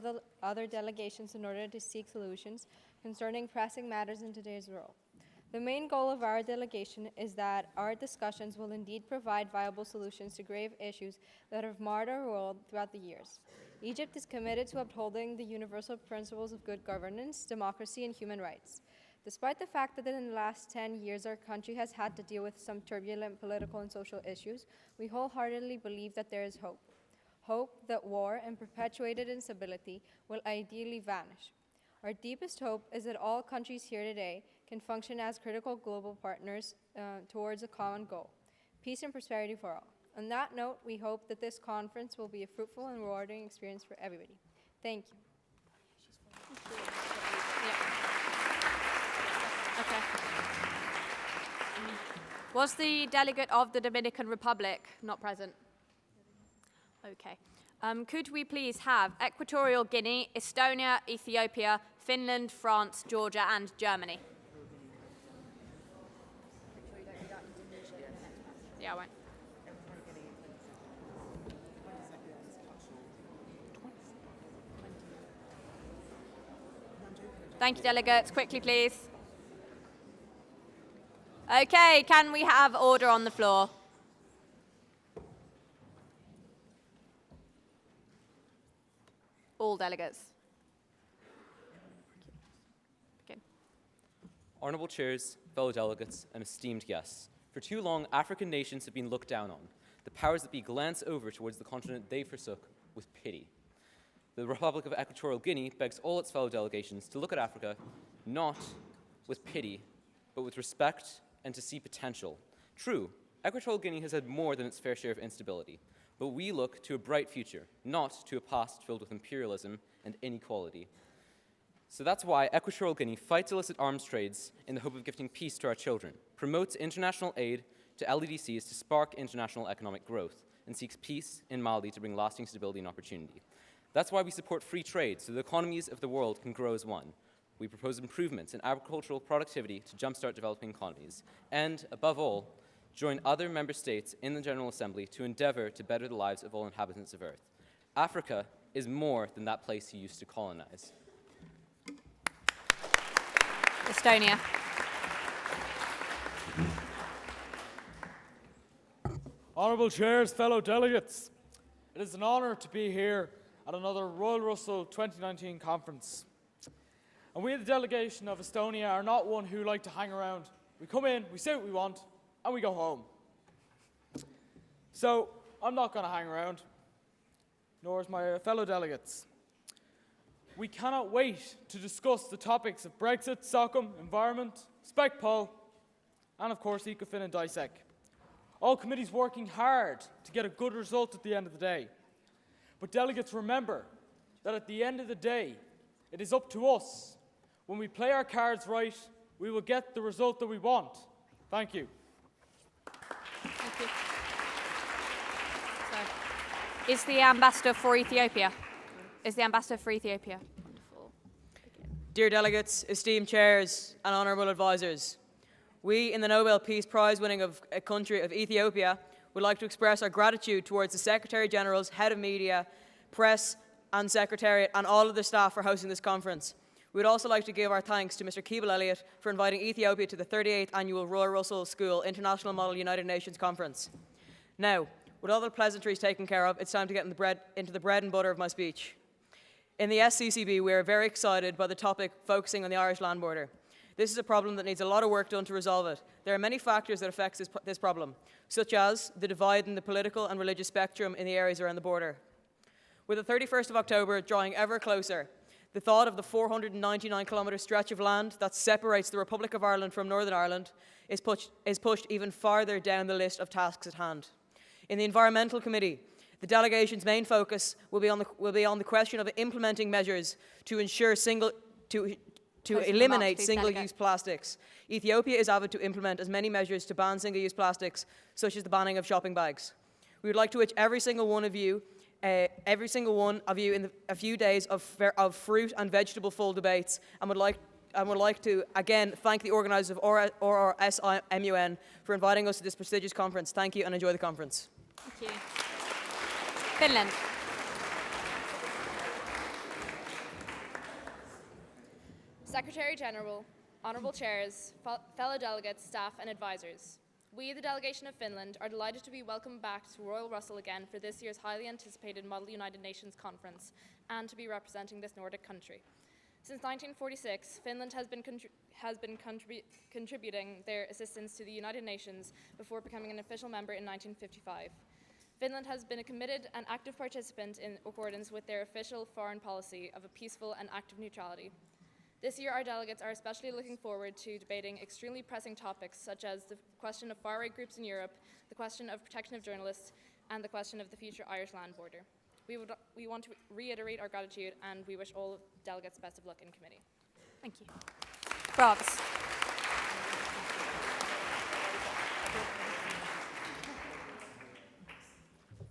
other delegations in order to seek solutions concerning pressing matters in today's world. The main goal of our delegation is that our discussions will indeed provide viable solutions to grave issues that have marred our world throughout the years. Egypt is committed to upholding the universal principles of good governance, democracy, and human rights. Despite the fact that in the last 10 years our country has had to deal with some turbulent political and social issues, we wholeheartedly believe that there is hope. Hope that war and perpetuated instability will ideally vanish. Our deepest hope is that all countries here today can function as critical global partners towards a common goal, peace and prosperity for all. On that note, we hope that this conference will be a fruitful and rewarding experience for everybody. Thank you. Okay. Was the delegate of the Dominican Republic not present? Okay. Could we please have Equatorial Guinea, Estonia, Ethiopia, Finland, France, Georgia, and Germany? Yeah, I won't. Thank you, delegates. Quickly, please. Okay, can we have order on the floor? All delegates. Okay. Honourable chairs, fellow delegates, and esteemed guests, for too long, African nations have been looked down on. The powers that be glance over towards the continent they forsook with pity. The Republic of Equatorial Guinea begs all its fellow delegations to look at Africa not with pity, but with respect and to see potential. True, Equatorial Guinea has had more than its fair share of instability. But we look to a bright future, not to a past filled with imperialism and inequality. So that's why Equatorial Guinea fights illicit arms trades in the hope of gifting peace to our children, promotes international aid to LDCs to spark international economic growth, and seeks peace in Mali to bring lasting stability and opportunity. That's why we support free trade, so the economies of the world can grow as one. We propose improvements in agricultural productivity to jumpstart developing economies, and, above all, join other member states in the General Assembly to endeavor to better the lives of all inhabitants of Earth. Africa is more than that place you used to colonize. Estonia. Honourable Chairs, fellow delegates, it is an honour to be here at another Royal Russell 2019 conference. And we, the delegation of Estonia, are not one who like to hang around. We come in, we say what we want, and we go home. So, I'm not going to hang around, nor is my fellow delegates. We cannot wait to discuss the topics of Brexit, SOCM, environment, SpecPol, and of course Ecofin and DISEC. All committees working hard to get a good result at the end of the day. But delegates, remember that at the end of the day, it is up to us. When we play our cards right, we will get the result that we want. Thank you. Thank you. So, is the ambassador for Ethiopia? Is the ambassador for Ethiopia? Wonderful. Dear delegates, esteemed chairs, and honourable advisors, we in the Nobel Peace Prize winning country of Ethiopia would like to express our gratitude towards the Secretary-General's Head of Media, Press and Secretariat and all of the staff for hosting this conference. We would also like to give our thanks to Mr. Keeble Elliott for inviting Ethiopia to the 38th Annual Royal Russell School International Model United Nations Conference. Now, with all the pleasantries taken care of, it's time to get into the bread and butter of my speech. In the SCCB, we are very excited by the topic focusing on the Irish land border. This is a problem that needs a lot of work done to resolve it. There are many factors that affect this problem, such as the divide in the political and religious spectrum in the areas around the border. With the 31st of October drawing ever closer, the thought of the 499-kilometre stretch of land that separates the Republic of Ireland from Northern Ireland is pushed even farther down the list of tasks at hand. In the Environmental Committee, the delegation's main focus will be on the question of implementing measures to ensure eliminate single-use plastics. Ethiopia is avid to implement as many measures to ban single-use plastics, such as the banning of shopping bags. We would like to wish every single one of you in a few days of fruit and vegetable full debates, and would like to again thank the organisers of MUN for inviting us to this prestigious conference. Thank you and enjoy the conference. Thank you. Finland. Secretary-General, honourable chairs, fellow delegates, staff and advisors. We, the delegation of Finland, are delighted to be welcomed back to Royal Russell again for this year's highly anticipated Model United Nations Conference and to be representing this Nordic country. Since 1946, Finland has been contributing their assistance to the United Nations before becoming an official member in 1955. Finland has been a committed and active participant in accordance with their official foreign policy of a peaceful and active neutrality. This year, our delegates are especially looking forward to debating extremely pressing topics such as the question of far-right groups in Europe, the question of protection of journalists, and the question of the future Irish land border. We want to reiterate our gratitude, and we wish all delegates best of luck in committee. Thank you. Bravs.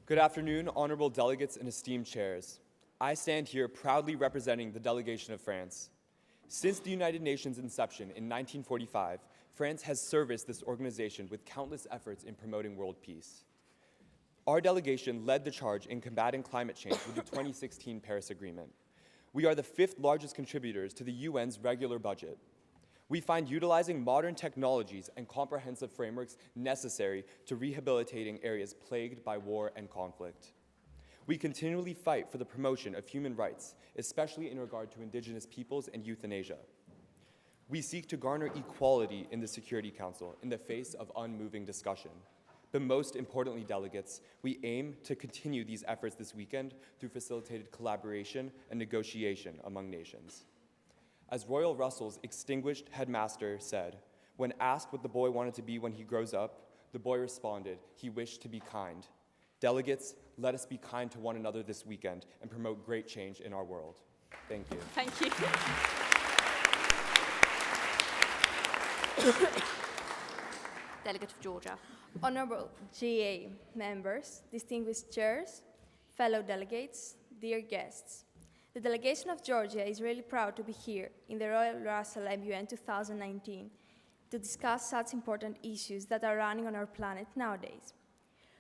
Good afternoon, honourable delegates and esteemed chairs. I stand here proudly representing the delegation of France. Since the United Nations' inception in 1945, France has serviced this organization with countless efforts in promoting world peace. Our delegation led the charge in combating climate change with the 2016 Paris Agreement. We are the 5th largest contributors to the UN's regular budget. We find utilizing modern technologies and comprehensive frameworks necessary to rehabilitating areas plagued by war and conflict. We continually fight for the promotion of human rights, especially in regard to Indigenous peoples and euthanasia. We seek to garner equality in the Security Council in the face of unmoving discussion. But most importantly, delegates, we aim to continue these efforts this weekend through facilitated collaboration and negotiation among nations. As Royal Russell's extinguished headmaster said, when asked what the boy wanted to be when he grows up, the boy responded he wished to be kind. Delegates, let us be kind to one another this weekend and promote great change in our world. Thank you. Thank you. Delegate of Georgia. Honorable GA members, distinguished chairs, fellow delegates, dear guests. The delegation of Georgia is really proud to be here in the Royal Russell MUN 2019 to discuss such important issues that are running on our planet nowadays.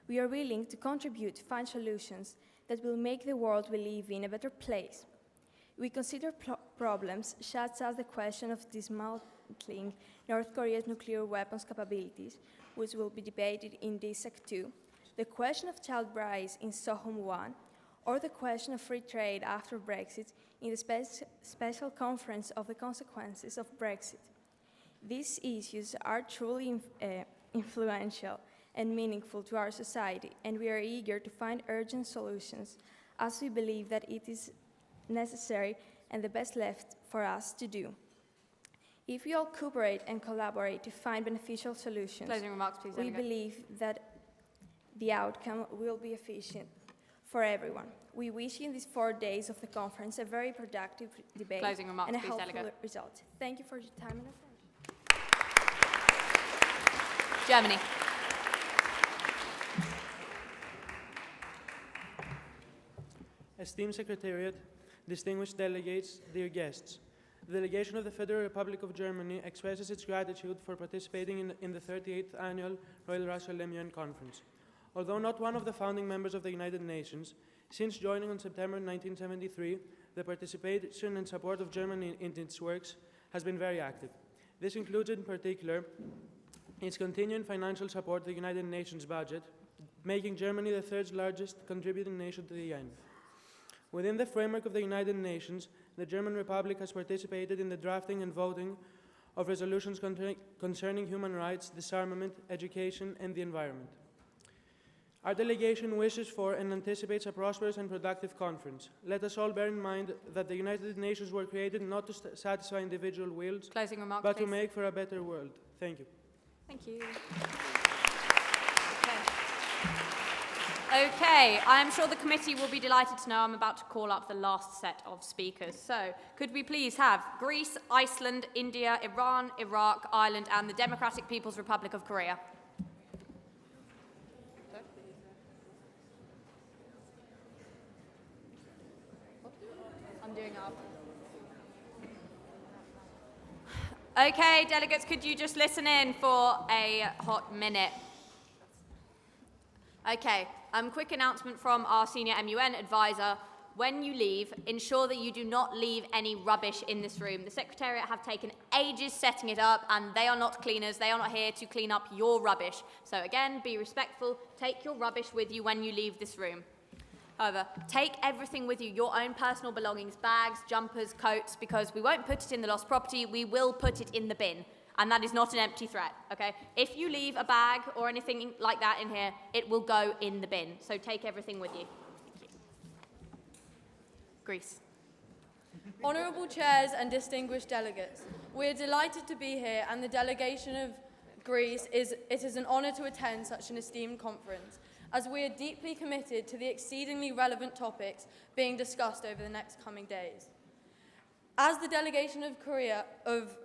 We are willing to contribute to find solutions that will make the world we live in a better place. We consider problems such as the question of dismantling North Korea's nuclear weapons capabilities, which will be debated in DSEC 2, the question of child brides in Sohum 1, or the question of free trade after Brexit in the special conference of the consequences of Brexit. These issues are truly influential and meaningful to our society, and we are eager to find urgent solutions, as we believe that it is necessary and the best left for us to do. If we all cooperate and collaborate to find beneficial solutions, Closing remarks, please, we Delegate. believe that the outcome will be efficient for everyone. We wish you in these 4 days of the conference a very productive debate Closing remarks, and a please, helpful Delegate. result. Thank you for your time and attention. Germany. Esteemed Secretariat, distinguished delegates, dear guests. The delegation of the Federal Republic of Germany expresses its gratitude for participating in the 38th Annual Royal Russell MUN Conference. Although not one of the founding members of the United Nations, since joining in September 1973, the participation and support of Germany in its works has been very active. This includes in particular its continuing financial support to the United Nations budget, making Germany the third largest contributing nation to the UN. Within the framework of the United Nations, the German Republic has participated in the drafting and voting of resolutions concerning human rights, disarmament, education, and the environment. Our delegation wishes for and anticipates a prosperous and productive conference. Let us all bear in mind that the United Nations were created not to satisfy individual wills, Closing remarks, but please. to make for a better world. Thank you. Thank you. Okay, I'm sure the committee will be delighted to know I'm about to call up the last set of speakers. So, could we please have Greece, Iceland, India, Iran, Iraq, Ireland, and the Democratic People's Republic of Korea? I'm doing up. Okay, delegates, could you just listen in for a hot minute? Okay, quick announcement from our senior MUN advisor. When you leave, ensure that you do not leave any rubbish in this room. The Secretariat have taken ages setting it up, and they are not cleaners. They are not here to clean up your rubbish. So again, be respectful. Take your rubbish with you when you leave this room. However, take everything with you, your own personal belongings, bags, jumpers, coats, because we won't put it in the lost property, we will put it in the bin. And that is not an empty threat, okay? If you leave a bag or anything like that in here, it will go in the bin. So take everything with you. Thank you. Greece. Honourable chairs and distinguished delegates, we are delighted to be here, and the delegation of Greece it is an honour to attend such an esteemed conference, as we are deeply committed to the exceedingly relevant topics being discussed over the next coming days. As the delegation of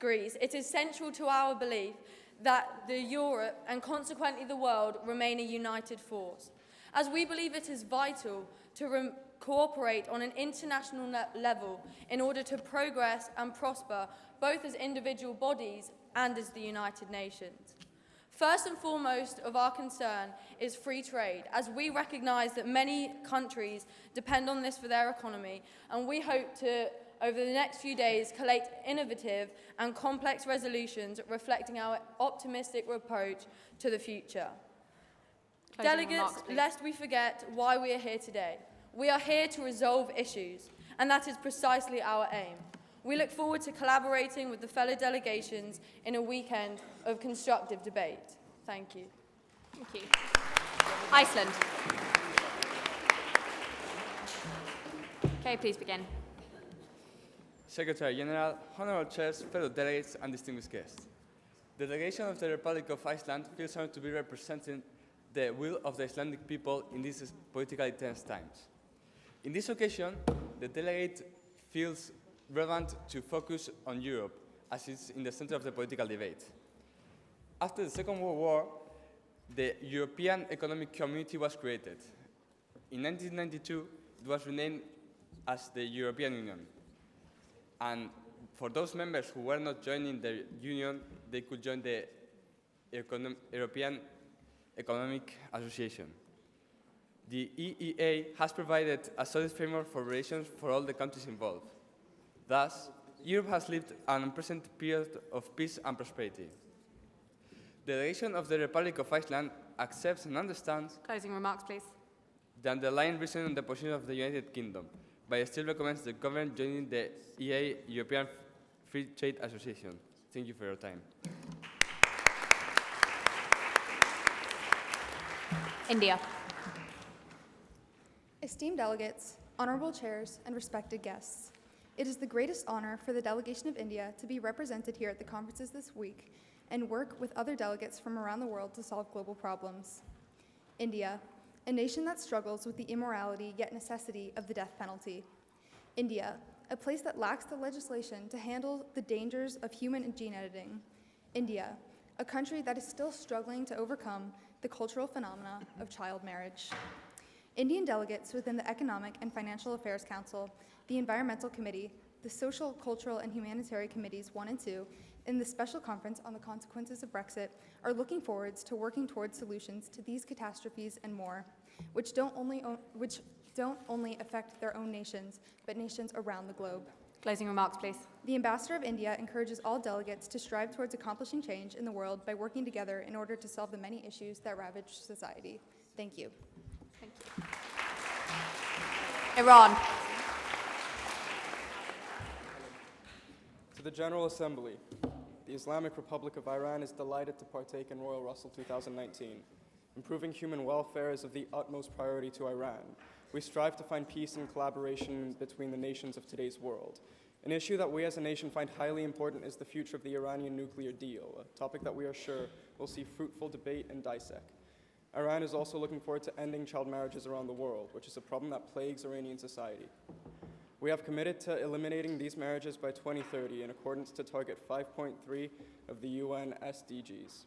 Greece, it is central to our belief that Europe and consequently the world remain a united force, as we believe it is vital to cooperate on an international level in order to progress and prosper both as individual bodies and as the United Nations. First and foremost of our concern is free trade, as we recognise that many countries depend on this for their economy, and we hope to, over the next few days, collate innovative and complex resolutions reflecting our optimistic approach to the future. Delegates, lest we forget why we are here today. We are here to resolve issues, and that is precisely our aim. We look forward to collaborating with the fellow delegations in a weekend of constructive debate. Thank you. Thank you. Iceland. Okay, please begin. Secretary General, honorable chairs, fellow delegates, and distinguished guests. The delegation of the Republic of Iceland feels honored to be represented the will of the Icelandic people in these politically tense times. In this occasion, the delegate feels relevant to focus on Europe, as it's in the center of the political debate. After the Second World War, the European Economic Community was created. In 1992, it was renamed as the European Union. And for those members who were not joining the Union, they could join the European Economic Association. The EEA has provided a solid framework for relations for all the countries involved. Thus, Europe has lived an unprecedented period of peace and prosperity. The delegation of the Republic of Iceland accepts and understands Closing remarks, please. the underlying reason and the position of the United Kingdom, but it still recommends the government joining the EEA, European Free Trade Association. Thank you for your time. India. Esteemed delegates, honorable chairs, and respected guests, it is the greatest honor for the delegation of India to be represented here at the conferences this week and work with other delegates from around the world to solve global problems. India, a nation that struggles with the immorality yet necessity of the death penalty. India, a place that lacks the legislation to handle the dangers of human and gene editing. India, a country that is still struggling to overcome the cultural phenomena of child marriage. Indian delegates within the Economic and Financial Affairs Council, the Environmental Committee, the Social, Cultural, and Humanitarian Committees 1 and 2, and the Special Conference on the Consequences of Brexit are looking forwards to working towards solutions to these catastrophes and more, which don't only affect their own nations, but nations around the globe. Closing remarks, please. The Ambassador of India encourages all delegates to strive towards accomplishing change in the world by working together in order to solve the many issues that ravage society. Thank you. Thank you. Iran. To the General Assembly, the Islamic Republic of Iran is delighted to partake in Royal Russell 2019. Improving human welfare is of the utmost priority to Iran. We strive to find peace and collaboration between the nations of today's world. An issue that we as a nation find highly important is the future of the Iranian nuclear deal, a topic that we are sure will see fruitful debate and dissect. Iran is also looking forward to ending child marriages around the world, which is a problem that plagues Iranian society. We have committed to eliminating these marriages by 2030 in accordance to target 5.3 of the UN SDGs.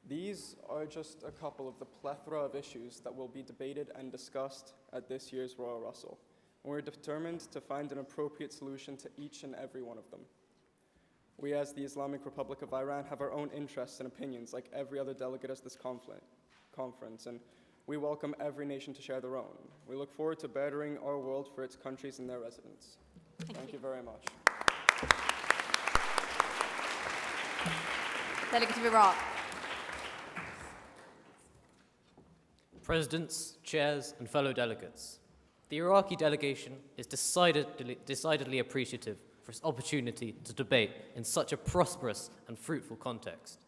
These are just a couple of the plethora of issues that will be debated and discussed at this year's Royal Russell. And we're determined to find an appropriate solution to each and every one of them. We, as the Islamic Republic of Iran, have our own interests and opinions like every other delegate at this conference, and we welcome every nation to share their own. We look forward to bettering our world for its countries and their residents. Thank you very much. Delegate of Iraq. Presidents, chairs, and fellow delegates, the Iraqi delegation is decidedly appreciative for its opportunity to debate in such a prosperous and fruitful context.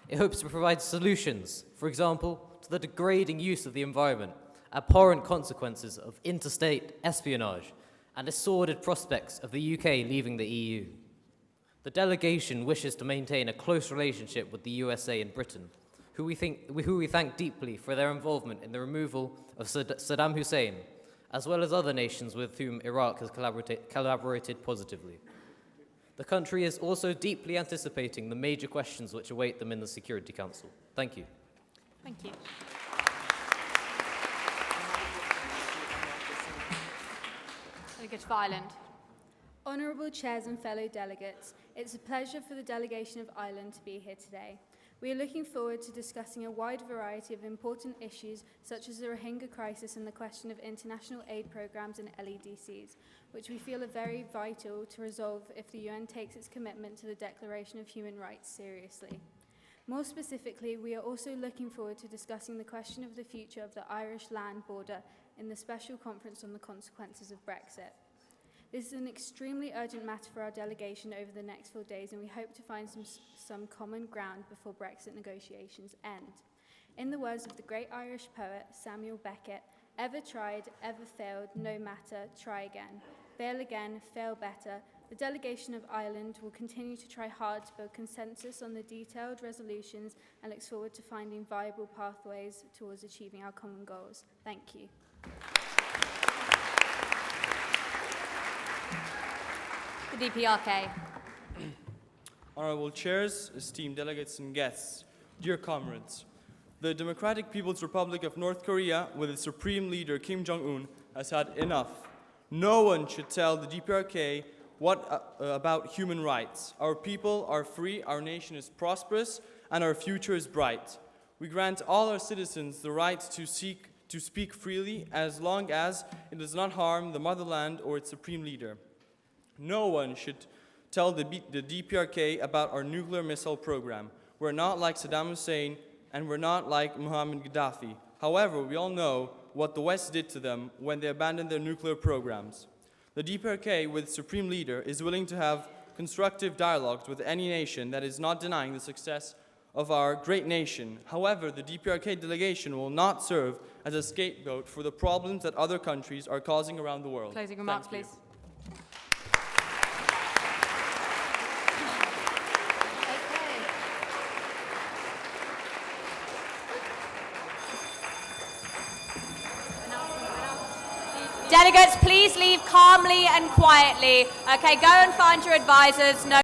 It hopes to provide solutions, for example, to the degrading use of the environment, abhorrent consequences of interstate espionage, and the sordid prospects of the UK leaving the EU. The delegation wishes to maintain a close relationship with the USA and Britain, who we thank deeply for their involvement in the removal of Saddam Hussein, as well as other nations with whom Iraq has collaborated positively. The country is also deeply anticipating the major questions which await them in the Security Council. Thank you. Thank you. Delegate of Ireland. Honourable chairs and fellow delegates, it's a pleasure for the delegation of Ireland to be here today. We are looking forward to discussing a wide variety of important issues such as the Rohingya crisis and the question of international aid programmes and LEDCs, which we feel are very vital to resolve if the UN takes its commitment to the Declaration of Human Rights seriously. More specifically, we are also looking forward to discussing the question of the future of the Irish land border in the Special Conference on the Consequences of Brexit. This is an extremely urgent matter for our delegation over the next 4 days, and we hope to find some common ground before Brexit negotiations end. In the words of the great Irish poet Samuel Beckett, "Ever tried, ever failed, no matter, try again. Fail again, fail better, the delegation of Ireland will continue to try hard to build consensus on the detailed resolutions and looks forward to finding viable pathways towards achieving our common goals. Thank you. The DPRK. Honourable Chairs, esteemed delegates and guests, dear comrades, the Democratic People's Republic of North Korea, with its supreme leader Kim Jong-un, has had enough. No one should tell the DPRK about human rights. Our people are free, our nation is prosperous, and our future is bright. We grant all our citizens the right to speak freely as long as it does not harm the motherland or its supreme leader. No one should tell the DPRK about our nuclear missile program. We're not like Saddam Hussein, and we're not like Muhammad Gaddafi. However, we all know what the West did to them when they abandoned their nuclear programs. The DPRK, with its supreme leader, is willing to have constructive dialogues with any nation that is not denying the success of our great nation. However, the DPRK delegation will not serve as a scapegoat for the problems that other countries are causing around the world. Closing remarks, Thank you. please. Delegates, please leave calmly and quietly. Okay, go and find your advisors. No